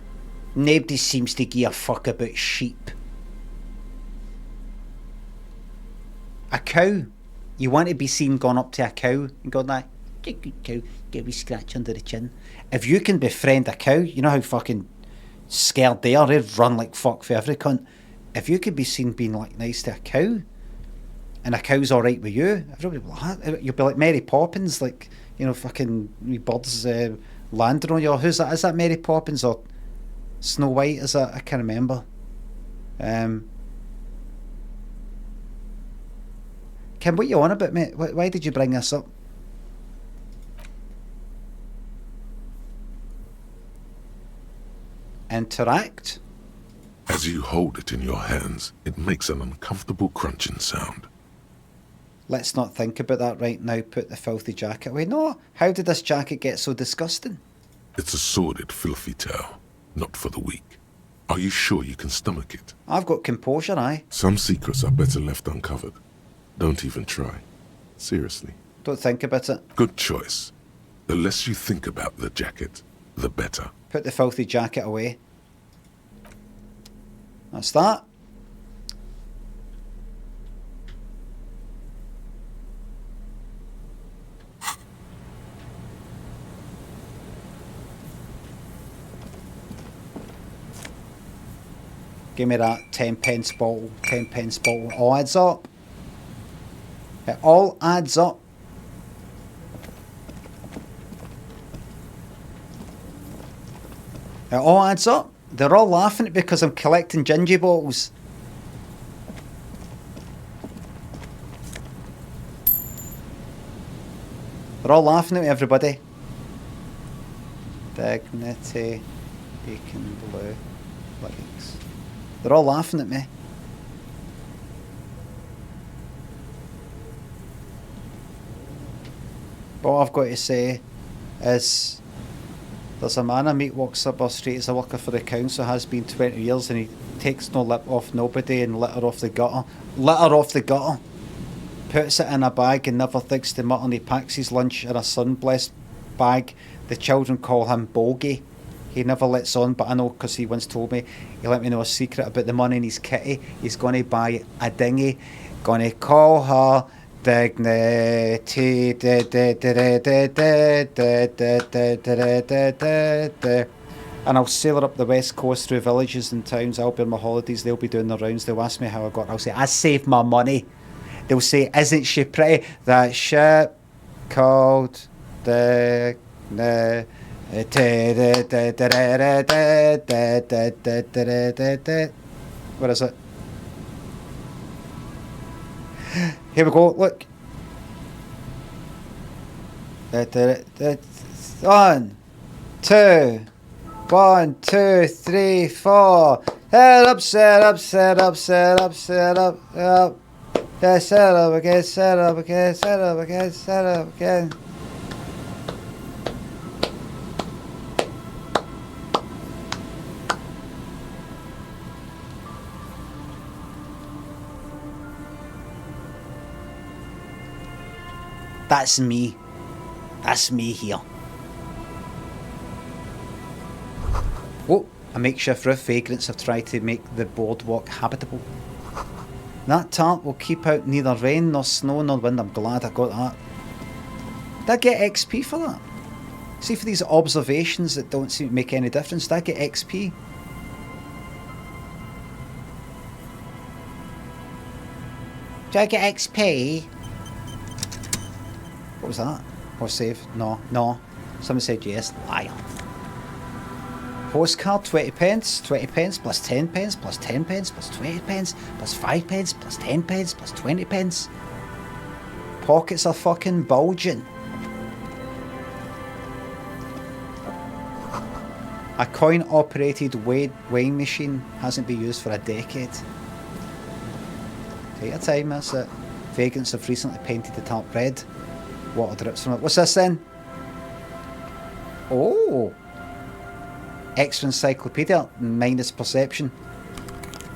Nobody seems to give a fuck about sheep. A cow? You want to be seen going up to a cow and going like, good cow, get a wee scratch under the chin. If you can befriend a cow, you know how fucking scared they are, they'd run like fuck for every cunt. If you could be seen being like nice to a cow, and a cow's alright with you, everybody will be like, you'll be like Mary Poppins, like, you know, fucking wee birds landing on you. Who's that? Is that Mary Poppins or Snow White? Is that? I can't remember. Kim, what you on about, mate? Why did you bring this up? Interact? As you hold it in your hands, it makes an uncomfortable crunching sound. Let's not think about that right now. Put the filthy jacket away. No, how did this jacket get so disgusting? It's a sordid, filthy tale, not for the weak. Are you sure you can stomach it? I've got composure, aye. Some secrets are better left uncovered. Don't even try. Seriously. Don't think about it. Good choice. The less you think about the jacket, the better. Put the filthy jacket away. That's that. Give me that 10-pence bottle. 10-pence bottle. All adds up. It all adds up. It all adds up. They're all laughing at me because I'm collecting gingy bottles. They're all laughing at me, everybody. Dignity, Beacon Blue, Legs. They're all laughing at me. But all I've got to say is there's a man I meet walks up our street as a worker for the council, has been 20 years, and he takes no lip off nobody and litter off the gutter. Litter off the gutter. Puts it in a bag and never thinks to mutter, and he packs his lunch in a sun-blessed bag. The children call him Bogey. He never lets on, but I know because he once told me, he let me know a secret about the money in his kitty. He's going to buy a dinghy, going to call her Dignity, and I'll sail her up the west coast through villages and towns. I'll be on my holidays, they'll be doing the rounds, they'll ask me how I got. I'll say, I saved my money. They'll say, isn't she pretty? That ship called Dignity. What is it? Here we go, look. 1, 2, 1, 2, 3, 4. Set up, set up, set up, set up, set up, up. Yeah, set up again, set up again, set up again, set up again. That's me. That's me here. Oh, a makeshift roof. Vagrants have tried to make the boardwalk habitable. That tarp will keep out neither rain nor snow nor wind. I'm glad I got that. Did I get XP for that? See, for these observations that don't seem to make any difference, did I get XP? Did I get XP? What was that? Or save? No. Someone said yes. Liar. Postcard, 20 pence. 20 pence plus 10 pence plus 10 pence plus 20 pence plus 5 pence plus 10 pence plus 20 pence. Pockets are fucking bulging. A coin-operated weighing machine hasn't been used for a decade. Take your time, that's it. Vagrants have recently painted the tarp red. Water drips from it. What's this then? Oh! Extra encyclopedia, minus perception.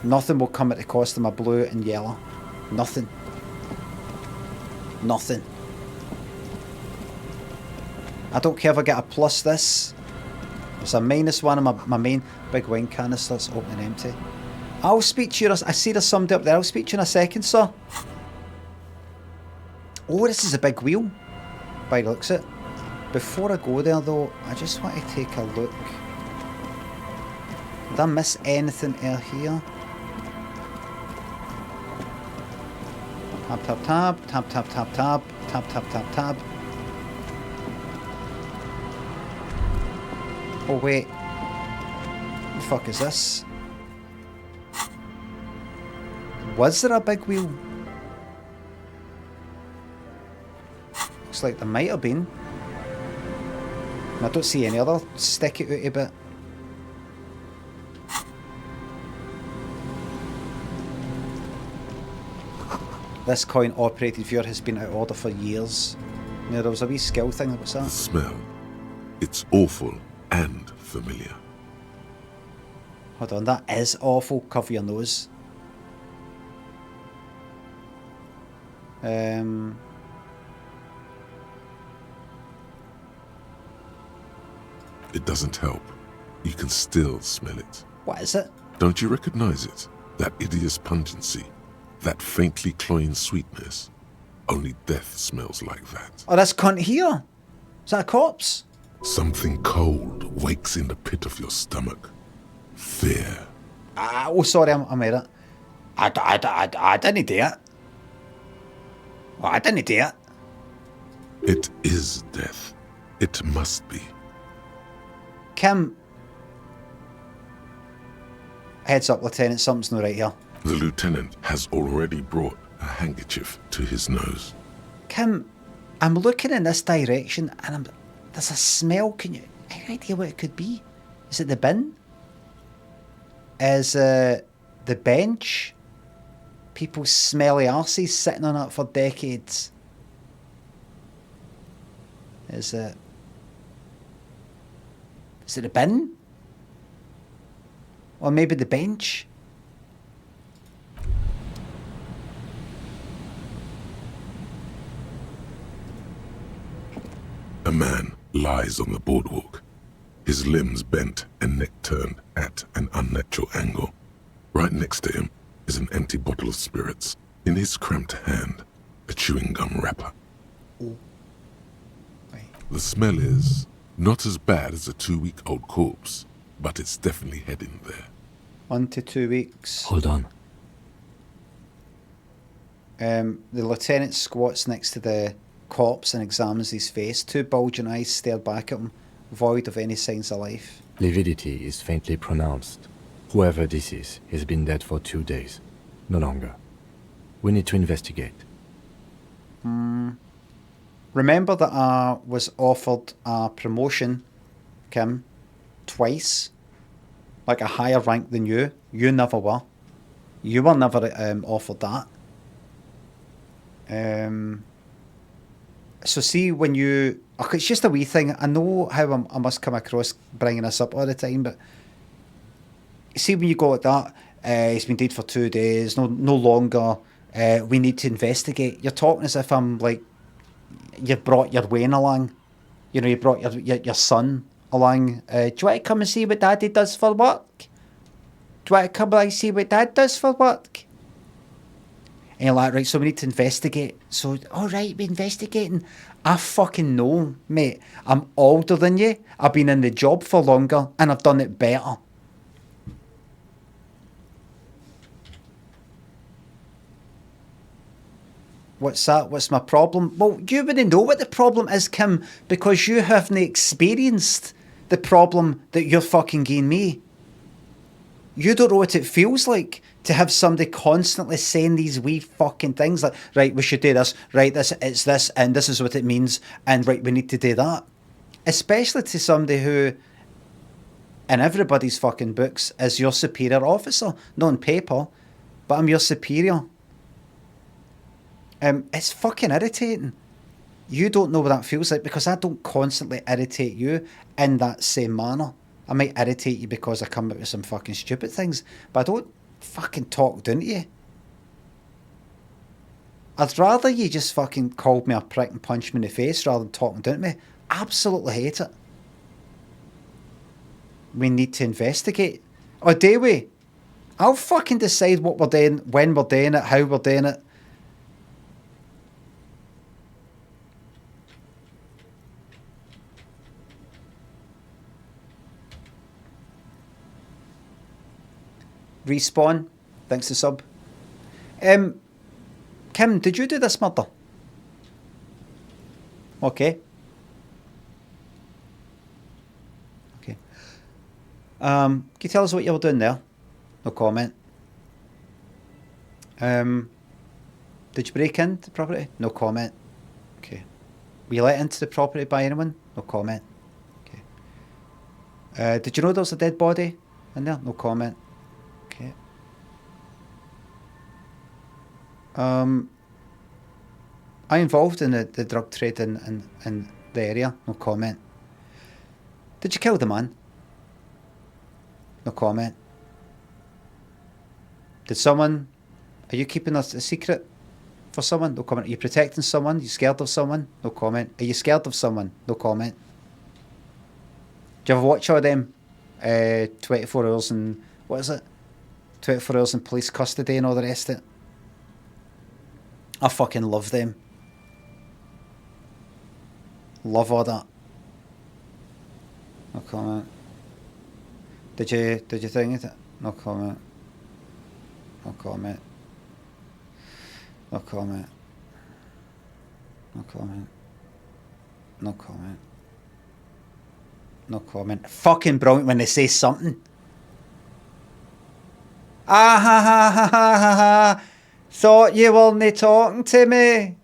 Nothing will come at the cost of my blue and yellow. Nothing. Nothing. I don't care if I get a plus this. There's a minus one on my main big wine canister's open and empty. I'll speak to you. I see there's somebody up there. I'll speak to you in a second, sir. Oh, this is a big wheel. By the looks of it. Before I go there, though, I just want to take a look. Did I miss anything out here? Tab, tab, tab, tab, tab, tab, tab, tab, tab, tab, tab. Oh wait. What the fuck is this? Was there a big wheel? Looks like there might have been. I don't see any other sticky outy bit. This coin-operated viewer has been out of order for years. Yeah, there was a wee skill thing. What's that? The smell. It's awful and familiar. Hold on, that is awful. Cover your nose. It doesn't help. You can still smell it. What is it? Don't you recognize it? That hideous pungency. That faintly cloying sweetness. Only death smells like that. Oh, this cunt here. Is that a corpse? Something cold wakes in the pit of your stomach. Fear. Oh, sorry, I made it. I didn't do it. Well, I didn't do it. It is death. It must be. Kim. Heads up, Lieutenant. Something's not right here. The lieutenant has already brought a handkerchief to his nose. Kim, I'm looking in this direction and there's a smell. Can you any idea what it could be? Is it the bin? Is the bench? People's smelly arses sitting on it for decades. Is it the bin? Or maybe the bench? A man lies on the boardwalk, his limbs bent and neck turned at an unnatural angle. Right next to him is an empty bottle of spirits. In his cramped hand, a chewing gum wrapper. The smell is not as bad as a 2-week-old corpse, but it's definitely heading there. 1 to 2 weeks. Hold on. The lieutenant squats next to the corpse and examines his face. 2 bulging eyes stare back at him, void of any signs of life. Lividity is faintly pronounced. Whoever this is has been dead for 2 days. No longer. We need to investigate. Remember that I was offered a promotion, Kim, twice? Like a higher rank than you. You never were. You were never offered that. So see when you... Okay, it's just a wee thing. I know how I must come across bringing this up all the time, but... See when you go like that, he's been dead for 2 days, no longer, we need to investigate. You're talking as if I'm like... you brought your Wayne along. You know, you brought your son along. Do you want to come and see what Daddy does for work? Do you want to come and see what Dad does for work? And you're like, right, so we need to investigate. So, all right, we're investigating. I fucking know, mate. I'm older than you. I've been in the job for longer, and I've done it better. What's that? What's my problem? Well, you wouldn't know what the problem is, Kim, because you haven't experienced the problem that you're fucking giving me. You don't know what it feels like to have somebody constantly saying these wee fucking things like, right, we should do this, right, it's this, and this is what it means, and right, we need to do that. Especially to somebody who, in everybody's fucking books, is your superior officer. Not on paper, but I'm your superior. It's fucking irritating. You don't know what that feels like because I don't constantly irritate you in that same manner. I might irritate you because I come up with some fucking stupid things, but I don't fucking talk down to you. I'd rather you just fucking called me a prick and punched me in the face rather than talking down to me. Absolutely hate it. We need to investigate. Or do we? I'll fucking decide what we're doing, when we're doing it, how we're doing it. Respawn, thanks to sub. Kim, did you do this murder? Okay. Okay. Can you tell us what you were doing there? No comment. Did you break into the property? No comment. Okay. Were you let into the property by anyone? No comment. Okay. Did you know there was a dead body in there? No comment. Okay. Are you involved in the drug trade in the area? No comment. Did you kill the man? No comment. Did someone... Are you keeping a secret for someone? No comment. Are you protecting someone? Are you scared of someone? No comment. Are you scared of someone? No comment. Do you ever watch all them 24 hours and... What is it? 24 hours in police custody and all the rest of it? I fucking love them. Love all that. No comment. Did you think it? No comment. No comment. No comment. No comment. No comment. No comment. Fucking brilliant when they say something. Ah ha ha ha ha ha ha. Thought you weren't talking to me.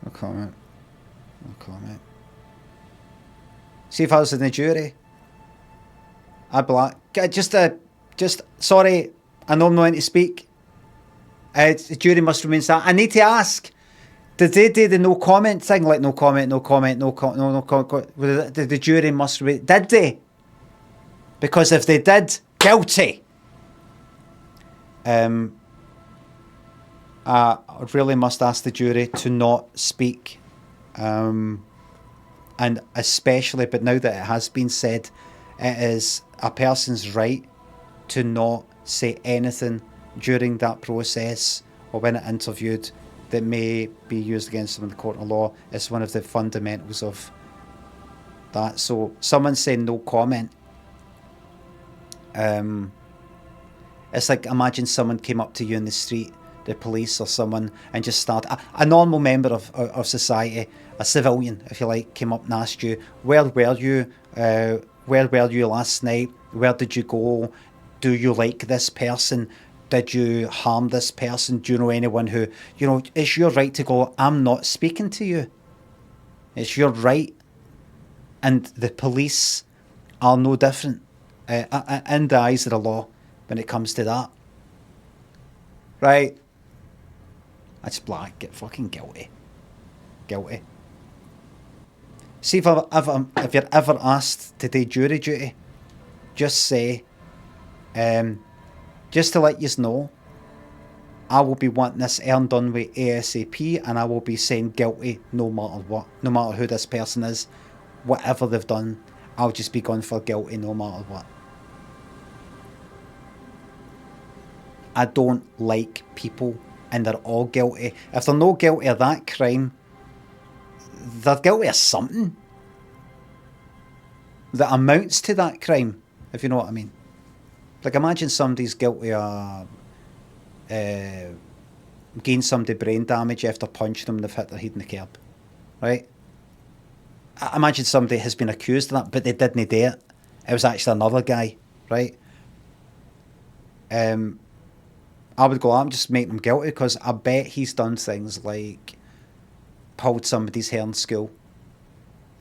No comment. No comment. See if I was in the jury. I'd be like, just sorry, I know I'm not going to speak. The jury must remain silent. I need to ask, did they do the no comment thing? Like no comment, no comment, no comment. The jury must remain. Did they? Because if they did, guilty. I really must ask the jury to not speak. And especially, but now that it has been said, it is a person's right to not say anything during that process or when it interviewed that may be used against them in the court of law. It's one of the fundamentals of that. So someone saying no comment, it's like imagine someone came up to you in the street, the police or someone, and just started, a normal member of society, a civilian if you like, came up and asked you, where were you last night, where did you go, do you like this person, did you harm this person, do you know anyone who, you know, it's your right to go, I'm not speaking to you. It's your right. And the police are no different in the eyes of the law when it comes to that. Right? That's black. Get fucking guilty. Guilty. See if you're ever asked to do jury duty, just say, just to let you know, I will be wanting this earned done with ASAP, and I will be saying guilty no matter what, no matter who this person is, whatever they've done, I'll just be going for guilty no matter what. I don't like people and they're all guilty. If they're not guilty of that crime, they're guilty of something that amounts to that crime, if you know what I mean. Like, imagine somebody's guilty of gain somebody brain damage after punching them and they've hit their head in the curb, right? I imagine somebody has been accused of that, but they didn't do it. It was actually another guy, right? I would go, I'm just making him guilty, because I bet he's done things like pulled somebody's hair in school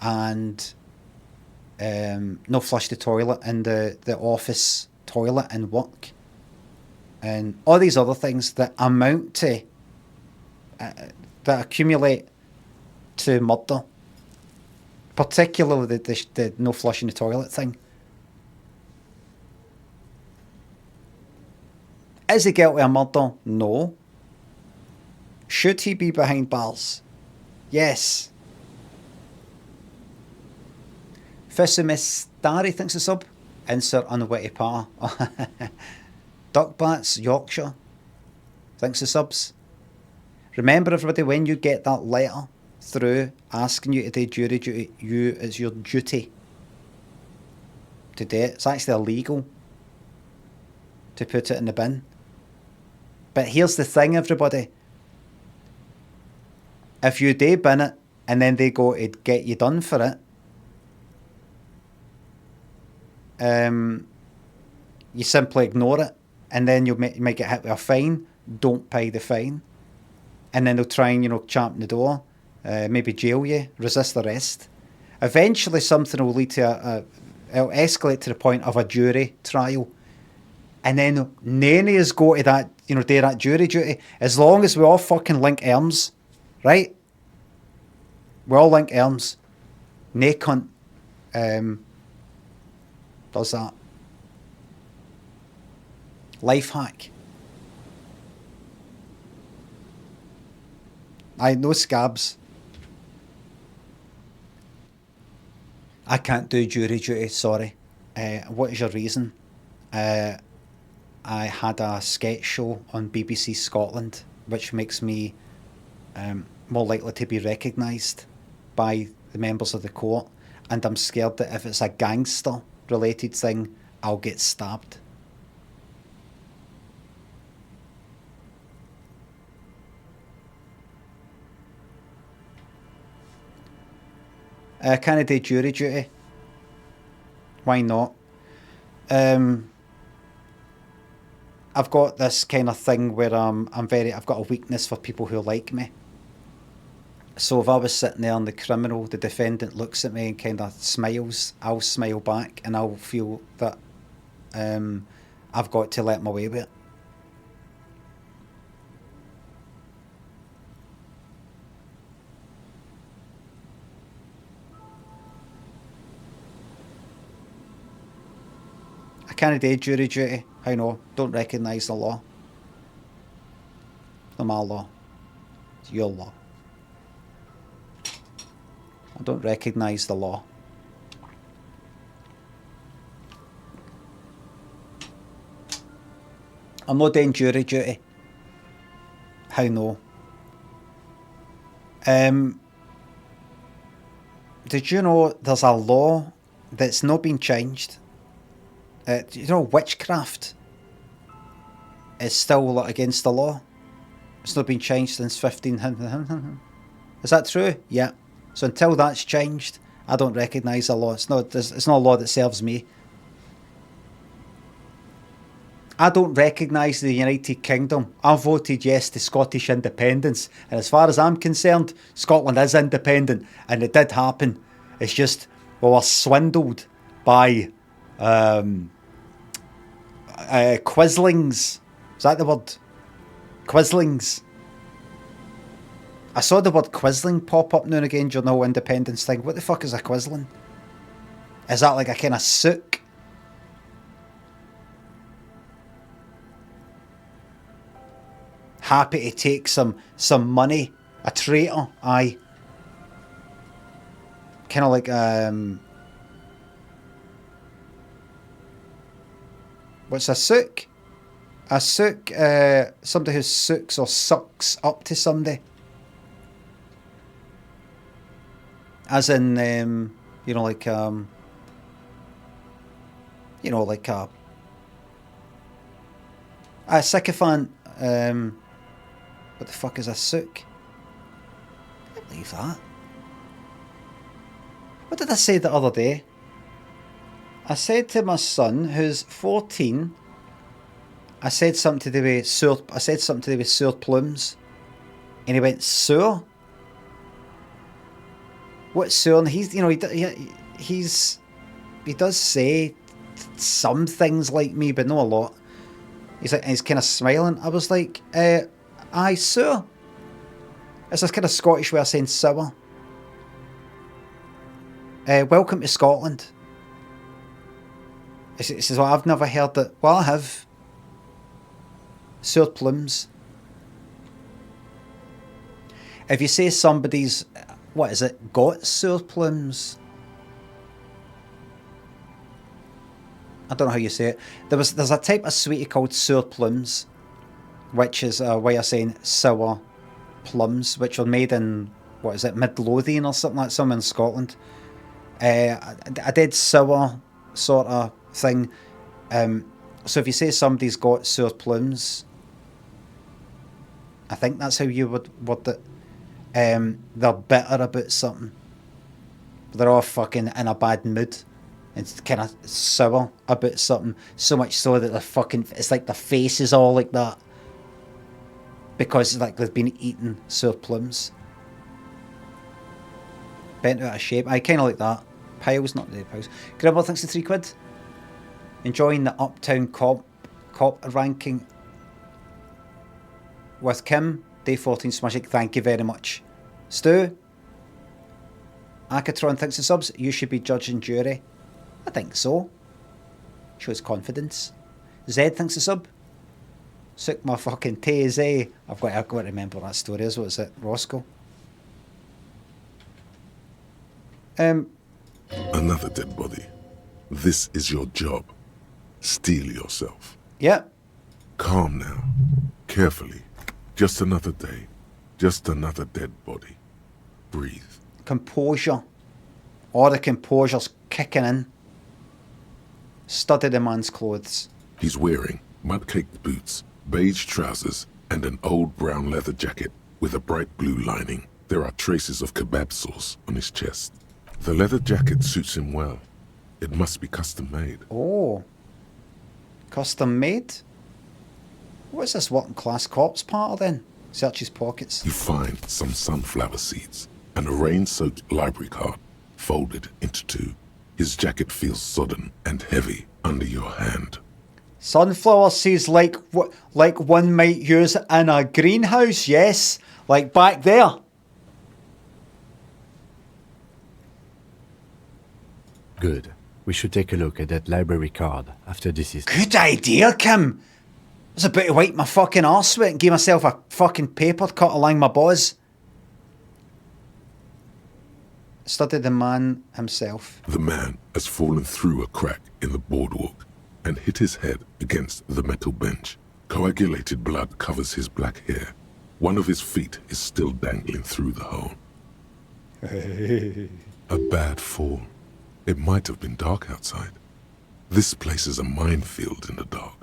and no flush the toilet in the office toilet and work, and all these other things that amount to that accumulate to murder, particularly the no flushing the toilet thing. Is he guilty of murder? No. Should he be behind bars? Yes. Fissimistari thinks a sub. Insert unwitty pa. Duckbats, Yorkshire. Thanks for subs. Remember, everybody, when you get that letter through asking you to do jury duty, it's your duty to do it. It's actually illegal to put it in the bin. But here's the thing, everybody. If you do bin it and then they go to get you done for it, you simply ignore it, and then you might get hit with a fine. Don't pay the fine, and then they'll try and champ the door, maybe jail you, resist arrest. Eventually, something will lead to it'll escalate to the point of a jury trial, and then none is go to that do that jury duty, as long as we all fucking link arms, right? We all link arms. No cunt does that. Life hack. No scabs. I can't do jury duty, sorry. What is your reason? I had a sketch show on BBC Scotland, which makes me more likely to be recognised by the members of the court, and I'm scared that if it's a gangster related thing, I'll get stabbed. Can I do jury duty? Why not? I've got this kind of thing where I've got a weakness for people who like me. So if I was sitting there and the defendant looks at me and kind of smiles, I'll smile back, and I'll feel that I've got to let my way with it. I can't do jury duty. I know, don't recognise the law. It's not my law. It's your law. I don't recognise the law. I'm not doing jury duty. How no? Did you know there's a law that's not been changed? Witchcraft is still against the law. It's not been changed since 1500. Is that true? Yeah. So until that's changed, I don't recognise the law. It's not a law that serves me. I don't recognise the United Kingdom. I voted yes to Scottish independence, and as far as I'm concerned, Scotland is independent, and it did happen. It's just we were swindled by Quislings. Is that the word? Quislings. I saw the word Quisling pop up now and again during the whole independence thing. What the fuck is a Quisling? Is that like a kind of sook? happy to take some money. A traitor, aye. Kind of like what's a sook? A sook, somebody who sooks or sucks up to somebody. As in, like a sycophant. What the fuck is a sook? I can't believe that. What did I say the other day? I said to my son, who's 14, I said something to do with sour plums, and he went, sour? What's sour? And he's, he does say some things like me, but not a lot. He's kind of smiling. I was like, aye, sour. It's this kind of Scottish way of saying sour. Welcome to Scotland. He says, well, I've never heard that. Well, I have. Sour plums. If you say somebody's, what is it, got sour plums? I don't know how you say it. There's a type of sweetie called sour plums, which is a way of saying sour plums, which are made in, what is it, Midlothian or something like somewhere in Scotland. I did sour sort of thing. So if you say somebody's got sour plums, I think that's how you would word it. They're bitter about something. They're all fucking in a bad mood. It's kind of sour about something. So much so that it's like the face is all like that. Because it's like they've been eating sour plums. Bent out of shape. I kind of like that. Piles, not the piles. Gribble, thanks to £3. Enjoying the Uptown cop ranking with Kim. Day 14 Smashing. Thank you very much. Stu. Akatron, thanks to subs. You should be judge and jury. I think so. Shows confidence. Zed, thanks to sub. Sook my fucking taze, eh? I've got to remember that story. What is it? Roscoe. Another dead body. This is your job. Steel yourself. Yep. Calm now. Carefully. Just another day. Just another dead body. Breathe. Composure. All the composure's kicking in. Study the man's clothes. He's wearing mud-caked boots, beige trousers, and an old brown leather jacket with a bright blue lining. There are traces of kebab sauce on his chest. The leather jacket suits him well. It must be custom made. Oh. Custom made? What's this working class cops part of then? Search his pockets. You find some sunflower seeds and a rain-soaked library card folded into two. His jacket feels sodden and heavy under your hand. Sunflower seeds like one might use in a greenhouse, yes. Like back there. Good. We should take a look at that library card after this is... Good idea, Kim. I was about to wipe my fucking arse with it and give myself a fucking paper cut along my balls. Study the man himself. The man has fallen through a crack in the boardwalk and hit his head against the metal bench. Coagulated blood covers his black hair. One of his feet is still dangling through the hole. A bad fall. It might have been dark outside. This place is a minefield in the dark.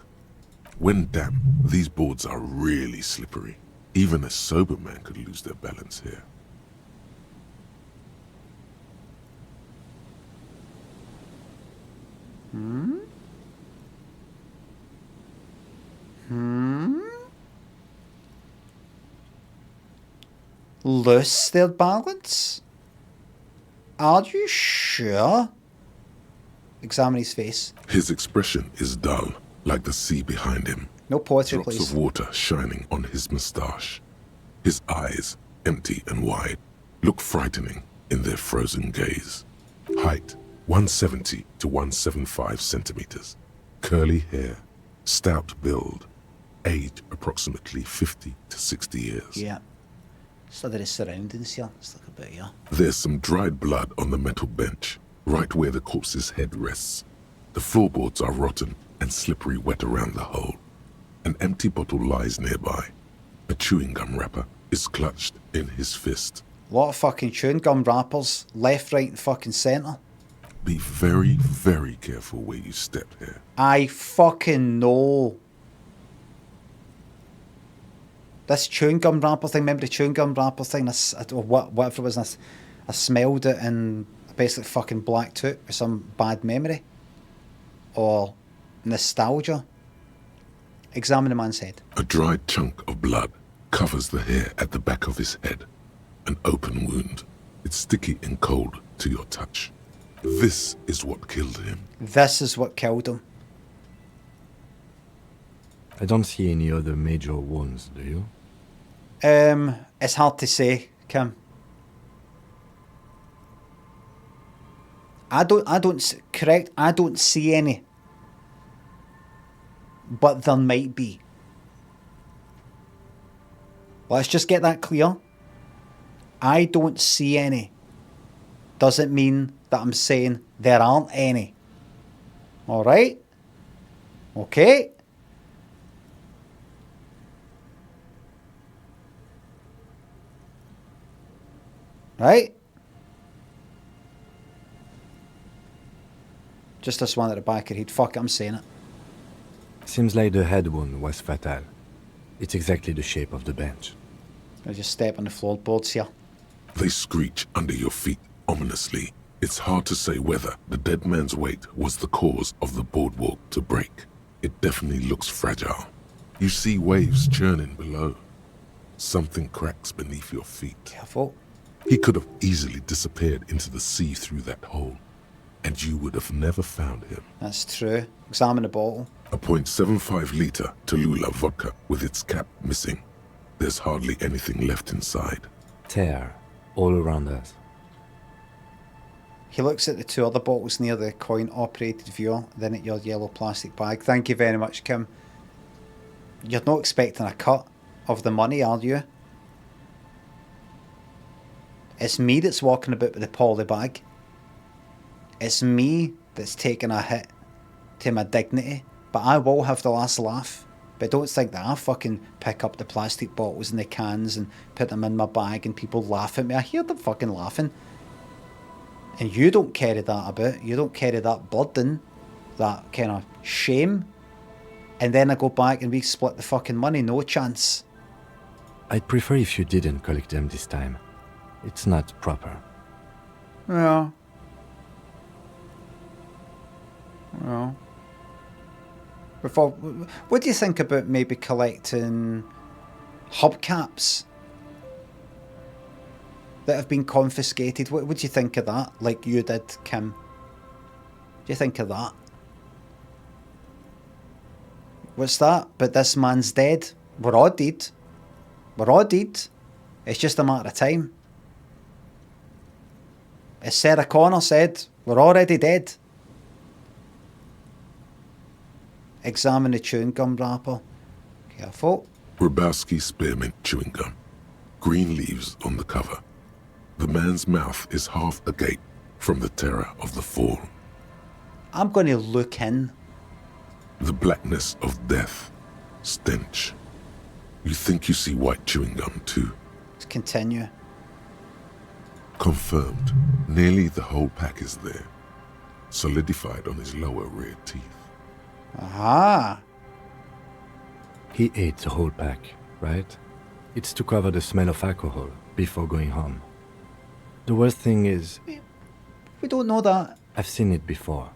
When damp, these boards are really slippery. Even a sober man could lose their balance here. Loose their balance? Are you sure? Examine his face. His expression is dull, like the sea behind him. No poetry, Drops please. of water shining on his moustache. His eyes, empty and wide, look frightening in their frozen gaze. Height, 170 to 175 centimeters. Curly hair, stout build. age approximately 50 to 60 years. Yeah. Study the surroundings here. Let's look about here. There's some dried blood on the metal bench, right where the corpse's head rests. The floorboards are rotten and slippery wet around the hole. An empty bottle lies nearby. A chewing gum wrapper is clutched in his fist. A lot of fucking chewing gum wrappers, left, right, and fucking centre. Be very, very careful where you step here. I fucking know. This chewing gum wrapper thing, remember the chewing gum wrapper thing? Or whatever it was, I smelled it and I basically fucking blacked out with some bad memory. Or nostalgia. Examine the man's head. A dried chunk of blood covers the hair at the back of his head. An open wound. It's sticky and cold to your touch. This is what killed him. This is what killed him. I don't see any other major wounds, do you? It's hard to say, Kim. I don't see any. But there might be. Let's just get that clear. I don't see any. Doesn't mean that I'm saying there aren't any. Alright? Okay? Right? Just this one at the back of the head. Fuck it, I'm saying it. Seems like the head wound was fatal. It's exactly the shape of the bench. I just step on the floorboards here. They screech under your feet ominously. It's hard to say whether the dead man's weight was the cause of the boardwalk to break. It definitely looks fragile. You see waves churning below. Something cracks beneath your feet. Careful. He could have easily disappeared into the sea through that hole, and you would have never found him. That's true. Examine the bottle. A .75 litre Tallulah vodka with its cap missing. There's hardly anything left inside. Tear all around us. He looks at the two other bottles near the coin-operated viewer, then at your yellow plastic bag. Thank you very much, Kim. You're not expecting a cut of the money, are you? It's me that's walking about with the poly bag. It's me that's taking a hit to my dignity. But I will have the last laugh. But don't think that I fucking pick up the plastic bottles and the cans and put them in my bag and people laugh at me. I hear them fucking laughing. And you don't carry that about. You don't carry that burden, that kind of shame. And then I go back and we split the fucking money. No chance. I'd prefer if you didn't collect them this time. It's not proper. Yeah. Well. Before, what do you think about maybe collecting hubcaps that have been confiscated? What do you think of that? Like you did, Kim. Do you think of that? What's that? But this man's dead. We're all dead. We're all dead. It's just a matter of time. As Sarah Connor said, we're already dead. Examine the chewing gum wrapper. Careful. Grabowski spearmint chewing gum. Green leaves on the cover. The man's mouth is half agape from the terror of the fall. I'm going to look in. The blackness of death. Stench. You think you see white chewing gum too. Let's continue. Confirmed. Nearly the whole pack is there. Solidified on his lower rear teeth. Aha. He ate the whole pack, right? It's to cover the smell of alcohol before going home. The worst thing is... We don't know that. I've seen it before.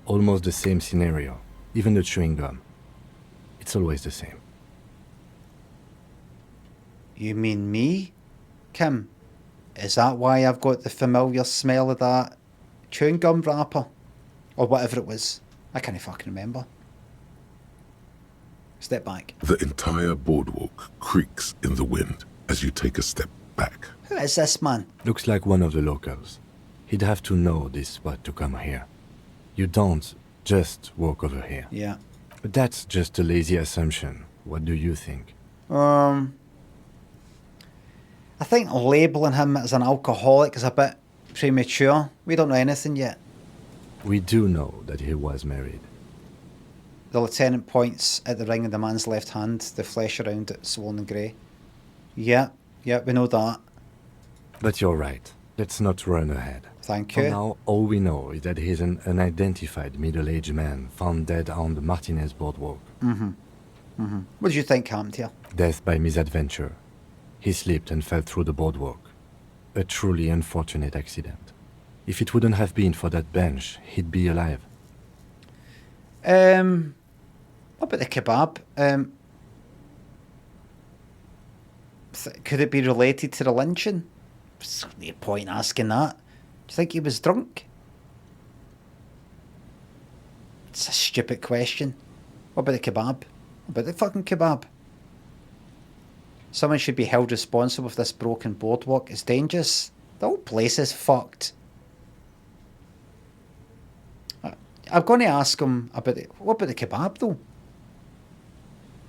Almost the same scenario. Even the chewing gum. It's always the same. You mean me, Kim? Is that why I've got the familiar smell of that chewing gum wrapper? Or whatever it was. I can't fucking remember. Step back. The entire boardwalk creaks in the wind as you take a step back. Who is this man? Looks like one of the locals. He'd have to know this spot to come here. You don't just walk over here. Yeah. But that's just a lazy assumption. What do you think? I think labelling him as an alcoholic is a bit premature. We don't know anything yet. We do know that he was married. The lieutenant points at the ring in the man's left hand, the flesh around it swollen and grey. Yeah, we know that. But you're right. Let's not run ahead. Thank For you. now, all we know is that he's an unidentified middle-aged man found dead on the Martinez boardwalk. What do you think happened here? Death by misadventure. He slipped and fell through the boardwalk. A truly unfortunate accident. If it wouldn't have been for that bench, he'd be alive. What about the kebab? Could it be related to the lynching? There's no point asking that. Do you think he was drunk? It's a stupid question. What about the kebab? What about the fucking kebab? Someone should be held responsible for this broken boardwalk. It's dangerous. The whole place is fucked. I'm going to ask him about what about the kebab though?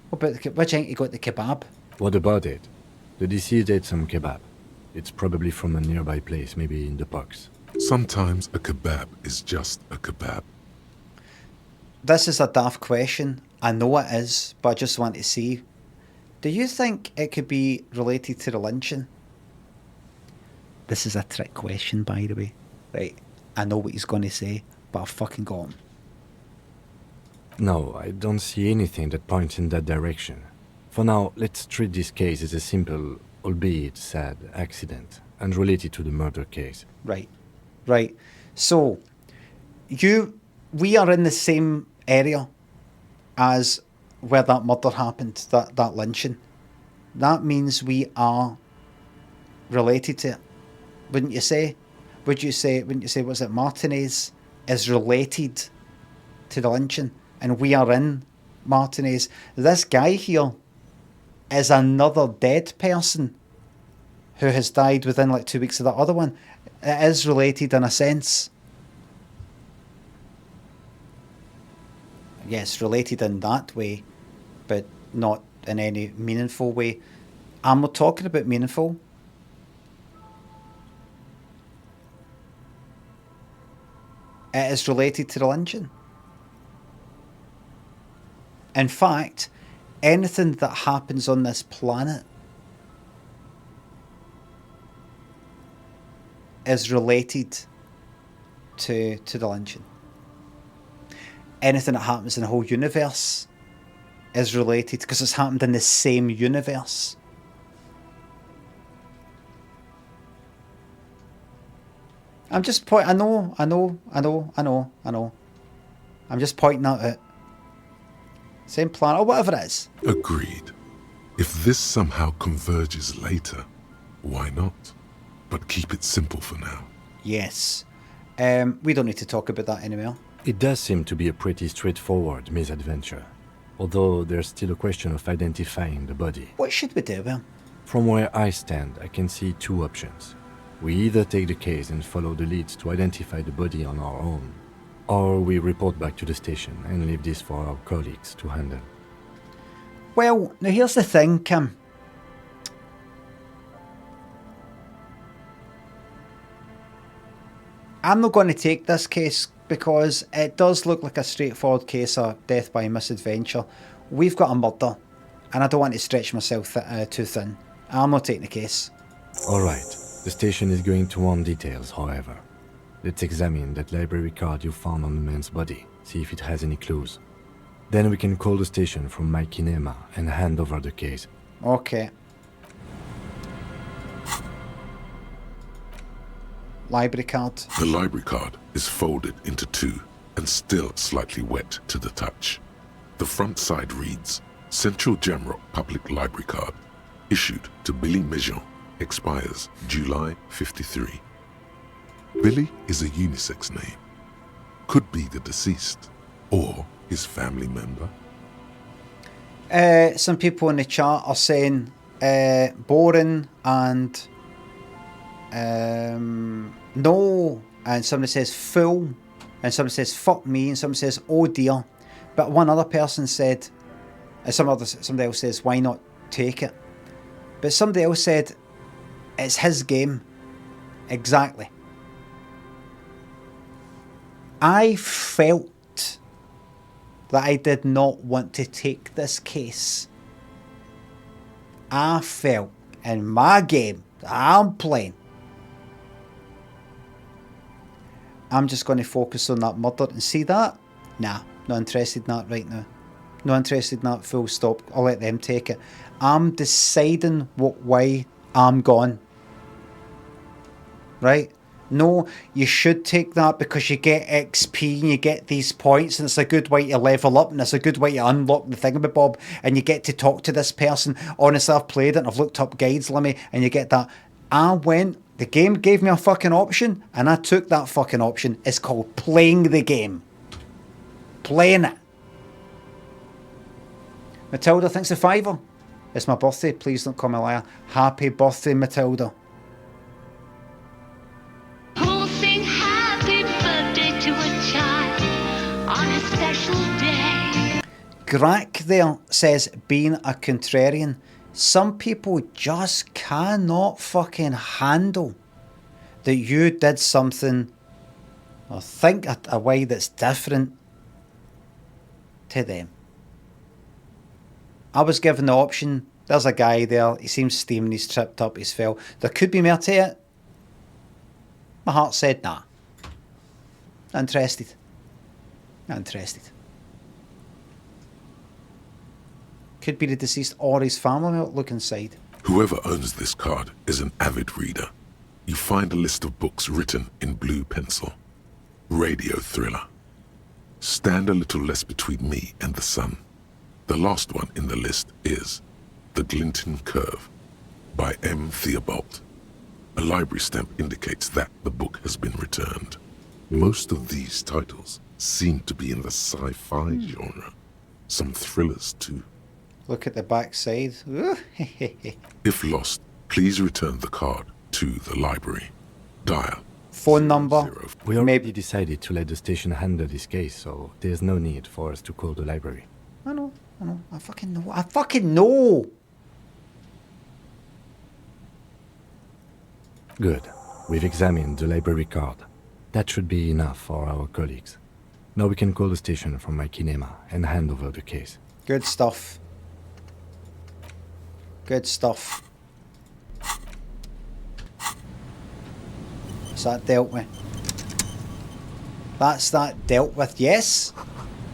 What about which ain't you got the kebab? What about it? The deceased ate some kebab. It's probably from a nearby place, maybe in the box. Sometimes a kebab is just a kebab. This is a daft question. I know it is, but I just want to see. Do you think it could be related to the lynching? This is a trick question, by the way. Right, I know what he's going to say, but I fucking got him. No, I don't see anything that points in that direction. For now, let's treat this case as a simple, albeit sad, accident, unrelated to the murder case. Right. So, we are in the same area as where that murder happened, that lynching. That means we are related to it, wouldn't you say? Wouldn't you say, was it Martinez is related to the lynching, and we are in Martinez? This guy here is another dead person who has died within like 2 weeks of that other one. It is related in a sense. Yes, related in that way, but not in any meaningful way. I'm not talking about meaningful. It is related to the lynching. In fact, anything that happens on this planet is related to the lynching. Anything that happens in the whole universe is related because it's happened in the same universe. I'm just I know. I'm just pointing out it. Same planet or whatever it is. Agreed. If this somehow converges later, why not? But keep it simple for now. Yes. We don't need to talk about that anymore. It does seem to be a pretty straightforward misadventure, although there's still a question of identifying the body. What should we do, Will? From where I stand, I can see two options. We either take the case and follow the leads to identify the body on our own, or we report back to the station and leave this for our colleagues to handle. Well, now here's the thing, Kim. I'm not going to take this case because it does look like a straightforward case of death by misadventure. We've got a murder, and I don't want to stretch myself too thin. I'm not taking the case. Alright, the station is going to want details, however. Let's examine that library card you found on the man's body, see if it has any clues. Then we can call the station from my kinema and hand over the case. Okay. Library card. The library card is folded into two and still slightly wet to the touch. The front side reads, Central Jamrock Public Library Card, issued to Billy Mejean, expires July 53. Billy is a unisex name. Could be the deceased or his family member. Some people in the chat are saying boring and no, and somebody says full, and somebody says fuck me, and somebody says oh dear. But one other person said And somebody else says, why not take it? But somebody else said, it's his game. Exactly. I felt that I did not want to take this case. I felt in my game that I'm playing, I'm just going to focus on that murder and see that. Nah, not interested in that right now. Not interested in that, full stop. I'll let them take it. I'm deciding what way I'm going. Right? No, you should take that because you get XP and you get these points and it's a good way to level up and it's a good way to unlock the thingamabob and you get to talk to this person. Honestly, I've played it and I've looked up guides, Limmy, and you get that. The game gave me a fucking option and I took that fucking option. It's called playing the game. Playing it. Matilda thinks a £5. It's my birthday, please don't call me a liar. Happy birthday, Matilda. Who'll sing happy birthday to a child on a special day? Grack there says, being a contrarian, some people just cannot fucking handle that you did something or think a way that's different to them. I was given the option. There's a guy there. He seems steaming. He's tripped up. He's fell. There could be more to it. My heart said, nah. Not interested. Not interested. Could be the deceased or his family. Look inside. Whoever owns this card is an avid reader. You find a list of books written in blue pencil. Radio thriller. Stand a little less between me and the sun. The last one in the list is The Glinton Curve by M. Theobald. A library stamp indicates that the book has been returned. Most of these titles seem to be in the sci-fi genre. Some thrillers too. Look at the back side. If lost, please return the card to the library. Dial phone number. We already decided to let the station handle this case, so there's no need for us to call the library. I know. I fucking know. Good. We've examined the library card. That should be enough for our colleagues. Now we can call the station from my kinema and hand over the case. Good stuff. Good stuff. Is that dealt with? That's that dealt with, yes.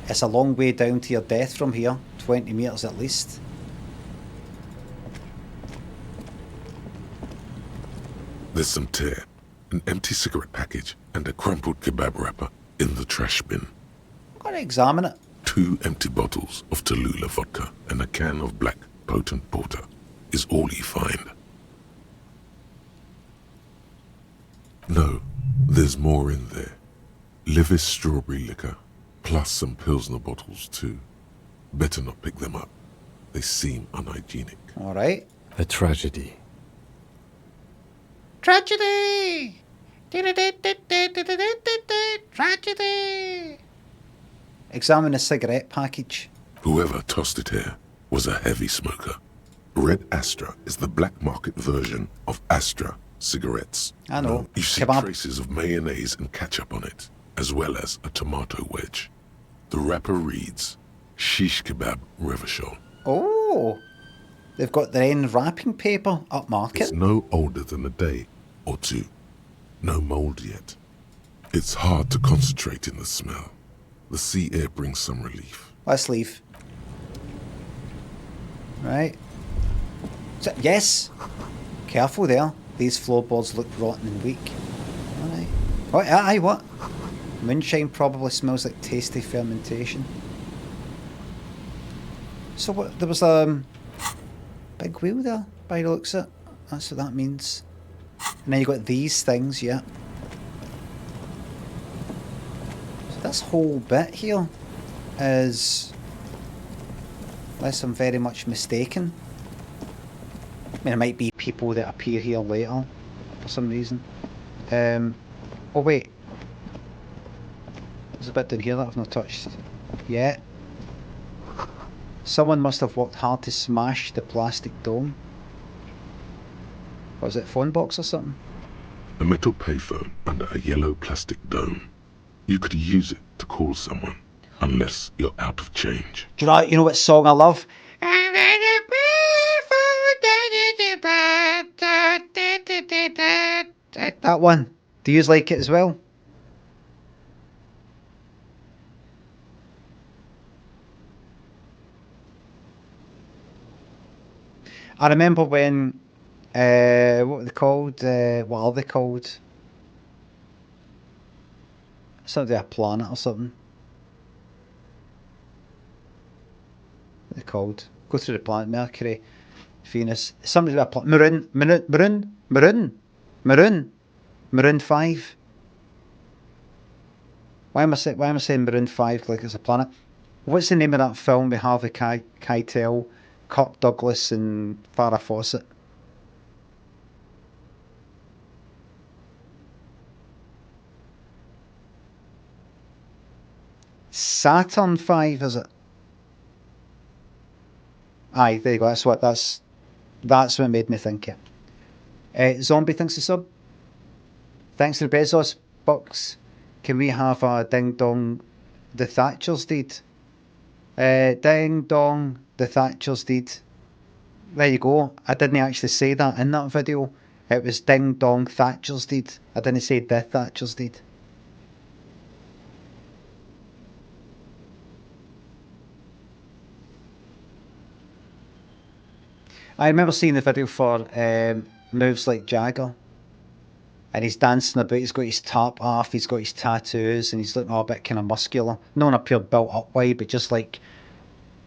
It's a long way down to your death from here. 20 metres at least. There's some tear, an empty cigarette package, and a crumpled kebab wrapper in the trash bin. I've got to examine it. 2 empty bottles of Tallulah vodka and a can of black potent porter is all you find. No, there's more in there. Livis strawberry liquor, plus some Pilsner bottles too. Better not pick them up. They seem unhygienic. All right. A tragedy. Tragedy! Tragedy! Examine the cigarette package. Whoever tossed it here was a heavy smoker. Red Astra is the black market version of Astra cigarettes. I know. You see Kebab. traces of mayonnaise and ketchup on it, as well as a tomato wedge. The wrapper reads, Shish Kebab Revachol. Oh, they've got their own wrapping paper upmarket. It's no older than a day or two. No mold yet. It's hard to concentrate in the smell. The sea air brings some relief. Let's leave. Right. So, yes. Careful there. These floorboards look rotten and weak. Alright. Oh, aye, what? Moonshine probably smells like tasty fermentation. So what, there was a big wheel there by the looks of it. That's what that means. And then you got these things, yeah. So this whole bit here is, unless I'm very much mistaken, I mean, it might be people that appear here later for some reason. Oh wait, there's a bit down here that I've not touched yet. Someone must have worked hard to smash the plastic dome. What was it, phone box or something? A metal payphone under a yellow plastic dome. You could use it to call someone, unless you're out of change. Do you know what song I love? That one. Do you like it as well? I remember when, what were they called? What are they called? Something a planet or something. What are they called? Go through the planet, Mercury, Venus. Something about a planet. Maroon 5. Why am I saying Maroon 5 like it's a planet? What's the name of that film with Harvey Keitel, Kirk Douglas and Farrah Fawcett? Saturn 5, is it? Aye, there you go. That's what made me think it. Zombie thinks the sub. Thanks to the Bezos box. Can we have a ding dong the Thatcher's deed? Ding dong the Thatcher's deed. There you go. I didn't actually say that in that video. It was ding dong Thatcher's deed. I didn't say the Thatcher's deed. I remember seeing the video for Moves Like Jagger. And he's dancing about, he's got his top off, he's got his tattoos, and he's looking all a bit kind of muscular. Not in a pure built up way, but just like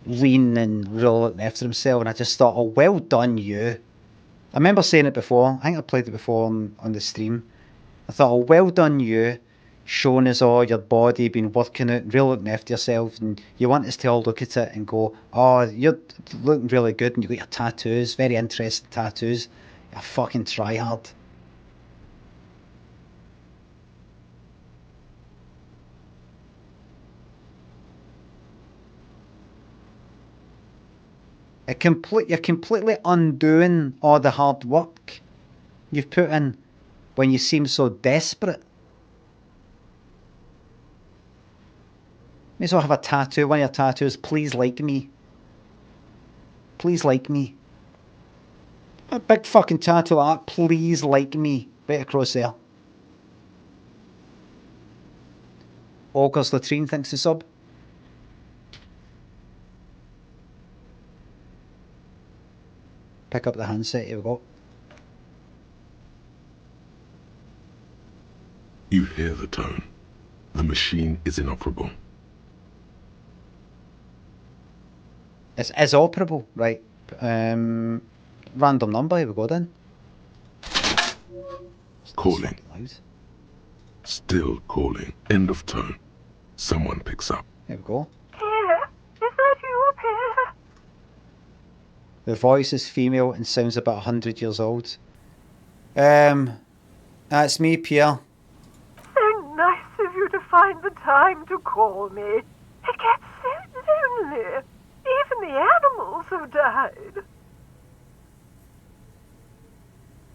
lean and really looking after himself. And I just thought, oh, well done, you. I remember saying it before, I think I played it before on the stream. I thought, oh, well done, you. Showing us all your body, been working out, really looking after yourself, and you want us to all look at it and go, oh, you're looking really good, and you got your tattoos, very interesting tattoos. You fucking try hard. You're completely undoing all the hard work you've put in when you seem so desperate. May as well have a tattoo. One of your tattoos, please like me. Please like me. A big fucking tattoo like that, please like me. Right across there. August Latrine thinks the sub. Pick up the handset, here we go. You hear the tone. The machine is inoperable. It's operable, right? Random number, here we go then. Calling. Still calling. End of tone. Someone picks up. Here we go. Here, is that you up here? The voice is female and sounds about 100 years old. That's me, Pierre. So nice of you to find the time to call me. It gets so lonely. Even the animals have died.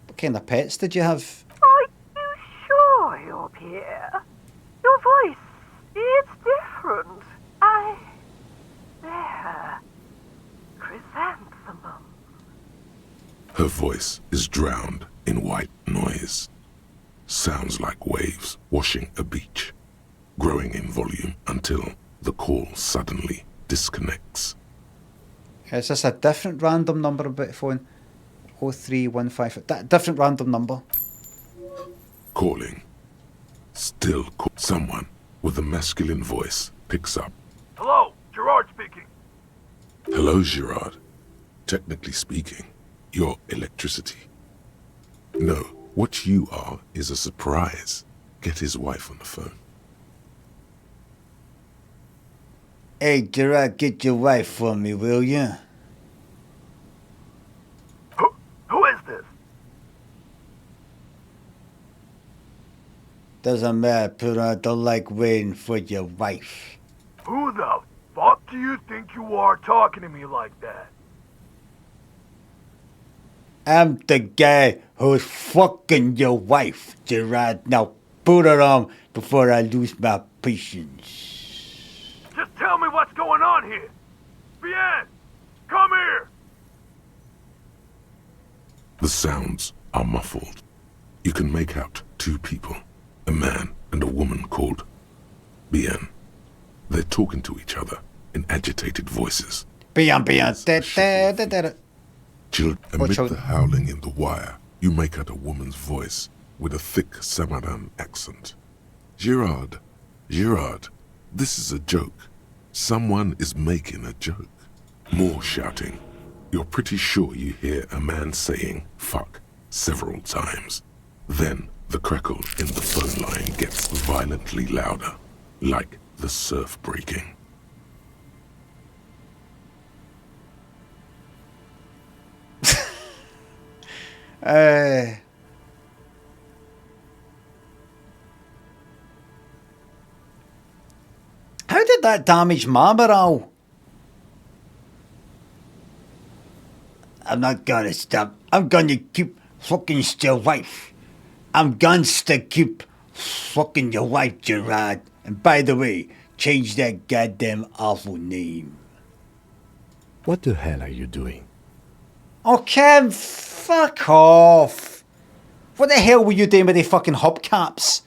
What kind of pets did you have? Are you sure you're Pierre? Your voice, it's different. There. Chrysanthemum. Her voice is drowned in white noise. Sounds like waves washing a beach, growing in volume until the call suddenly disconnects. Is this a different random number about the phone? 0315. Different random number. Calling. Still call. Someone with a masculine voice picks up. Hello, Gerard speaking. Hello, Gerard. Technically speaking, you're electricity. No, what you are is a surprise. Get his wife on the phone. Hey, Gerard, get your wife for me, will you? Who is this? Doesn't matter, but I don't like waiting for your wife. Who the Fuck do you think you are talking to me like that? I'm the guy who's fucking your wife, Gerard. Now put her on before I lose my patience. Just tell me what's going on here. Bien, come here. The sounds are muffled. You can make out two people, a man and a woman called Bien. They're talking to each other in agitated voices. Bien. Amid the howling in the wire, you make out a woman's voice with a thick Samaran accent. Gerard, this is a joke. Someone is making a joke. More shouting. You're pretty sure you hear a man saying fuck several times. Then the crackle in the phone line gets violently louder, like the surf breaking. How did that damage my morale? I'm not gonna stop. I'm gonna keep fucking your wife. I'm gonna keep fucking your wife, Gerard. And by the way, change that goddamn awful name. What the hell are you doing? Oh, Kim, fuck off. What the hell were you doing with the fucking hubcaps?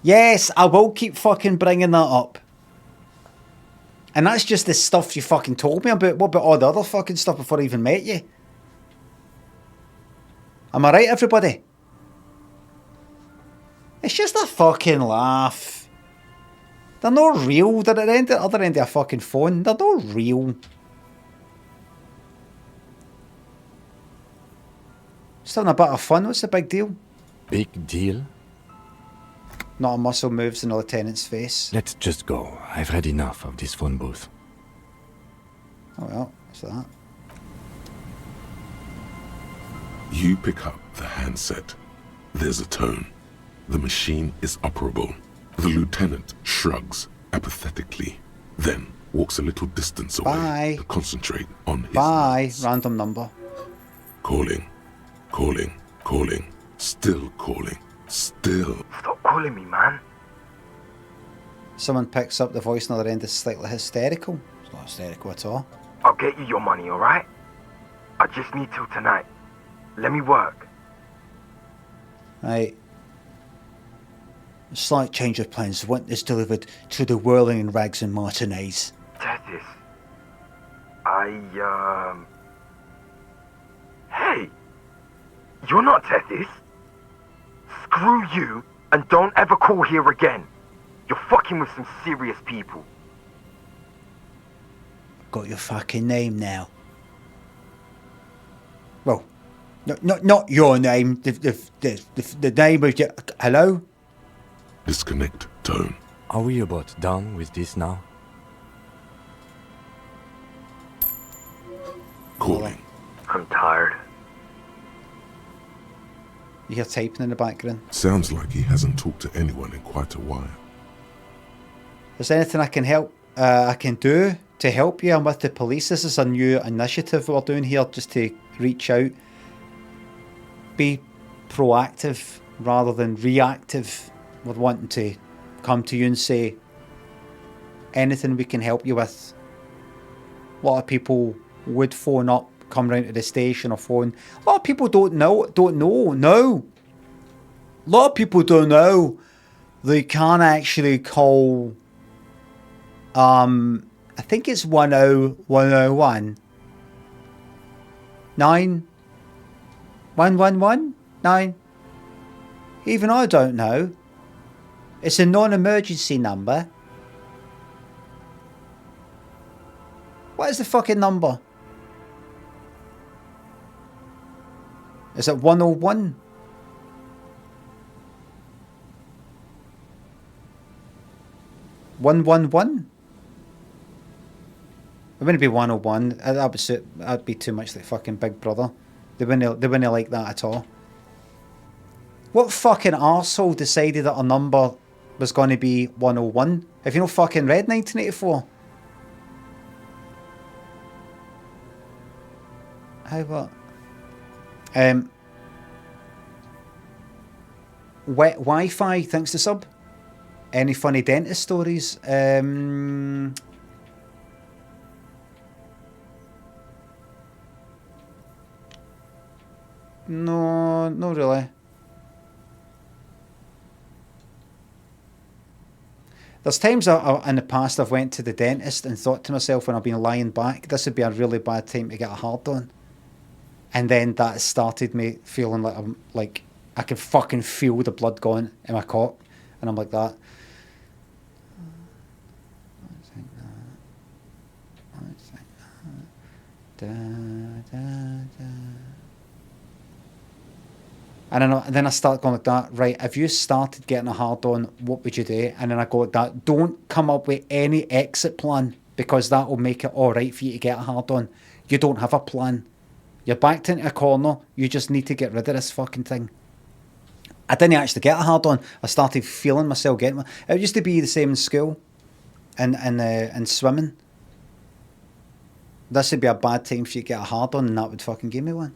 Yes, I will keep fucking bringing that up. And that's just the stuff you fucking told me about. What about all the other fucking stuff before I even met you? Am I right, everybody? It's just a fucking laugh. They're not real. They're at the other end of a fucking phone. They're not real. Just having a bit of fun. What's the big deal? Big deal? Not a muscle moves in the lieutenant's face. Let's just go. I've had enough of this phone booth. Oh well, what's that? You pick up the handset. There's a tone. The machine is operable. The lieutenant shrugs apathetically, then walks a little distance away to concentrate on his notes. Random number. Calling. Still calling. Still. Stop calling me, man. Someone picks up the voice on the other end is slightly hysterical. It's not hysterical at all. I'll get you your money, alright? I just need till tonight. Let me work. Right. A slight change of plans. Want this delivered to the Whirling and Rags and Martinez. Tethys. Hey! You're not Tethys. Screw you, and don't ever call here again. You're fucking with some serious people. Got your fucking name now. Well, not your name. The name of your... Hello? Disconnect tone. Are we about done with this now? Calling. I'm tired. You hear typing in the background. Sounds like he hasn't talked to anyone in quite a while. Is there anything I can do to help you? I'm with the police. This is a new initiative we're doing here, just to reach out. Be proactive rather than reactive. We're wanting to come to you and say anything we can help you with. A lot of people would phone up, come round to the station or phone. A lot of people don't know. No. A lot of people don't know they can actually call, I think it's 101 9 111 9. Even I don't know. It's a non-emergency number. What is the fucking number? Is it 101? $111? It wouldn't be 101. That'd be too much like fucking Big Brother. They wouldn't like that at all. What fucking arsehole decided that a number was going to be 101. Have you no fucking read 1984? How about... Wet Wi-Fi, thanks to sub. Any funny dentist stories? No, not really. There's times in the past I've went to the dentist and thought to myself when I've been lying back, this would be a really bad time to get a hard on. And then that started me feeling like I'm like I can fucking feel the blood going in my cock, and I'm like that. And then I start going like that, right, if you started getting a hard on, what would you do? And then I go like that, don't come up with any exit plan, because that will make it alright for you to get a hard on. You don't have a plan. You're backed into a corner, you just need to get rid of this fucking thing. I didn't actually get a hard on, I started feeling myself getting one. It used to be the same in school and swimming. This would be a bad time for you to get a hard on, and that would fucking give me one.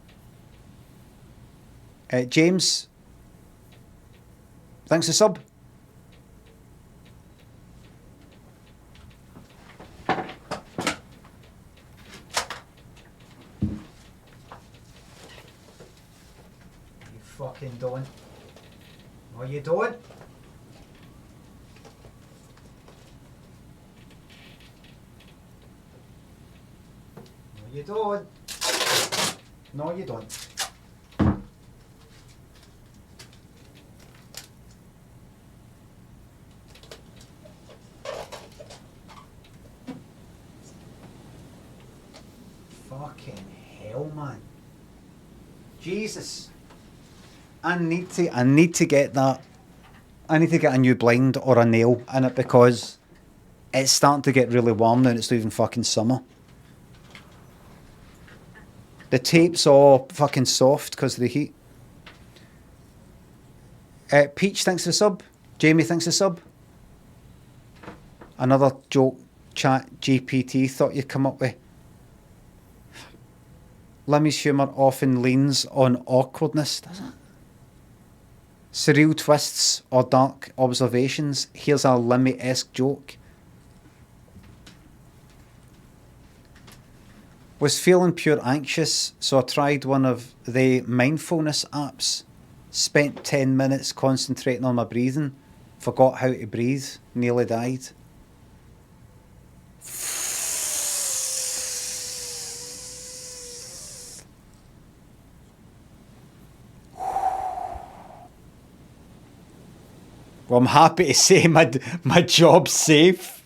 James, thanks for sub. You fucking don't. No, you don't. No, you don't. No, you don't. Fucking hell, man. Jesus. I need to get that. I need to get a new blind or a nail in it, because it's starting to get really warm now and it's not even fucking summer. The tape's all fucking soft because of the heat. Peach, thanks for the sub. Jamie, thanks for the sub. Another joke chat GPT thought you'd come up with. Limmy's humour often leans on awkwardness, does it? Surreal twists or dark observations. Here's a Limmy-esque joke. Was feeling pure anxious, so I tried one of the mindfulness apps. Spent 10 minutes concentrating on my breathing. Forgot how to breathe. Nearly died. Well, I'm happy to say my job's safe.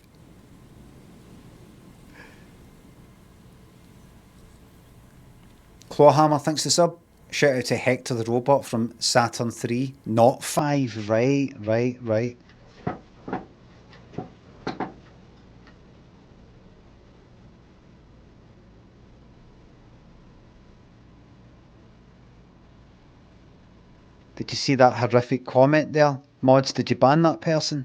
Clawhammer, thanks for the sub. Shout out to Hector the Robot from Saturn 3. Not 5. Right. Did you see that horrific comment there? Mods, did you ban that person?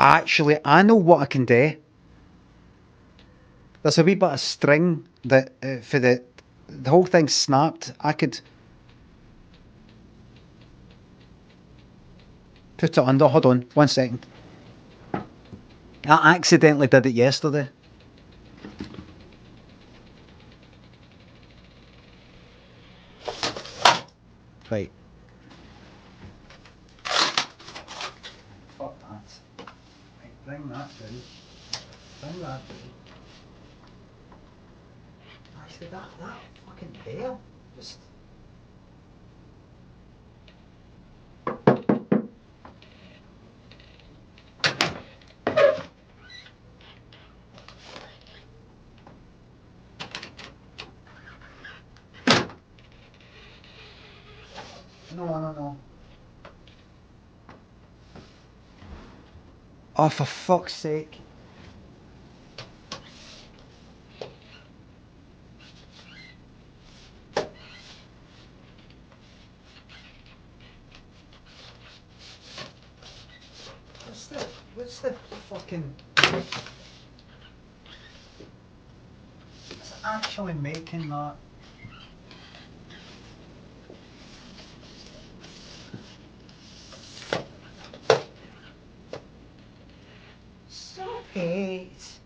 Actually, I know what I can do. There's a wee bit of string that for the whole thing snapped. I could put it under. Hold on, 1 second. I accidentally did it yesterday. Right. Fuck that. Right, bring that down. Bring that down. Actually, that fucking hell. Just. No. Oh, for fuck's sake. What's the fucking... It's actually making that. Stop it!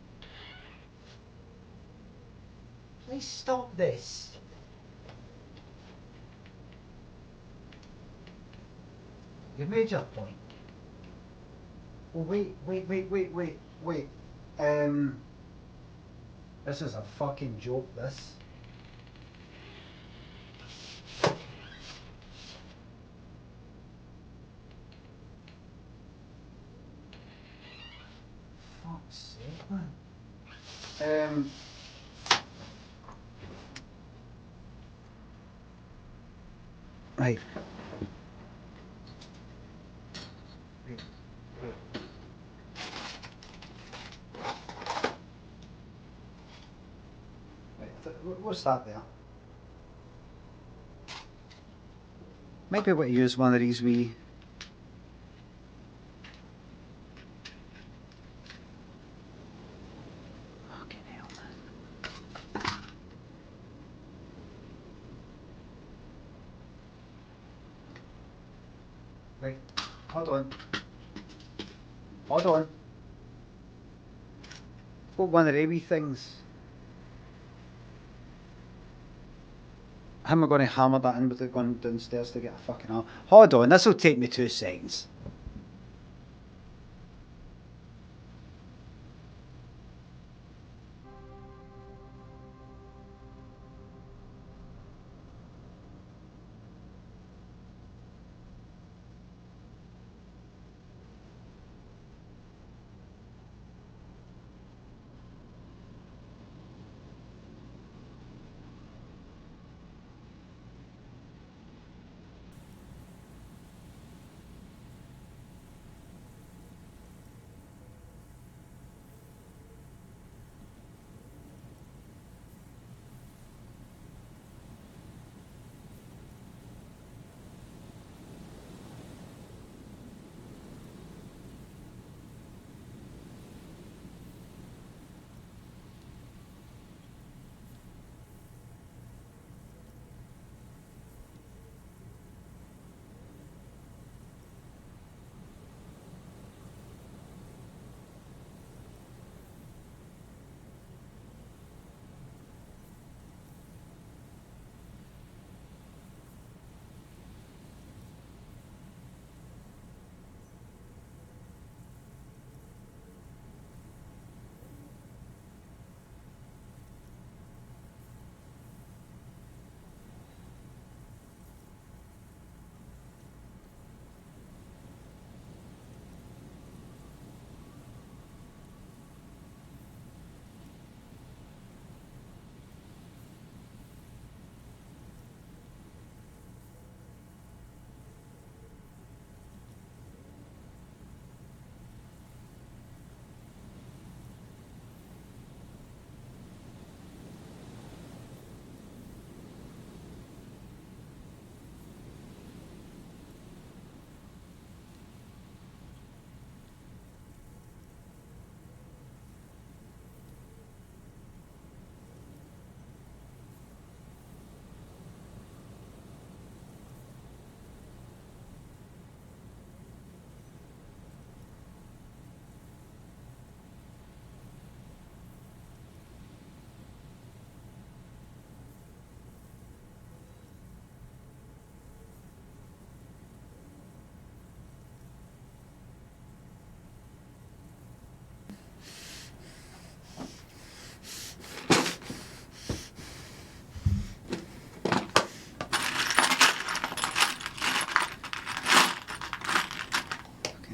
Please stop this. You've made your point. Well, wait. This is a fucking joke, this. Fuck's sake, man. Right. What's that there? Might be able to use one of these wee... Fucking hell, man. Right, hold on. Got one of the wee things. How am I going to hammer that in without going downstairs to get a fucking arm? Hold on, this will take me 2 seconds.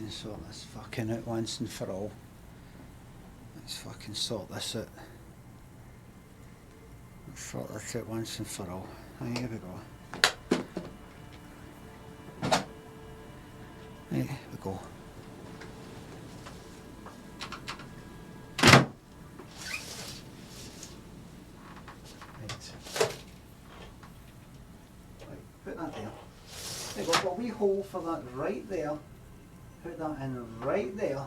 Sort this fucking out once and for all. Let's fucking sort this out. Let's sort this out once and for all. Here we go. go. Put that there. There you go, a wee hole for that right there. Put that in right there.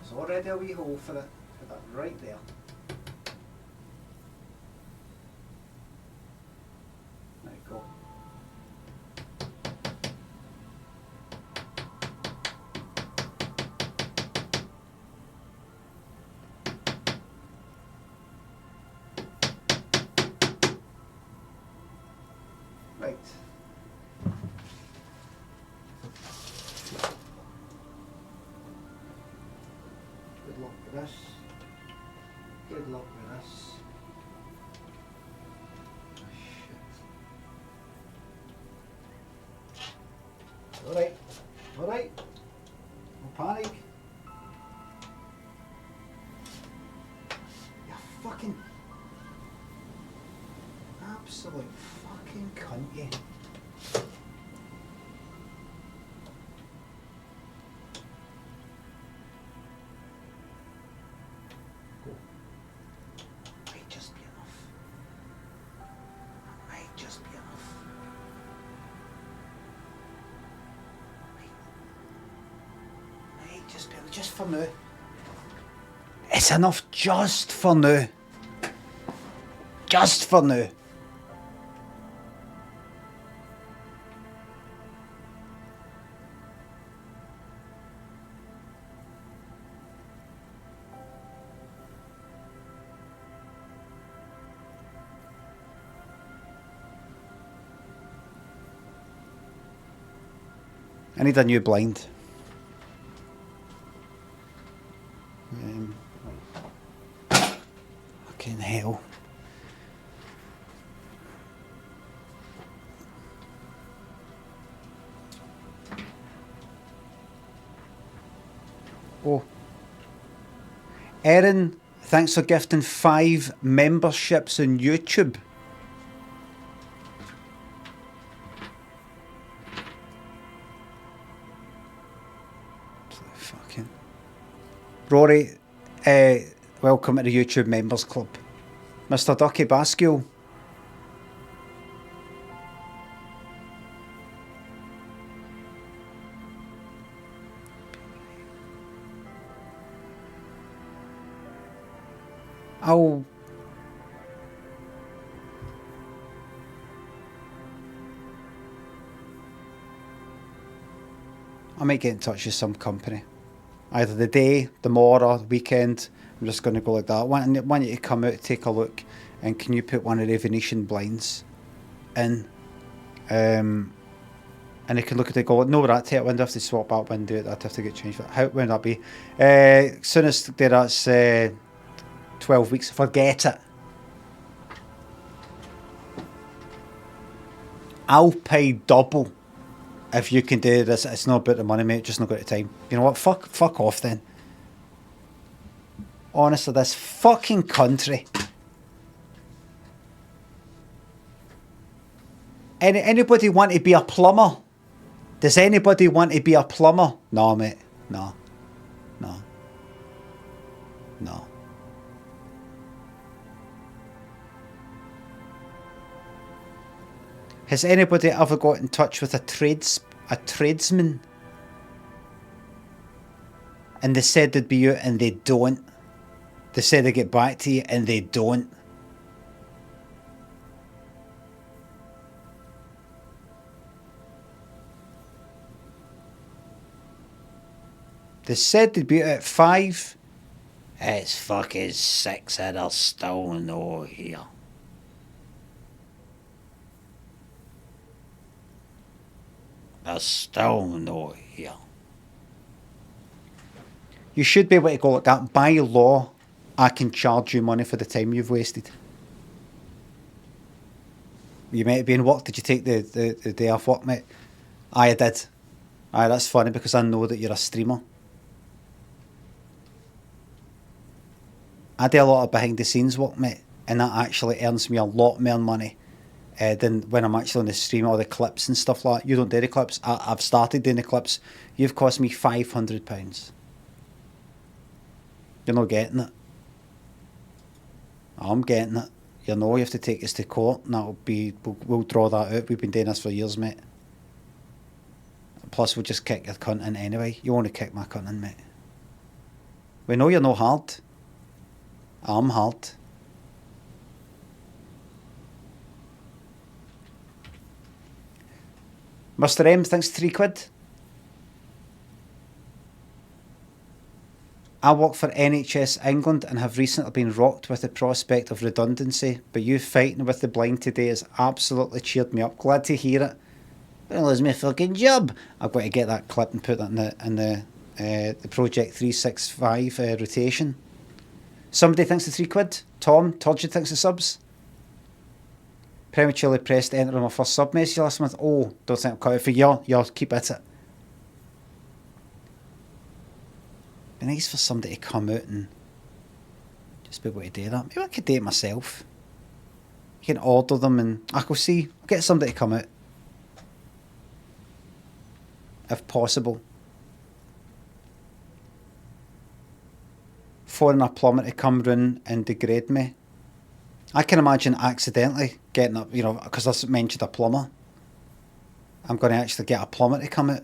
There's already a wee hole for it. Put that right there. There you go. Right. Good luck with this. Good luck with this. Oh, shit. Alright. Alright. No panic. You fucking absolute fucking cunt, you. Might just be enough. Might just be enough. Might just be enough. Just for now. It's enough just for now. Just for now. I need a new blind. Fucking hell. Oh. Erin, thanks for gifting 5 memberships on YouTube. Fucking Rory, welcome to the YouTube Members Club. Mr. Ducky Basquiel. I'll I might get in touch with some company. Either the day, tomorrow, the weekend. I'm just going to go like that. I want you to come out, take a look, and can you put one of the Venetian blinds in? And they can look at it and go, no, that tape window, have to swap that window, that have to get changed. How would that be? Soon as that's 12 weeks, forget it. I'll pay double if you can do this. It's not about the money, mate, just not got the time. You know what, fuck off then. Honestly, this fucking country. Anybody want to be a plumber? Does anybody want to be a plumber? No, mate. No. No. No. Has anybody ever got in touch with a tradesman? And they said they'd be out and they don't. They said they'd get back to you and they don't. They said they'd be out at 5. It's fucking 6 and they're still not here. They're still not here. You should be able to go like that. By law, I can charge you money for the time you've wasted. You might have been work. Did you take the day off work, mate? I did. Aye, that's funny because I know that you're a streamer. I do a lot of behind the scenes work, mate, and that actually earns me a lot more money than when I'm actually on the stream, all the clips and stuff like that. You don't do the clips. I've started doing the clips. You've cost me £500. You're not getting it. I'm getting it. You know, you have to take us to court, and that'll be. We'll draw that out. We've been doing this for years, mate. Plus, we'll just kick your cunt in anyway. You want to kick my cunt in, mate. We know you're no hard. I'm hard. Mr. M, thanks £3. I work for NHS England and have recently been rocked with the prospect of redundancy, but you fighting with the blind today has absolutely cheered me up. Glad to hear it. Well, it's my fucking job. I've got to get that clip and put that in the Project 365 rotation. Somebody thinks the £3. Tom Turgid thinks the subs. Prematurely pressed enter on my first sub message last month. Oh, don't think I'm cut out for you. Keep at it. Be nice for somebody to come out and just be able to do that. Maybe I could do it myself. You can order them and I will see. I'll get somebody to come out. If possible. Phoning a plumber to come round and degrade me. I can imagine accidentally getting up, you know, because I mentioned a plumber. I'm going to actually get a plumber to come out.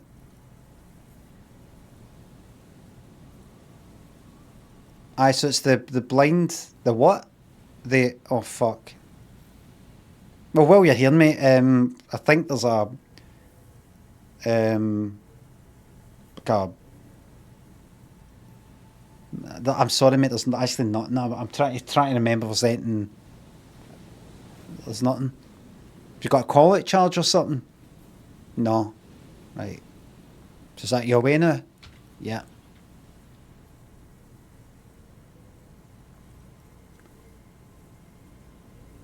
Aye, so it's the blind, the what? Oh fuck. Well, while you're hearing me, I think there's a, I'm sorry mate, there's actually nothing. I'm trying to remember if there's anything. There's nothing. Have you got a call-out charge or something? No. Right. So is that your way now? Yeah.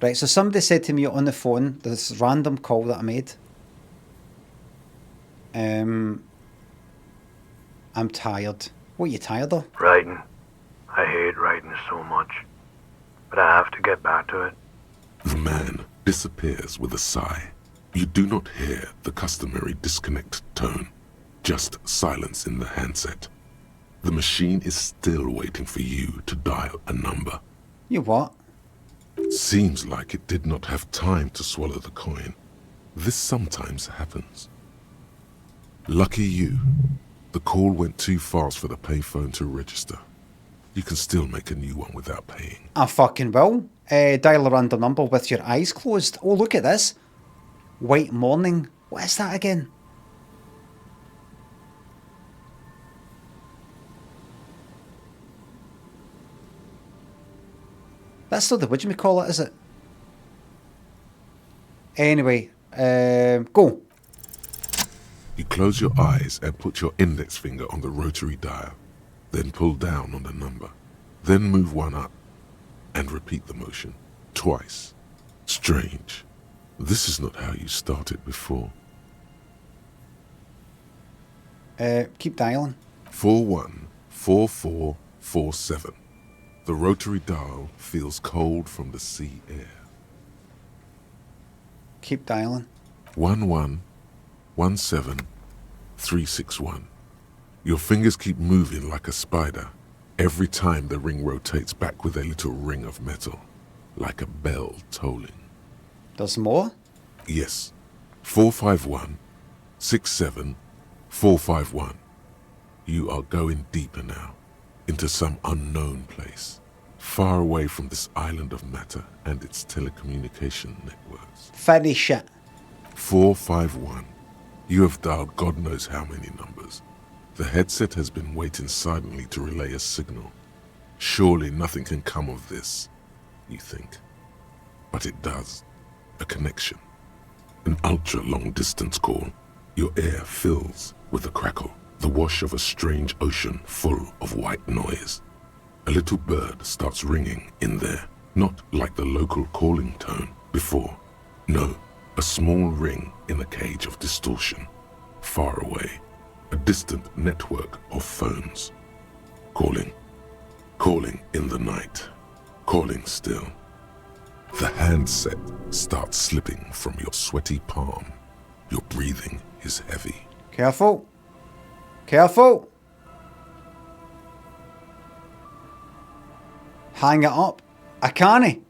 Right, so somebody said to me on the phone, this random call that I made. I'm tired. What are you tired of? Writing. I hate writing so much. But I have to get back to it. The man disappears with a sigh. You do not hear the customary disconnect tone, just silence in the handset. The machine is still waiting for you to dial a number. You what? Seems like it did not have time to swallow the coin. This sometimes happens. Lucky you. The call went too fast for the payphone to register. You can still make a new one without paying. I fucking will. Dial a random number with your eyes closed. Oh, look at this. White morning. What is that again? That's not the whatchamacallit, is it? Anyway, go. You close your eyes and put your index finger on the rotary dial. Then pull down on the number. Then move one up. And repeat the motion. Twice. Strange. This is not how you started before. Keep dialing. 414447. The rotary dial feels cold from the sea air. Keep dialing. 1117361. Your fingers keep moving like a spider. Every time the ring rotates back with a little ring of metal, like a bell tolling. There's more? Yes. 451-67451. You are going deeper now, into some unknown place, far away from this island of matter and its telecommunication networks. Finish it. 451. You have dialed God knows how many numbers. The headset has been waiting silently to relay a signal. Surely nothing can come of this, you think. But it does. A connection. An ultra-long distance call. Your ear fills with a crackle, the wash of a strange ocean full of white noise. A little bird starts ringing in there, not like the local calling tone before. No, a small ring in a cage of distortion, far away. A distant network of phones. Calling. Calling in the night. Calling still. The handset starts slipping from your sweaty palm. Your breathing is heavy. Careful. Careful. Hang it up. I can't.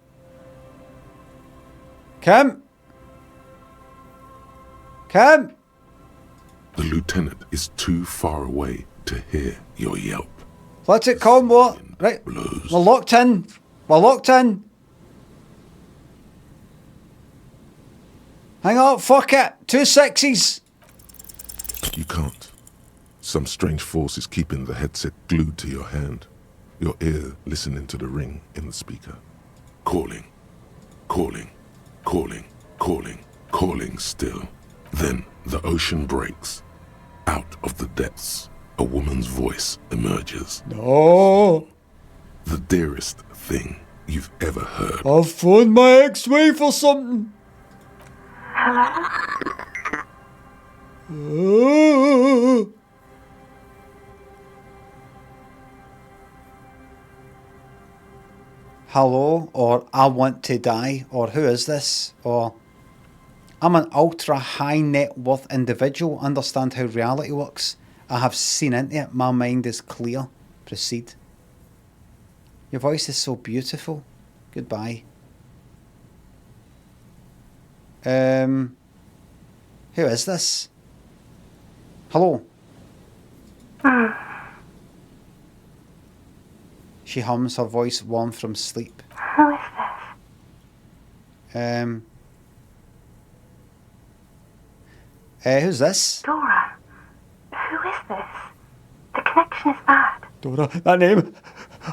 Kim. Kim. The lieutenant is too far away to hear your yelp. Let it come, what? Right. Blows. We're locked in. We're locked in. Hang on, fuck it. 2 sixes. You can't. Some strange force is keeping the headset glued to your hand. Your ear listening to the ring in the speaker. Calling. Calling. Calling. Calling. Calling still. Then the ocean breaks. Out of the depths, a woman's voice emerges. No. The dearest thing you've ever heard. I've phoned my ex-wife or something. Hello? Hello, or I want to die, or who is this, or I'm an ultra high net worth individual, understand how reality works. I have seen into it, my mind is clear. Proceed. Your voice is so beautiful. Goodbye. Who is this? Hello? She hums, her voice warm from sleep. Who is this? Who's this? Dora. Who is this? The connection is bad. Dora, that name.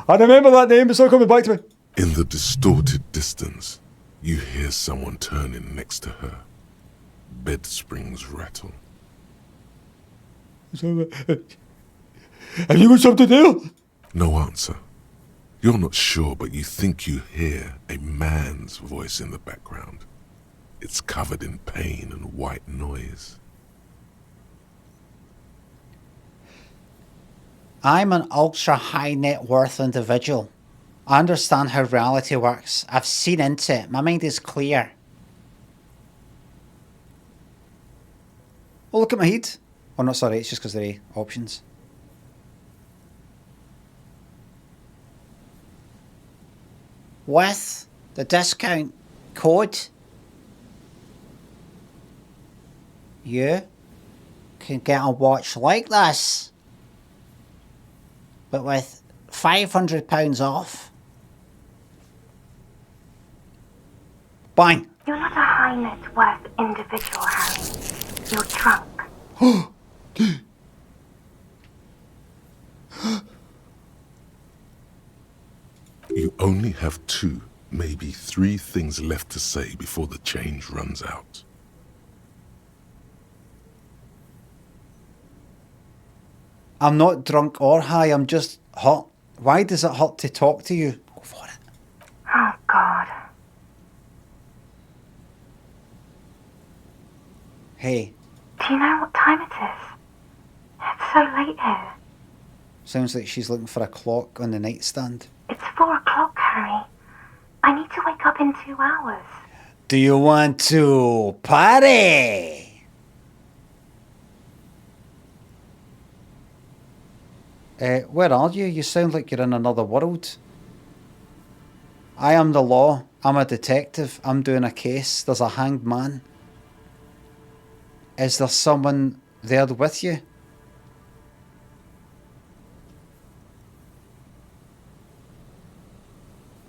I remember that name, it's not coming back to me. In the distorted distance, you hear someone turning next to her. Bed springs rattle. Have you got something there? No answer. You're not sure, but you think you hear a man's voice in the background. It's covered in pain and white noise. I'm an ultra high net worth individual. I understand how reality works. I've seen into it. My mind is clear. Oh, look at my head. Oh, no, sorry, it's just because they're options. With the discount code, you can get a watch like this, but with £500 off. Bang! You're not a high net worth individual, Harry. You're drunk. You only have 2, maybe 3 things left to say before the change runs out. I'm not drunk or high, I'm just hot. Why does it hurt to talk to you? Go for it. Oh, God. Hey. Do you know what time it is? It's so late here. Sounds like she's looking for a clock on the nightstand. It's 4 o'clock, Harry. I need to wake up in 2 hours. Do you want to party? Where are you? You sound like you're in another world. I am the law. I'm a detective. I'm doing a case. There's a hanged man. Is there someone there with you?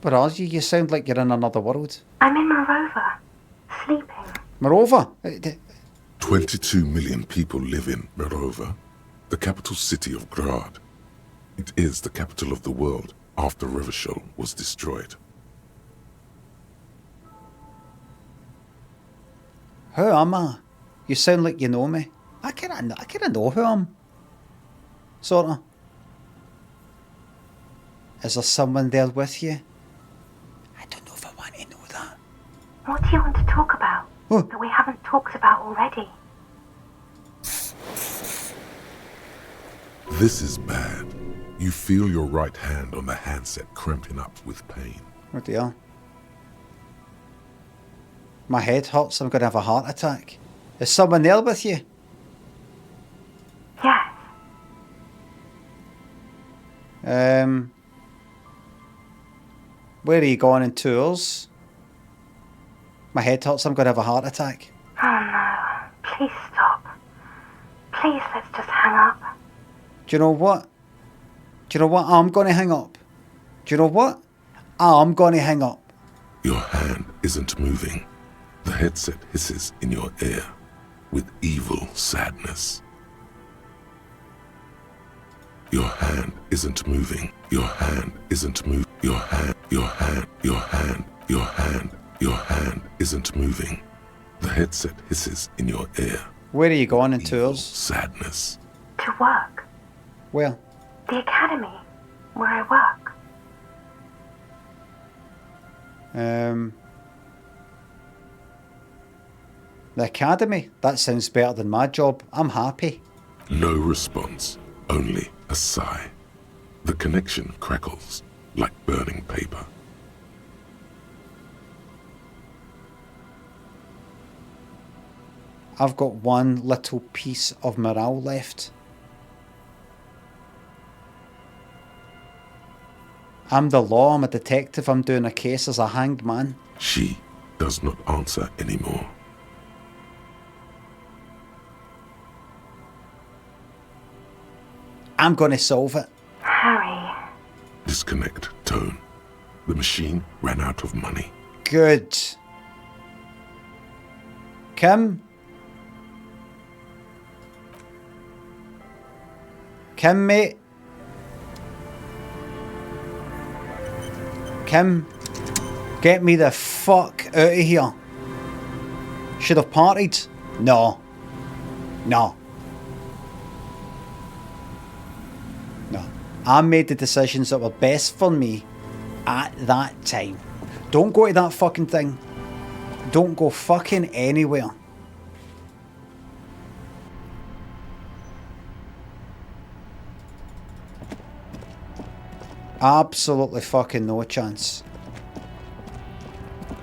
Where are you? You sound like you're in another world. I'm in Morova, sleeping. Morova? 22 million people live in Morova, the capital city of Grad. It is the capital of the world after Revachol was destroyed. Who am I? You sound like you know me. I kinda know who I am. Sorta. Is there someone there with you? I don't know if I want to know that. What do you want to talk about that we haven't talked about already? This is bad. You feel your right hand on the handset cramping up with pain. What the hell? My head hurts. I'm going to have a heart attack. Is someone there with you? Yes. Where are you going on tours? My head hurts. I'm going to have a heart attack. Oh no. Please stop. Please, let's just hang up. Do you know what? Do you know what? I'm going to hang up. Do you know what? I'm going to hang up. Your hand isn't moving. The headset hisses in your ear with evil sadness. Your hand isn't moving. Your hand isn't moving. Your hand isn't moving. The headset hisses in your ear. Where are you going on tours? Sadness. To work. Where? The academy, where I work. The academy? That sounds better than my job. I'm happy. No response, only a sigh. The connection crackles like burning paper. I've got one little piece of morale left. I'm the law, I'm a detective, I'm doing a case as a hanged man. She does not answer anymore. I'm gonna solve it. Harry. Disconnect tone. The machine ran out of money. Good. Kim? Kim, mate? Kim? Get me the fuck out of here. Should have partied? No. No. No. I made the decisions that were best for me at that time. Don't go to that fucking thing. Don't go fucking anywhere. Absolutely fucking no chance.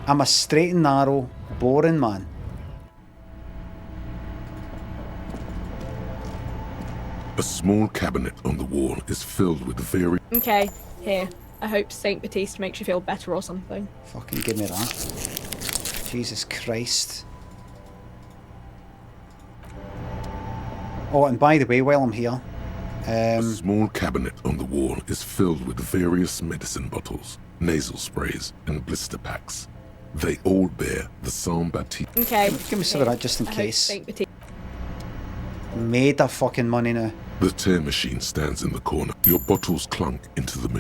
I'm a straight and narrow, boring man. A small cabinet on the wall is filled with very... Okay, here. I hope Saint Baptiste makes you feel better or something. Fucking give me that. Jesus Christ. Oh, and by the way, while I'm here... A small cabinet on the wall is filled with various medicine bottles, nasal sprays, and blister packs. They all bear the Saint Baptiste. Okay. Give me some of that just in I hope case. Saint Baptiste. Made that fucking money now. The tear machine stands in the corner. Your bottles clunk into the...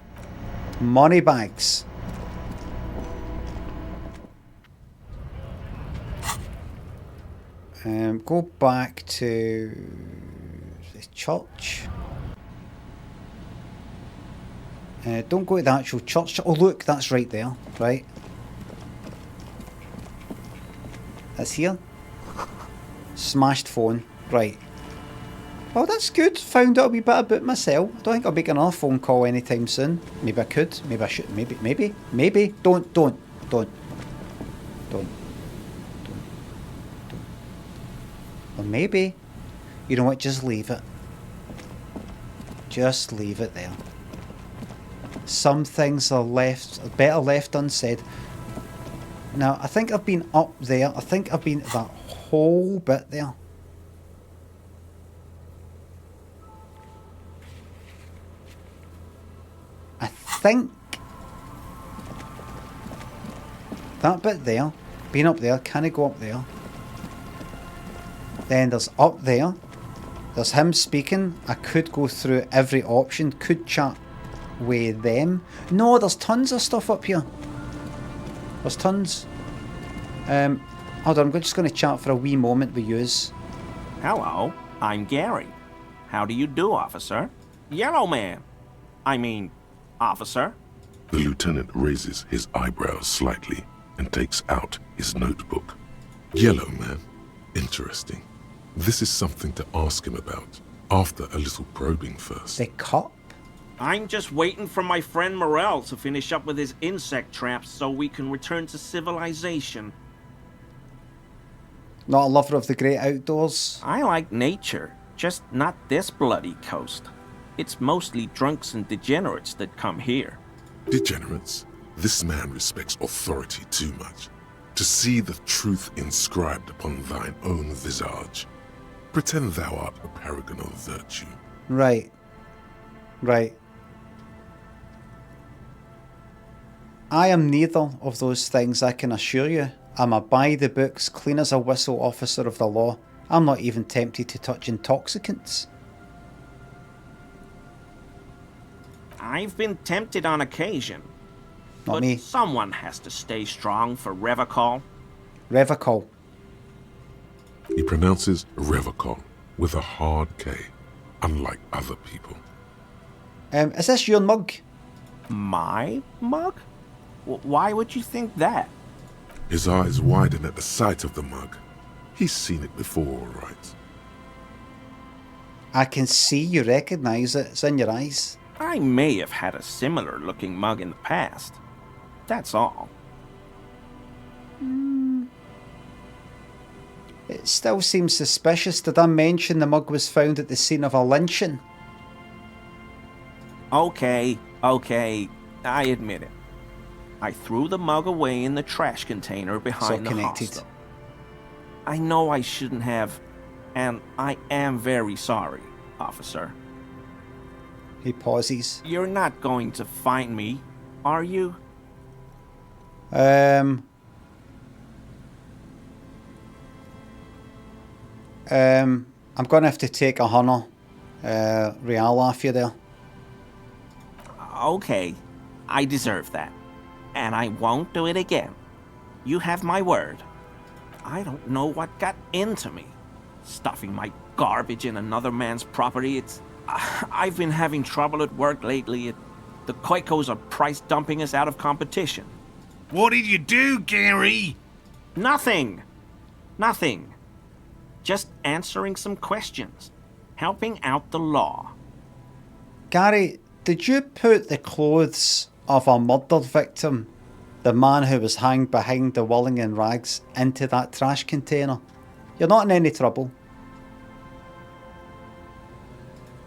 Money bags. Go back to the church. Don't go to the actual church. Oh look, that's right there, right? That's here. Smashed phone, right. Well, that's good. Found out a wee bit about myself. I don't think I'll make another phone call anytime soon. Maybe I could. Maybe I should. Maybe. Don't. Or maybe, you know what? Just leave it. Just leave it there. Some things are better left unsaid. Now, I think I've been up there. I think I've been that whole bit there. I think that bit there, being up there, can I go up there? Then there's up there. There's him speaking. I could go through every option. Could chat with them. No, there's tons of stuff up here. There's tons. Hold on, I'm just going to chat for a wee moment with yous. Hello, I'm Gary. How do you do, officer? Yellow man. I mean, officer. The lieutenant raises his eyebrows slightly and takes out his notebook. Yellow man. Interesting. This is something to ask him about, after a little probing first. The cop? I'm just waiting for my friend Morel to finish up with his insect traps so we can return to civilization. Not a lover of the great outdoors? I like nature, just not this bloody coast. It's mostly drunks and degenerates that come here. Degenerates? This man respects authority too much. To see the truth inscribed upon thine own visage. Pretend thou art a paragon of virtue. Right. Right. I am neither of those things, I can assure you. I'm a by-the-books, clean-as-a-whistle officer of the law. I'm not even tempted to touch intoxicants. I've been tempted on occasion. Not but me. Someone has to stay strong for Revacol. Revacol. He pronounces Revacol with a hard K, unlike other people. Is this your mug? My mug? Why would you think that? His eyes widen at the sight of the mug. He's seen it before, all right. I can see you recognise it. It's in your eyes. I may have had a similar looking mug in the past. That's all. It still seems suspicious. Did I mention the mug was found at the scene of a lynching? Okay, I admit it. I threw the mug away in the trash container behind the hostel. I know I shouldn't have, and I am very sorry, officer. He pauses. You're not going to find me, are you? I'm going to have to take $100 real off you there. Okay, I deserve that. And I won't do it again. You have my word. I don't know what got into me. Stuffing my garbage in another man's property, I've been having trouble at work lately. The Koikos are price dumping us out of competition. What did you do, Gary? Nothing. Just answering some questions. Helping out the law. Gary, did you put the clothes of a murdered victim, the man who was hanged behind the willing and rags, into that trash container? You're not in any trouble.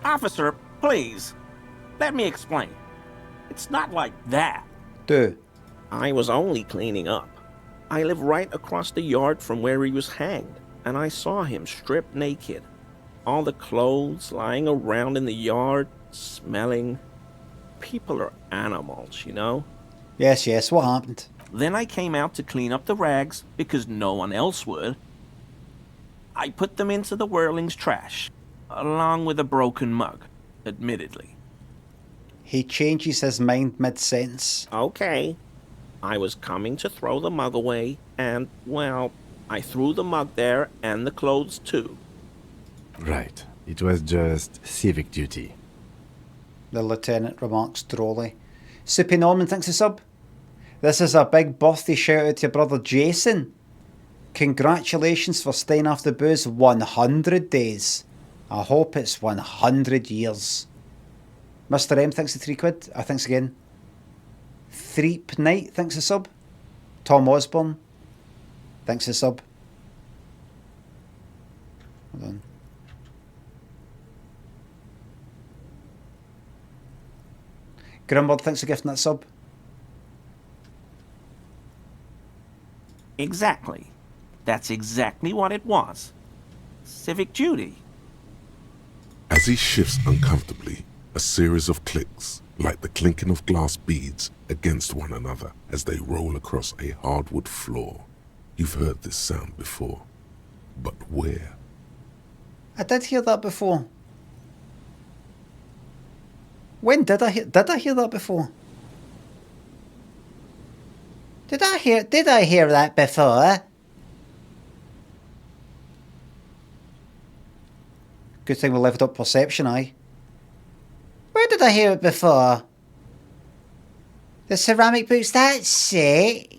Officer, please. Let me explain. It's not like that. Do. I was only cleaning up. I live right across the yard from where he was hanged, and I saw him stripped naked. All the clothes lying around in the yard, smelling. People are animals, you know? Yes, what happened? Then I came out to clean up the rags, because no one else would. I put them into the Whirling's trash, along with a broken mug, admittedly. He changes his mind mid-sentence. Okay. I was coming to throw the mug away, and, well, I threw the mug there and the clothes too. Right. It was just civic duty. The lieutenant remarks drolly. Soupy Norman thinks a sub. This is a big birthday shout out to your brother Jason. Congratulations for staying off the booze 100 days. I hope it's 100 years. Mr. M thinks the £3. Thanks again. Threep Knight thinks a sub. Tom Osborne thanks a sub. Hold on. Grimbird thanks for gifting that sub. Exactly. That's exactly what it was. Civic duty. As he shifts uncomfortably, a series of clicks, like the clinking of glass beads against one another as they roll across a hardwood floor. You've heard this sound before. But where? I did hear that before. When did I hear that before? Did I hear that before? Good thing we leveled up perception, aye. Where did I hear it before? The ceramic boots, that's it.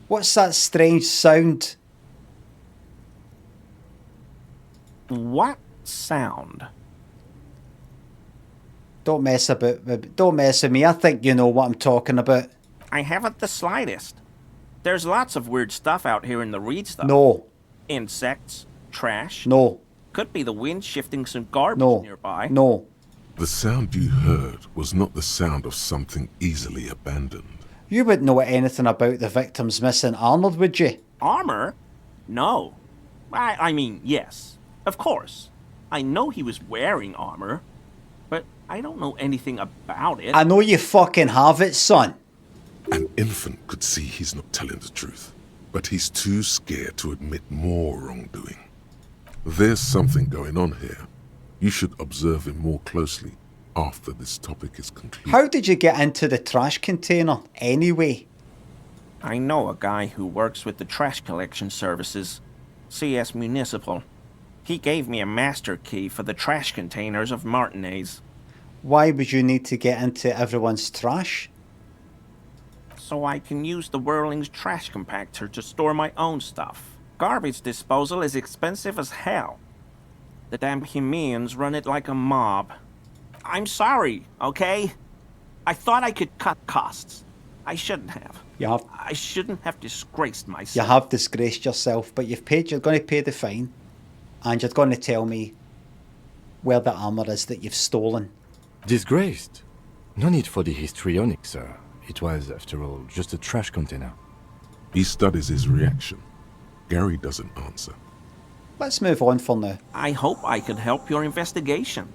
What's that strange sound? What sound? Don't mess with me. I think you know what I'm talking about. I haven't the slightest. There's lots of weird stuff out here in the reeds, though. No. Insects, trash. No. Could be the wind shifting some garbage nearby. No. The sound you heard was not the sound of something easily abandoned. You wouldn't know anything about the victim's missing armor, would you? Armor? No. I mean, yes. Of course. I know he was wearing armor, but I don't know anything about it. I know you fucking have it, son. An infant could see he's not telling the truth, but he's too scared to admit more wrongdoing. There's something going on here. You should observe him more closely after this topic is concluded. How did you get into the trash container, anyway? I know a guy who works with the trash collection services, CS Municipal. He gave me a master key for the trash containers of Martinez. Why would you need to get into everyone's trash? So I can use the Whirling's trash compactor to store my own stuff. Garbage disposal is expensive as hell. The damn Bohemians run it like a mob. I'm sorry, okay? I thought I could cut costs. I shouldn't have. I shouldn't have disgraced myself. You have disgraced yourself, but you're going to pay the fine. And you're going to tell me where the armor is that you've stolen. Disgraced? No need for the histrionic, sir. It was, after all, just a trash container. He studies his reaction. Gary doesn't answer. Let's move on for now. I hope I could help your investigation,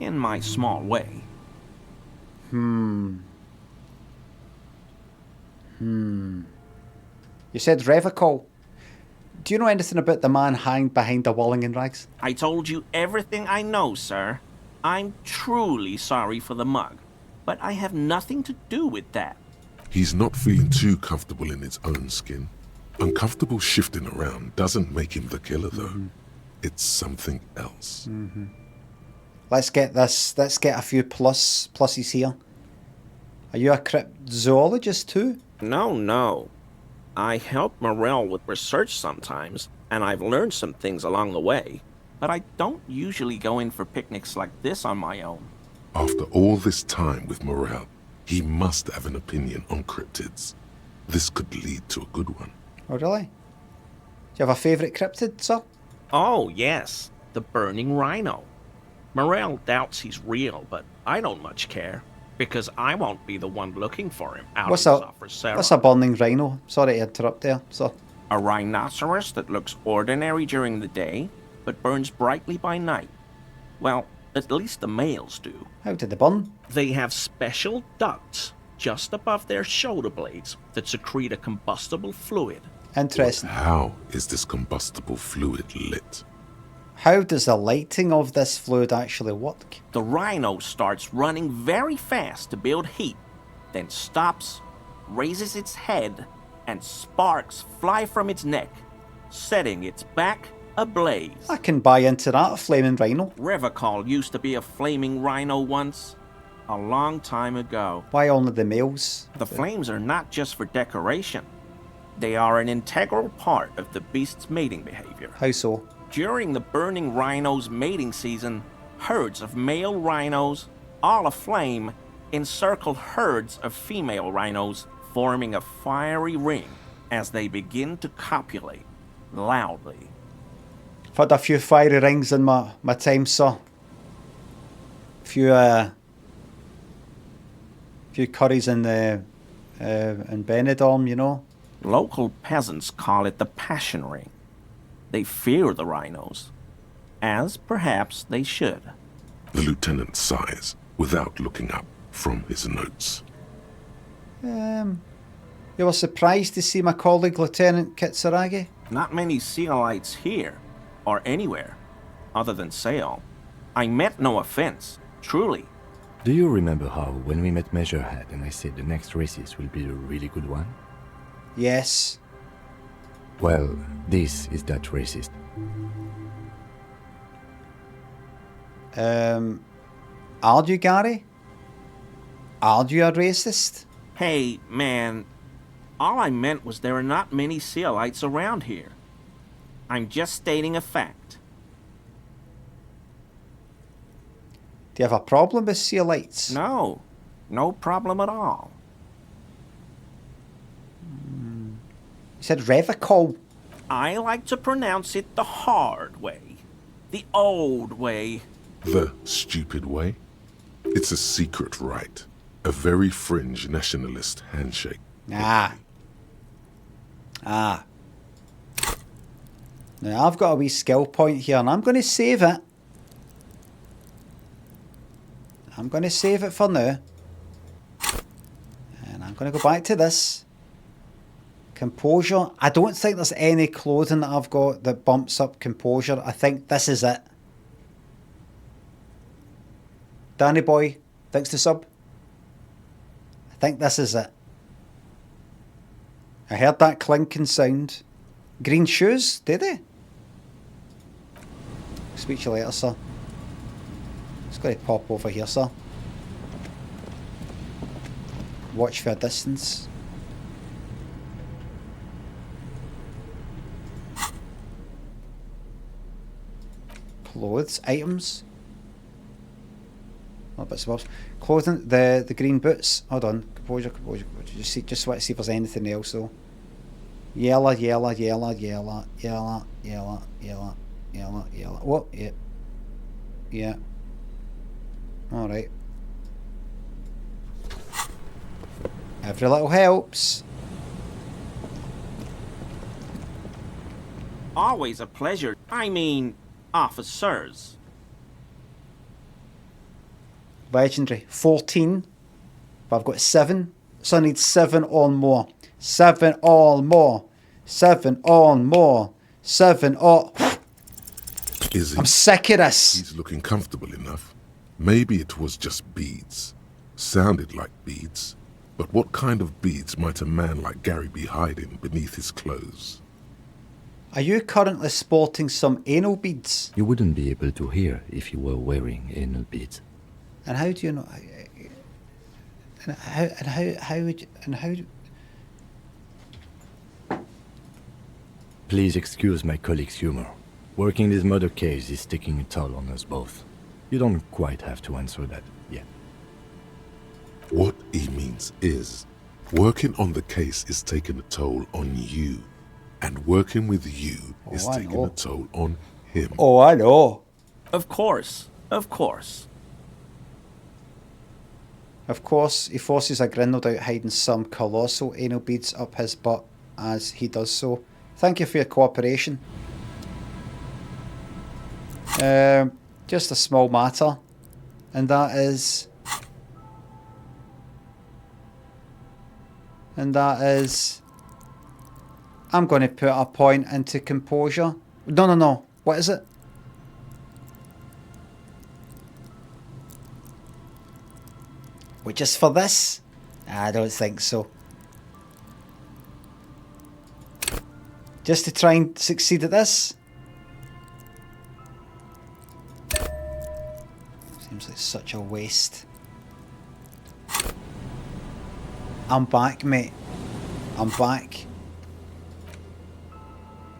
in my small way. You said Revocol. Do you know anything about the man hanged behind the Whirling in rags? I told you everything I know, sir. I'm truly sorry for the mug, but I have nothing to do with that. He's not feeling too comfortable in his own skin. Uncomfortable shifting around doesn't make him the killer, though. It's something else. Let's get a few pluses here. Are you a cryptozoologist too? No. I help Morel with research sometimes, and I've learned some things along the way. But I don't usually go in for picnics like this on my own. After all this time with Morel, he must have an opinion on cryptids. This could lead to a good one. Oh, really? Do you have a favourite cryptid, sir? Oh, yes. The burning rhino. Morel doubts he's real, but I don't much care, because I won't be the one looking for him out What's of a burning rhino? Sorry to interrupt there, sir. A rhinoceros that looks ordinary during the day, but burns brightly by night. Well, at least the males do. How did they burn? They have special ducts just above their shoulder blades that secrete a combustible fluid. Interesting. How is this combustible fluid lit? How does the lighting of this fluid actually work? The rhino starts running very fast to build heat, then stops, raises its head, and sparks fly from its neck, setting its back ablaze. I can buy into that, a flaming rhino. Revocol used to be a flaming rhino once, a long time ago. Why only the males? The flames are not just for decoration. They are an integral part of the beast's mating behavior. How so? During the burning rhino's mating season, herds of male rhinos, all aflame, encircle herds of female rhinos, forming a fiery ring as they begin to copulate loudly. I've had a few fiery rings in my time, sir. Few curries in Benidorm, you know. Local peasants call it the passion ring. They fear the rhinos, as perhaps they should. The lieutenant sighs without looking up from his notes. You were surprised to see my colleague, Lieutenant Kitsuragi? Not many Sealites here, or anywhere, other than Sale. I meant no offense, truly. Do you remember how, when we met Measurehead and I said the next races will be a really good one? Yes. Well, this is that racist. Are you, Gary? Are you a racist? Hey, man, all I meant was there are not many Sealites around here. I'm just stating a fact. Do you have a problem with sea lights? No. No problem at all. You said Revicol. I like to pronounce it the hard way. The old way. The stupid way? It's a secret rite. A very fringe nationalist handshake. Ah. Now I've got a wee skill point here and I'm going to save it. I'm going to save it for now. And I'm going to go back to this. Composure. I don't think there's any clothing that I've got that bumps up composure. I think this is it. Danny boy, thanks to sub. I think this is it. I heard that clinking sound. Green shoes, did they? Speak to you later, sir. Just got to pop over here, sir. Watch for a distance. Clothes, items. Oh, bits and bobs. Clothing, the green boots. Hold on, composure. Just want to see if there's anything else though. Yellow. What? Yeah. All right. Every little helps. Always a pleasure. I mean, officers. Legendary. 14. But I've got 7. So I need 7 or more. 7 or more. 7 or more. 7 or... Is he? I'm sick of this. He's looking comfortable enough. Maybe it was just beads. Sounded like beads. But what kind of beads might a man like Gary be hiding beneath his clothes? Are you currently sporting some anal beads? You wouldn't be able to hear if you were wearing anal beads. And how do you know? Please excuse my colleague's humor. Working this murder case is taking a toll on us both. You don't quite have to answer that yet. What he means is, working on the case is taking a toll on you. And working with you is taking a toll on him. Oh, I know. Of course. Of course. Of course, he forces a grin, no doubt hiding some colossal anal beads up his butt as he does so. Thank you for your cooperation. Just a small matter. And that is... I'm going to put a point into composure. No. What is it? Just for this? I don't think so. Just to try and succeed at this? Seems like such a waste. I'm back, mate. I'm back.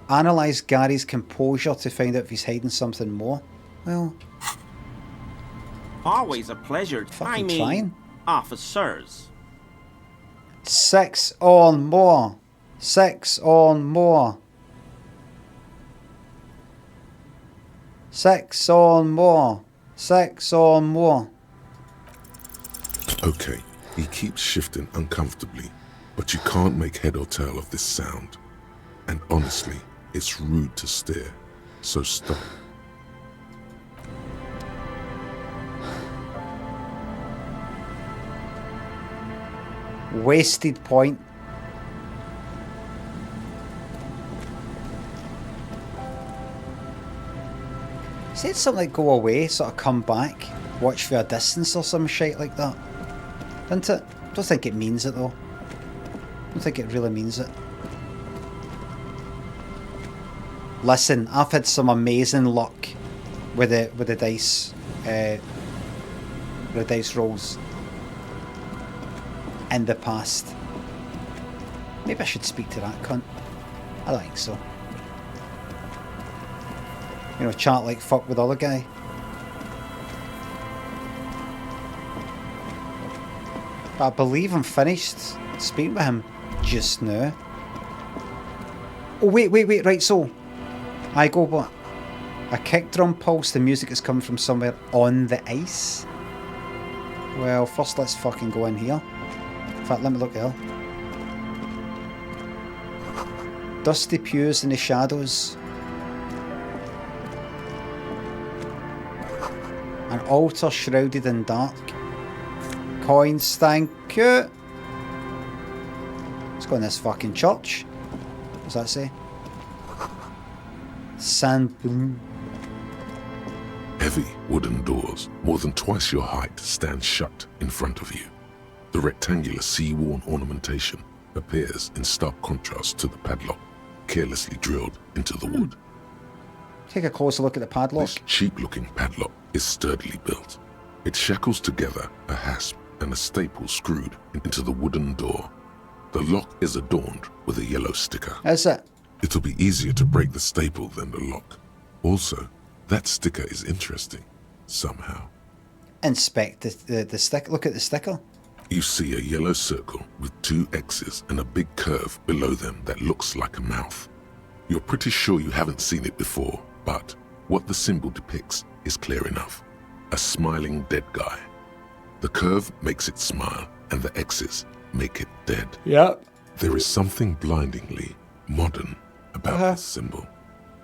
Analyse Gary's composure to find out if he's hiding something more. Well... Always a pleasure. I mean, trying. Officers. 6 or more. 6 or more. 6 or more. 6 or more. Okay, he keeps shifting uncomfortably, but you can't make head or tail of this sound. And honestly, it's rude to stare, so stop. Wasted point. Said something like go away, sort of come back, watch for a distance or some shit like that. Didn't it? Don't think it means it though. Don't think it really means it. Listen, I've had some amazing luck with the dice rolls in the past. Maybe I should speak to that cunt. I don't think so. You know, chat like fuck with other guy. But I believe I'm finished speaking with him just now. Oh, wait, right, so I go, what? A kick drum pulse, the music is coming from somewhere on the ice? Well, first let's fucking go in here. In fact, let me look here. Dusty pews in the shadows. An altar shrouded in dark. Coins, thank you. Let's go in this fucking church. What does that say? Sand boom. Heavy wooden doors, more than twice your height, stand shut in front of you. The rectangular sea-worn ornamentation appears in stark contrast to the padlock, carelessly drilled into the wood. Take a closer look at the padlock. This cheap-looking padlock is sturdily built. It shackles together a hasp and a staple screwed into the wooden door. The lock is adorned with a yellow sticker. Is it? It'll be easier to break the staple than the lock. Also, that sticker is interesting, somehow. Inspect the sticker. Look at the sticker. You see a yellow circle with 2 X's and a big curve below them that looks like a mouth. You're pretty sure you haven't seen it before, but what the symbol depicts is clear enough. A smiling dead guy. The curve makes it smile, and the X's make it dead. Yep. There is something blindingly modern about this symbol.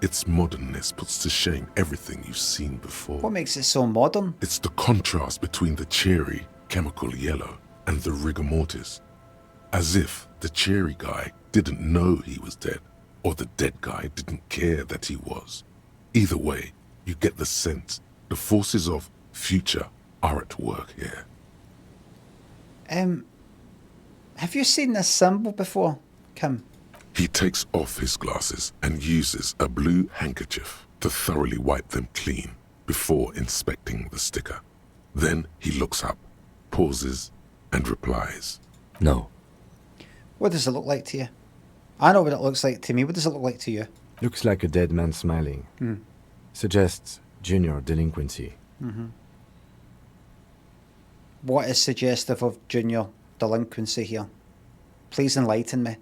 Its modernness puts to shame everything you've seen before. What makes it so modern? It's the contrast between the cheery, chemical yellow and the rigor mortis. As if the cheery guy didn't know he was dead, or the dead guy didn't care that he was. Either way, you get the sense the forces of future are at work here. Have you seen this symbol before, Kim? He takes off his glasses and uses a blue handkerchief to thoroughly wipe them clean before inspecting the sticker. Then he looks up, pauses, and replies, No. What does it look like to you? I know what it looks like to me. What does it look like to you? Looks like a dead man smiling. Suggests junior delinquency. What is suggestive of junior delinquency here? Please enlighten me.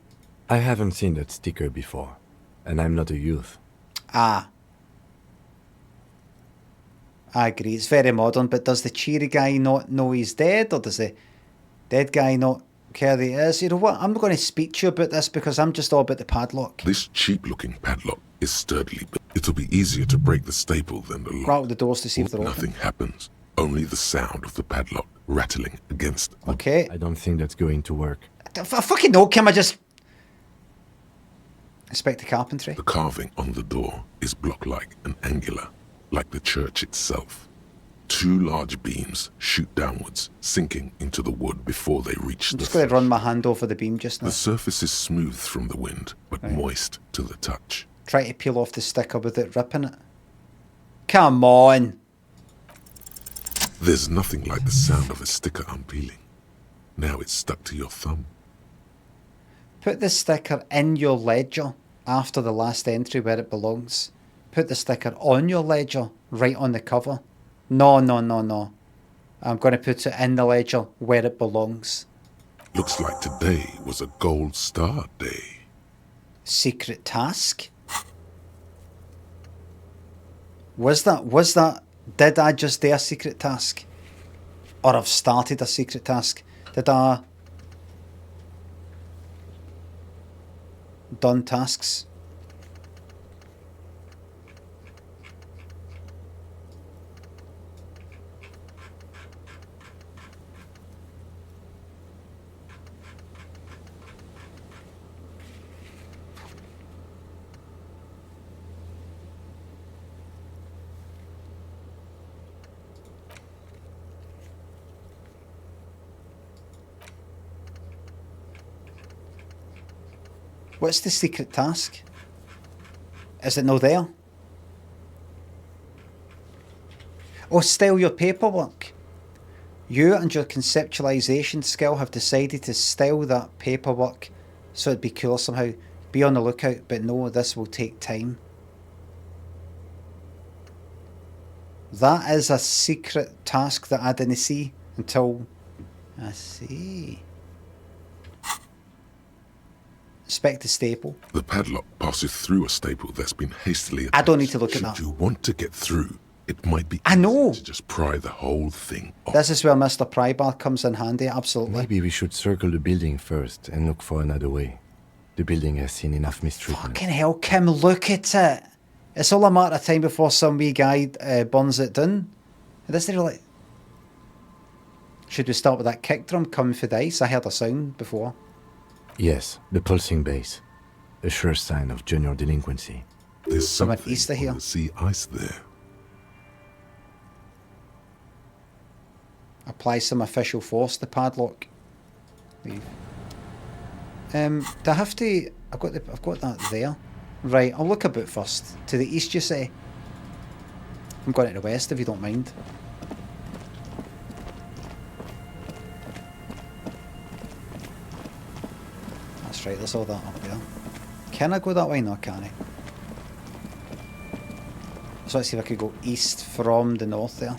I haven't seen that sticker before, and I'm not a youth. Ah. I agree, it's very modern, but does the cheery guy not know he's dead, or does the dead guy not care that he is? You know what, I'm not going to speak to you about this because I'm just all about the padlock. This cheap-looking padlock is sturdily built. It'll be easier to break the staple than the lock. Rattle the doors to see if they're open. Nothing happens, only the sound of the padlock rattling against the... Okay. I don't think that's going to work. I fucking know, Kim, I just... Inspect the carpentry. The carving on the door is block-like and angular, like the church itself. 2 large beams shoot downwards, sinking into the wood before they reach I'm the just going to run my hand over the beam just now. The surface is smooth from the wind, but moist to the touch. Try to peel off the sticker without ripping it. Come on! There's nothing like the sound of a sticker unpeeling. Now it's stuck to your thumb. Put the sticker in your ledger after the last entry where it belongs. Put the sticker on your ledger, right on the cover. No. I'm going to put it in the ledger where it belongs. Looks like today was a gold star day. Secret task? Was that, did I just do a secret task? Or I've started a secret task? Did I... done tasks? What's the secret task? Is it no there? Oh, style your paperwork. You and your conceptualization skill have decided to style that paperwork so it'd be cooler somehow. Be on the lookout, but no, this will take time. That is a secret task that I didn't see until I see. Inspect the staple. The padlock passes through a staple that's been hastily attached. I don't need to look at that. Should you want to get through, it might be I know. easy to just pry the whole thing off. This is where Mr. Prybar comes in handy, absolutely. Maybe we should circle the building first and look for another way. The building has seen enough mistreatment. Fucking hell, Kim, look at it. It's all a matter of time before some wee guy burns it down. This is really... Should we start with that kick drum coming for the ice? I heard a sound before. Yes, the pulsing bass. A sure sign of junior delinquency. There's something east of here. on the sea ice there. Apply some official force to padlock. Leave. Do I have to... I've got that there. Right, I'll look about first. To the east, you say? I'm going to the west, if you don't mind. That's right, there's all that up there. Can I go that way? No, can I? So let's see if I could go east from the north there.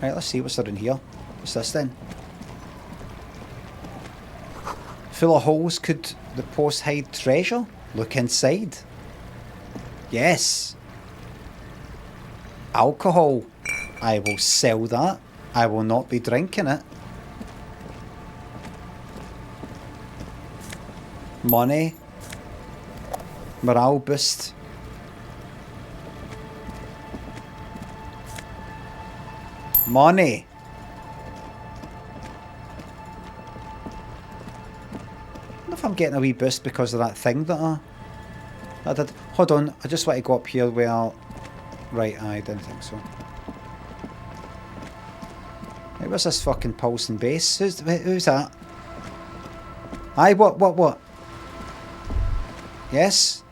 Right, let's see what's in here. What's this then? Full of holes, could the post hide treasure? Look inside. Yes. Alcohol. I will sell that. I will not be drinking it. Money. Morale boost. Money. I wonder if I'm getting a wee boost because of that thing that I did. Hold on, I just want to go up here where... Right, I didn't think so. Hey, where's this fucking pulsing bass? Who's that? Aye, what? Yes?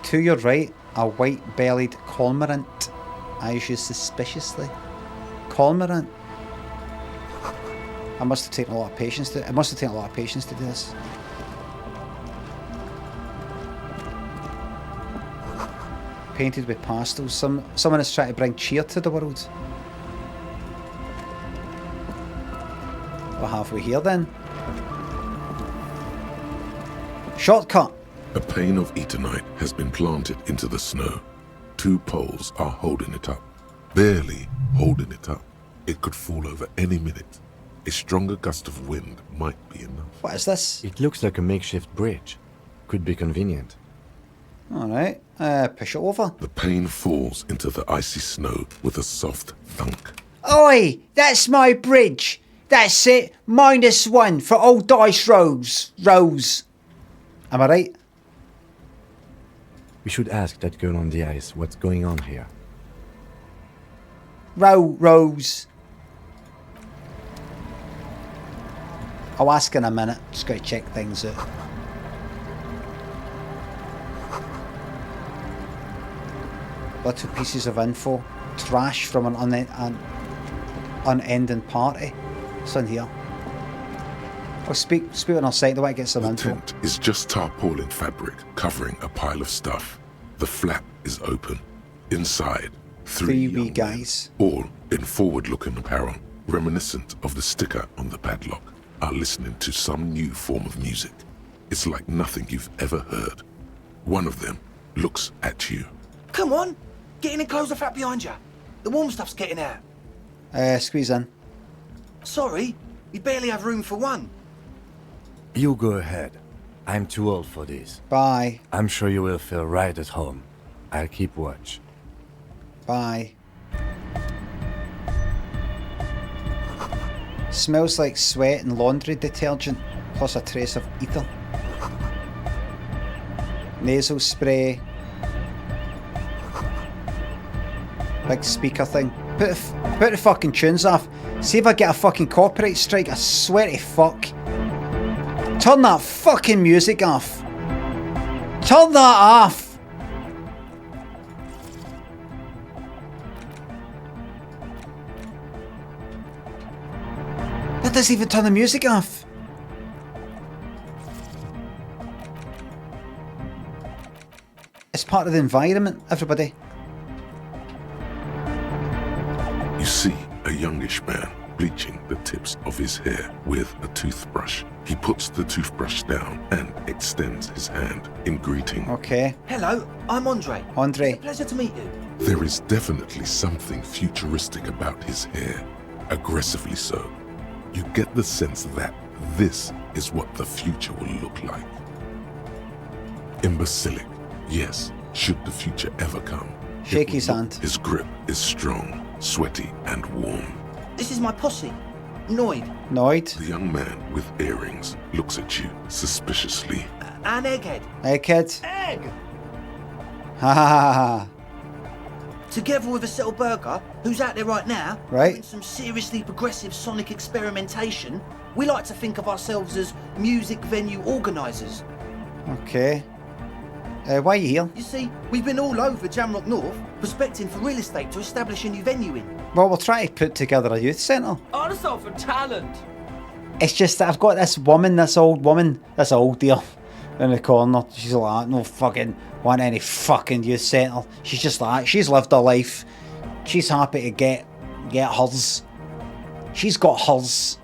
To your right, a white-bellied cormorant eyes you suspiciously. Cormorant? I must have taken a lot of patience to... It must have taken a lot of patience to do this. Painted with pastels. Someone is trying to bring cheer to the world. We're halfway here then. Shortcut! A pane of eternite has been planted into the snow. 2 poles are holding it up. Barely holding it up. It could fall over any minute. A stronger gust of wind might be enough. What is this? It looks like a makeshift bridge. Could be convenient. Alright, push it over. The pane falls into the icy snow with a soft thunk. Oi! That's my bridge! That's it! -1 for old dice rolls. Am I right? We should ask that girl on the ice what's going on here. Rose. I'll ask in a minute. Just gotta check things out. Little pieces of info. Trash from an unending party. It's in here. I'll speak on our site. I want to get some info. The tent is just tarpaulin fabric covering a pile of stuff. The flap is open. Inside, 3 wee guys. All in forward-looking apparel, reminiscent of the sticker on the padlock, are listening to some new form of music. It's like nothing you've ever heard. One of them looks at you. Come on! Get in and close the flap behind you. The warm stuff's getting out. Squeeze in. Sorry, we barely have room for one. You go ahead. I'm too old for this. Bye. I'm sure you will feel right at home. I'll keep watch. Bye. Smells like sweat and laundry detergent, plus a trace of ether. Nasal spray. Big speaker thing. Put the fucking tunes off. See if I get a fucking copyright strike, I swear to fuck. Turn that fucking music off. Turn that off. That doesn't even turn the music off. It's part of the environment, everybody. a youngish man bleaching the tips of his hair with a toothbrush. He puts the toothbrush down and extends his hand in greeting. Okay. Hello, I'm Andre. Andre. It's a pleasure to meet you. There is definitely something futuristic about his hair, aggressively so. You get the sense that this is what the future will look like. Imbecilic, yes, should the future ever come. Shake his hand. His grip is strong, sweaty, and warm. This is my posse, Noid. Noid? The young man with earrings looks at you suspiciously. And Egghead. Egghead? Egg! Ha ha ha ha. Together with a Settle Burger, who's out there right now, right, doing some seriously progressive sonic experimentation, we like to think of ourselves as music venue organisers. Okay. Why are you here? You see, we've been all over Jamrock North, prospecting for real estate to establish a new venue in. Well, we're trying to put together a youth centre. Oh, that's all for talent. It's just that I've got this woman, this old dear, in the corner. She's like, no fucking want any fucking youth centre. She's just like, she's lived her life. She's happy to get hers. She's got hers.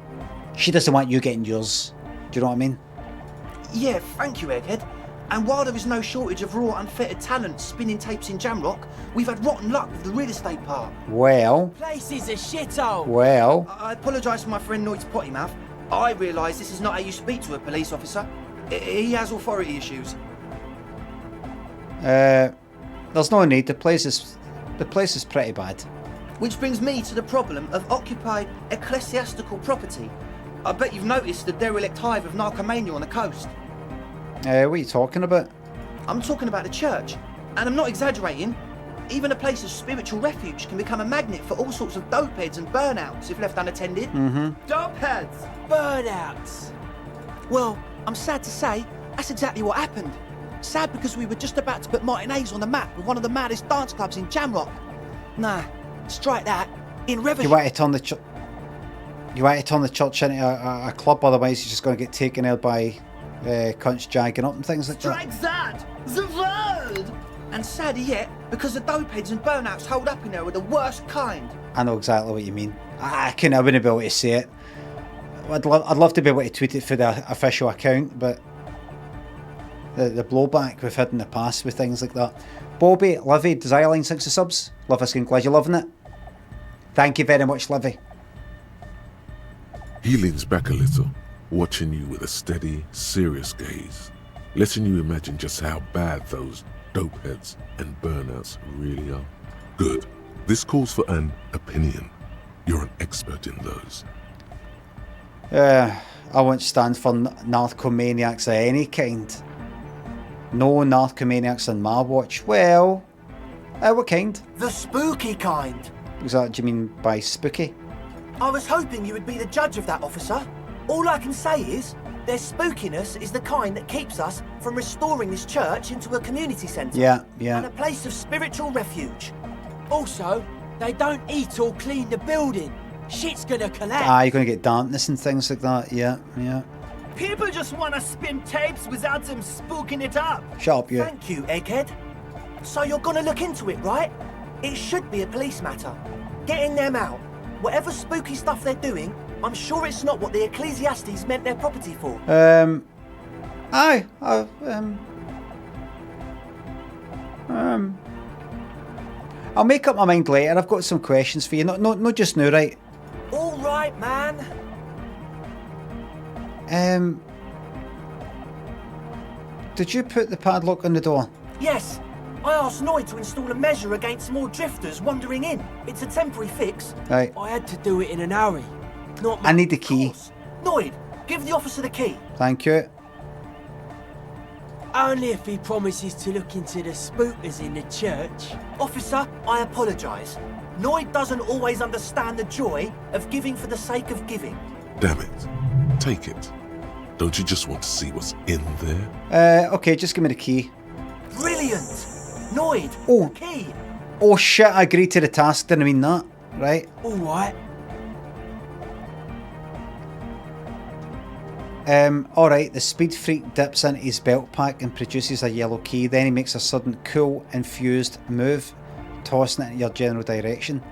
She doesn't want you getting yours. Do you know what I mean? Yeah, thank you, Egghead. And while there is no shortage of raw, unfettered talent spinning tapes in Jamrock, we've had rotten luck with the real estate part. Well. Place is a shithole. Well. I apologise for my friend Noid's potty mouth. I realise this is not how you speak to a police officer. He has authority issues. There's no need. The place is pretty bad. Which brings me to the problem of occupied ecclesiastical property. I bet you've noticed the derelict hive of narcomania on the coast. What are you talking about? I'm talking about the church, and I'm not exaggerating. Even a place of spiritual refuge can become a magnet for all sorts of dopeheads and burnouts if left unattended. Mm-hmm. Dopeheads! Burnouts! Well, I'm sad to say, that's exactly what happened. Sad because we were just about to put Martinez on the map with one of the maddest dance clubs in Jamrock. Nah, strike that. In Reversham. You want to turn the church into a club, otherwise you're just going to get taken out by cunts jagging up and things like that. Strike that! The word! And sadder yet, because the dopeheads and burnouts hold up in there are the worst kind. I know exactly what you mean. I wouldn't be able to say it. I'd love to be able to tweet it for the official account, but the blowback we've had in the past with things like that. Bobby, Livy, Desireline 60 subs. Love us, glad you're loving it. Thank you very much, Livy. He leans back a little, watching you with a steady, serious gaze, letting you imagine just how bad those dopeheads and burnouts really are. Good. This calls for an opinion. You're an expert in those. I won't stand for narcomaniacs of any kind. No narcomaniacs on my watch. Well, what kind? The spooky kind. What do you mean by spooky? I was hoping you would be the judge of that, officer. All I can say is, their spookiness is the kind that keeps us from restoring this church into a community centre. Yeah. And a place of spiritual refuge. Also, they don't eat or clean the building. Shit's gonna collapse. You're gonna get dampness and things like that. Yeah. People just want to spin tapes without them spooking it up. Shut up, you. Thank you, Egghead. So you're gonna look into it, right? It should be a police matter. Getting them out. Whatever spooky stuff they're doing, I'm sure it's not what the Ecclesiastes meant their property for. I'll make up my mind later. I've got some questions for you. Not just now, right? All right, man. Did you put the padlock on the door? Yes. I asked Noid to install a measure against more drifters wandering in. It's a temporary fix. Right. I had to do it in an hurry. I need the key. Noid, give the officer the key. Thank you. Only if he promises to look into the spookers in the church. Officer, I apologise. Noid doesn't always understand the joy of giving for the sake of giving. Damn it. Take it. Don't you just want to see what's in there? Okay, just give me the key. Brilliant! Noid, the key. Oh shit, I agreed to the task, didn't mean that. Right. Alright. Alright, the speed freak dips into his belt pack and produces a yellow key. Then he makes a sudden cool, infused move, tossing it in your general direction.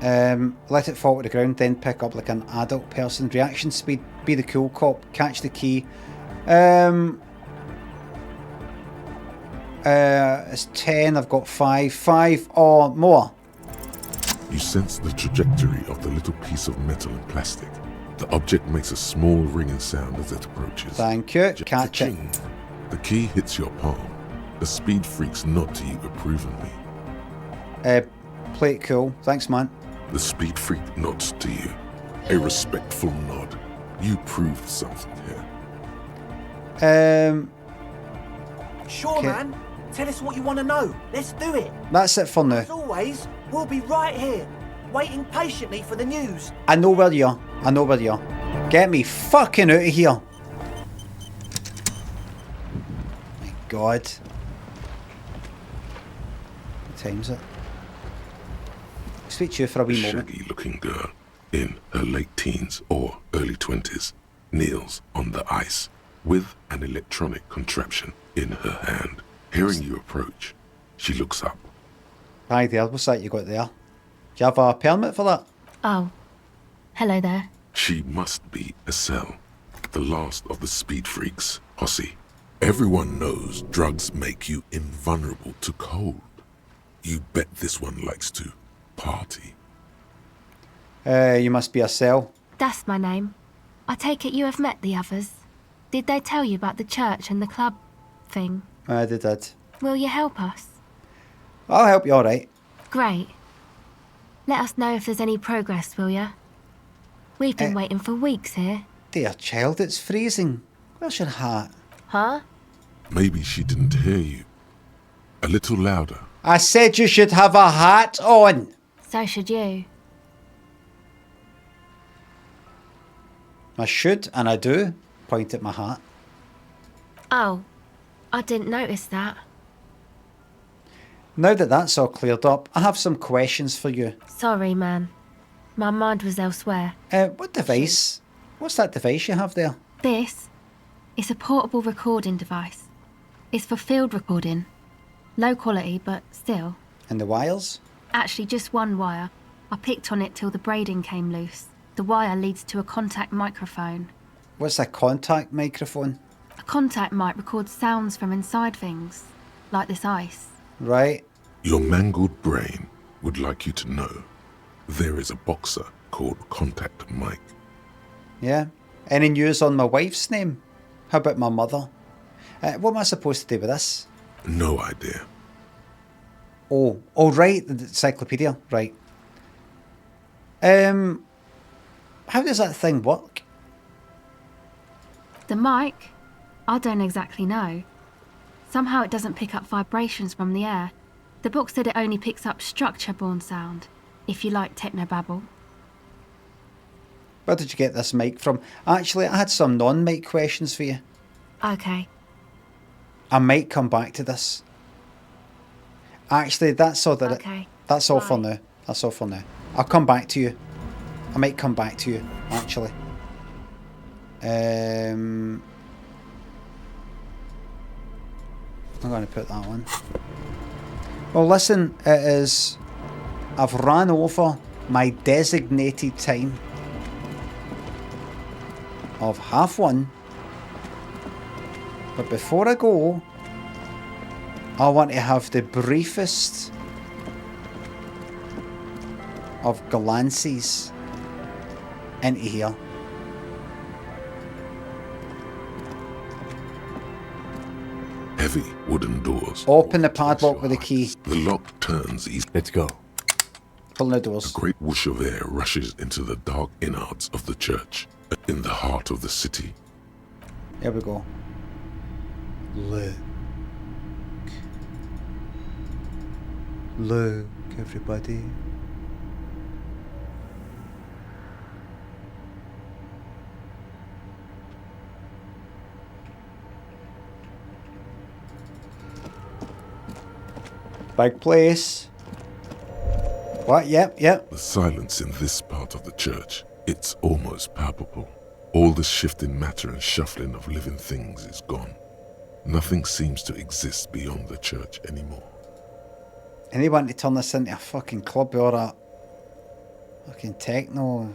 Let it fall to the ground, then pick up like an adult person. Reaction speed, be the cool cop, catch the key. It's 10, I've got 5. 5 or more. You sense the trajectory of the little piece of metal and plastic. The object makes a small ringing sound as it approaches. Thank you. Catch it. The key hits your palm. The speed freaks nod to you approvingly. Play it cool. Thanks, man. The speed freak nods to you. A respectful nod. You proved something here. Sure, man. Tell us what you want to know. Let's do it. That's it for now. As always, we'll be right here, waiting patiently for the news. I know where you are. I know where you are. Get me fucking out of here. My God. What time's it? Speak to you for a wee moment. Shaggy-looking girl in her late teens or early 20s kneels on the ice with an electronic contraption in her hand. Hearing you approach, she looks up. Hi there, what's that you got there? Do you have a permit for that? Oh, hello there. She must be Estelle, the last of the speed freaks, Posse. Everyone knows drugs make you invulnerable to cold. You bet this one likes to party. You must be Estelle. That's my name. I take it you have met the others. Did they tell you about the church and the club thing? They did. Will you help us? I'll help you, alright. Great. Let us know if there's any progress, will ya? We've been waiting for weeks here. Dear child, it's freezing. Where's your hat? Huh? Maybe she didn't hear you. A little louder. I said you should have a hat on. So should you. I should, and I do. Point at my hat. Oh, I didn't notice that. Now that that's all cleared up, I have some questions for you. Sorry, man. My mind was elsewhere. What device? What's that device you have there? This is a portable recording device. It's for field recording. Low quality, but still. And the wires? Actually, just one wire. I picked on it till the braiding came loose. The wire leads to a contact microphone. What's a contact microphone? A contact mic records sounds from inside things, like this ice. Right. Your mangled brain would like you to know there is a boxer called Contact Mike. Yeah. Any news on my wife's name? How about my mother? What am I supposed to do with this? No idea. Oh, right, the encyclopedia, right. How does that thing work? The mic? I don't exactly know. Somehow it doesn't pick up vibrations from the air. The book said it only picks up structure-borne sound, if you like technobabble. Where did you get this mic from? Actually, I had some non-mic questions for you. Okay. I might come back to this. Actually, that's all that. Okay. That's all for now. That's all for now. I'll come back to you. I might come back to you, actually. I'm going to put that one. Well, listen, it is... I've ran over my designated time of 1:30. But before I go, I want to have the briefest of glances into here. Heavy wooden doors. Open the padlock with a key. The lock turns easy. Let's go. Pull the doors. A great whoosh of air rushes into the dark innards of the church, in the heart of the city. Here we go. Look. Look, everybody. Big place. What? Yep. The silence in this part of the church, it's almost palpable. All the shifting matter and shuffling of living things is gone. Nothing seems to exist beyond the church anymore. Anyone to turn this into a fucking club or a... Fucking techno.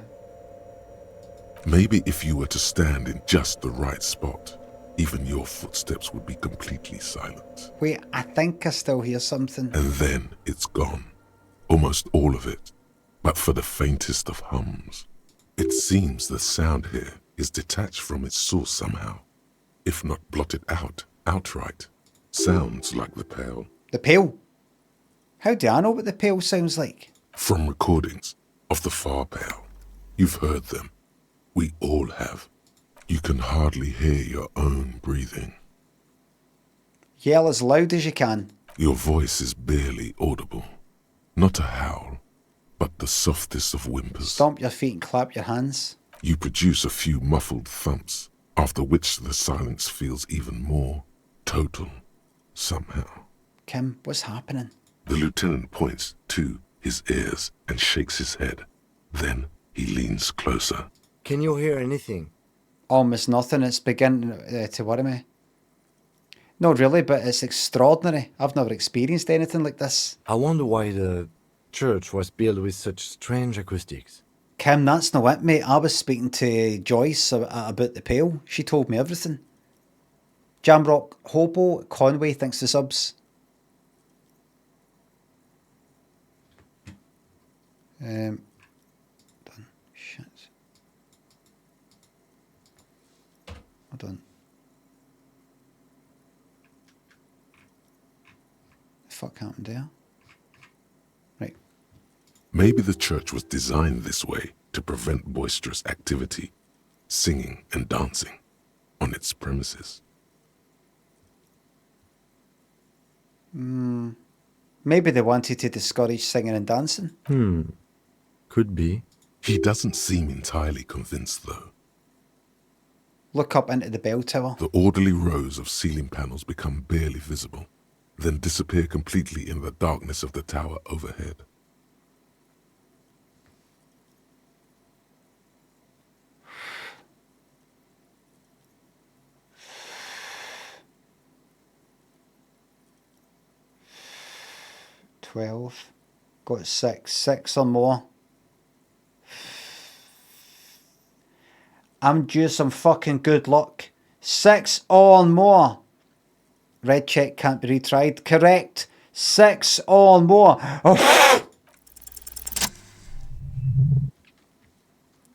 Maybe if you were to stand in just the right spot, even your footsteps would be completely silent. Wait, I think I still hear something. And then it's gone. Almost all of it. But for the faintest of hums. It seems the sound here is detached from its source somehow. If not blotted out, outright. Sounds like the Pale. The Pale? How do I know what the Pale sounds like? From recordings of the Far Pale. You've heard them. We all have. You can hardly hear your own breathing. Yell as loud as you can. Your voice is barely audible. Not a howl, but the softest of whimpers. Stomp your feet and clap your hands. You produce a few muffled thumps, after which the silence feels even more total, somehow. Kim, what's happening? The lieutenant points to his ears and shakes his head. Then he leans closer. Can you hear anything? Almost nothing. It's beginning to worry me. No, really, but it's extraordinary. I've never experienced anything like this. I wonder why the church was built with such strange acoustics. Kim, that's not it, mate. I was speaking to Joyce about the Pale. She told me everything. Jamrock Hobo Conway thinks the subs. Done. Shit. Hold on. The fuck happened there? Right. Maybe the church was designed this way to prevent boisterous activity, singing and dancing on its premises. Maybe they wanted to discourage singing and dancing. Could be. He doesn't seem entirely convinced, though. Look up into the bell tower. The orderly rows of ceiling panels become barely visible, then disappear completely in the darkness of the tower overhead. Got six or more. I'm due some fucking good luck. 6 or more. Red check can't be retried. Correct. 6 or more. Oh.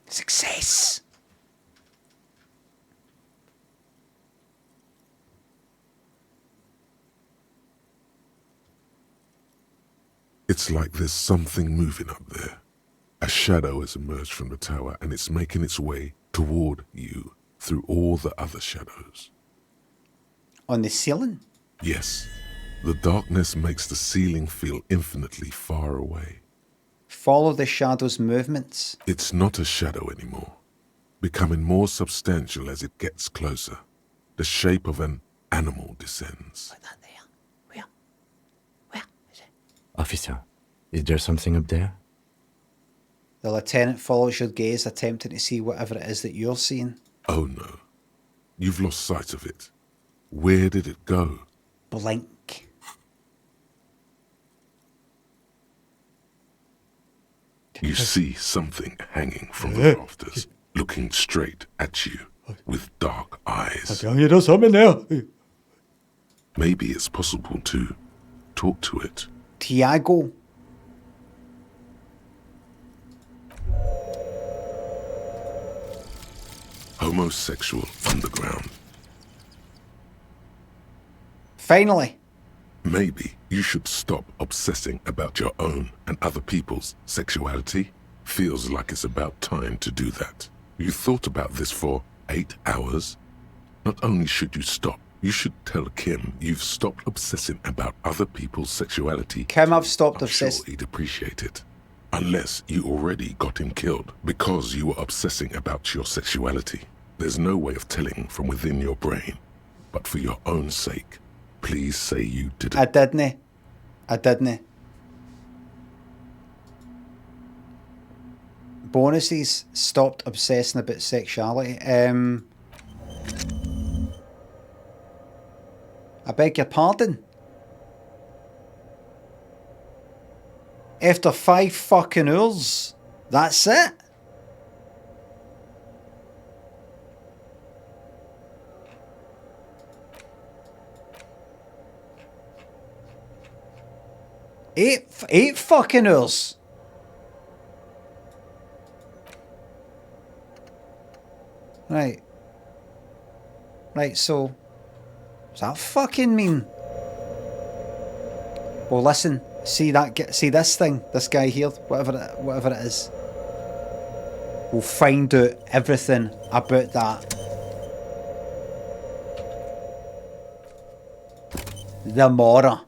Success. It's like there's something moving up there. A shadow has emerged from the tower and it's making its way toward you through all the other shadows. On the ceiling? Yes. The darkness makes the ceiling feel infinitely far away. Follow the shadow's movements. It's not a shadow anymore, becoming more substantial as it gets closer. The shape of an animal descends. Officer, is there something up there? The lieutenant follows your gaze, attempting to see whatever it is that you're seeing. Oh no. You've lost sight of it. Where did it go? Blink. You see something hanging from the rafters, looking straight at you with dark eyes. There's something there. Maybe it's possible to talk to it. Tiago. Homosexual underground. Finally. Maybe you should stop obsessing about your own and other people's sexuality. Feels like it's about time to do that. You thought about this for 8 hours? Not only should you stop, you should tell Kim you've stopped obsessing about other people's sexuality. Kim, I've stopped I'm obsessing. sure he'd appreciate it. Unless you already got him killed because you were obsessing about your sexuality. There's no way of telling from within your brain. But for your own sake, please say you didn't. I didn't. Bonuses, stopped obsessing about sexuality. I beg your pardon? After 5 fucking hours? That's it. Eight fucking hours. Right. Right, so does that fucking mean? Well, listen. See this thing, this guy here, whatever it is. We'll find out everything about that. The Mora.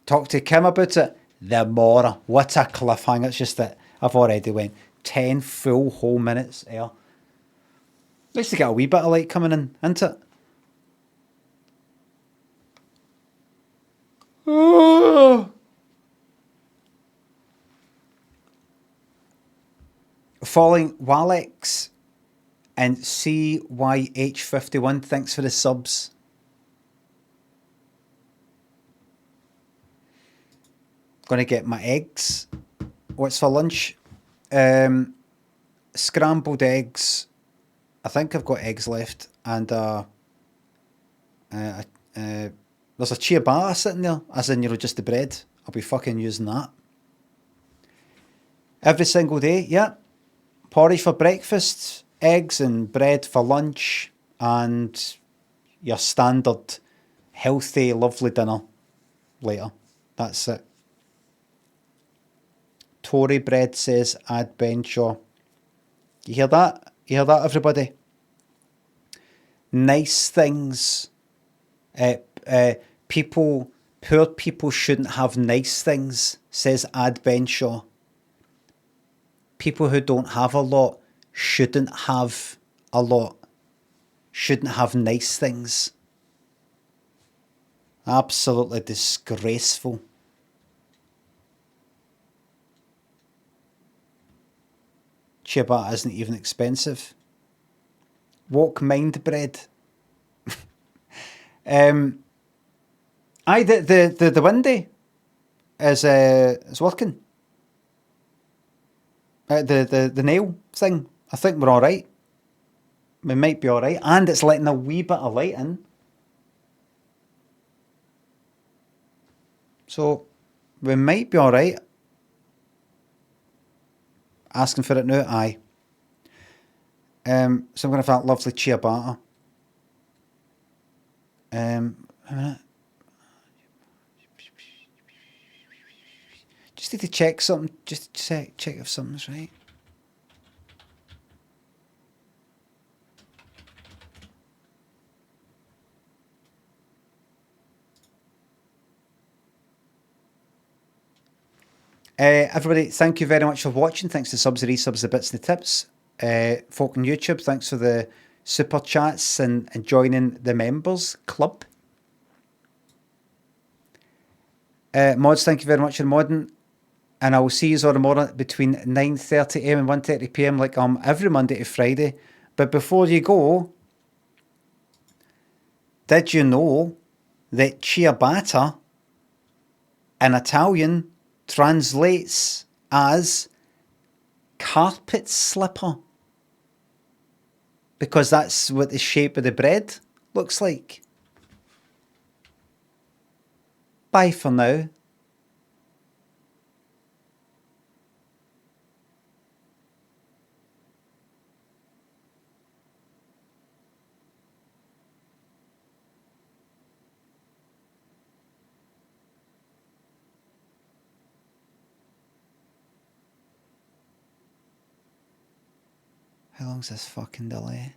Talk to Kim about it. The Mora. What a cliffhanger. It's just that I've already went 10 full whole minutes there. Nice to get a wee bit of light coming in, isn't it? Oh. Falling Walex and CYH51, thanks for the subs. Gonna get my eggs. What's for lunch? Scrambled eggs. I think I've got eggs left, and there's a ciabatta sitting there, as in, you know, just the bread. I'll be fucking using that every single day. Yeah, porridge for breakfast, eggs and bread for lunch, and your standard healthy, lovely dinner later. That's it. Tory bread says adventure. You hear that? You hear that, everybody? Nice things. Poor people shouldn't have nice things, says adventure. People who don't have a lot shouldn't have a lot. Shouldn't have nice things. Absolutely disgraceful. Ciabatta isn't even expensive. Walk mind bread. Aye, the windy is working. The nail thing, I think we're all right. We might be all right, and it's letting a wee bit of light in. So we might be all right. Asking for it now, aye. So I'm gonna have that lovely ciabatta. A minute. Just need to check something. Just check if something's right. Everybody, thank you very much for watching. Thanks to subs, the resubs, the bits, the tips. Folk on YouTube, thanks for the super chats and joining the members club. Mods, thank you very much for modding. And I will see you all tomorrow between 9:30 AM and 1:30 PM, like every Monday to Friday. But before you go, did you know that ciabatta in Italian translates as carpet slipper? Because that's what the shape of the bread looks like. Bye for now. How long's this fucking delay?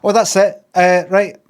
Oh, that's it. Right.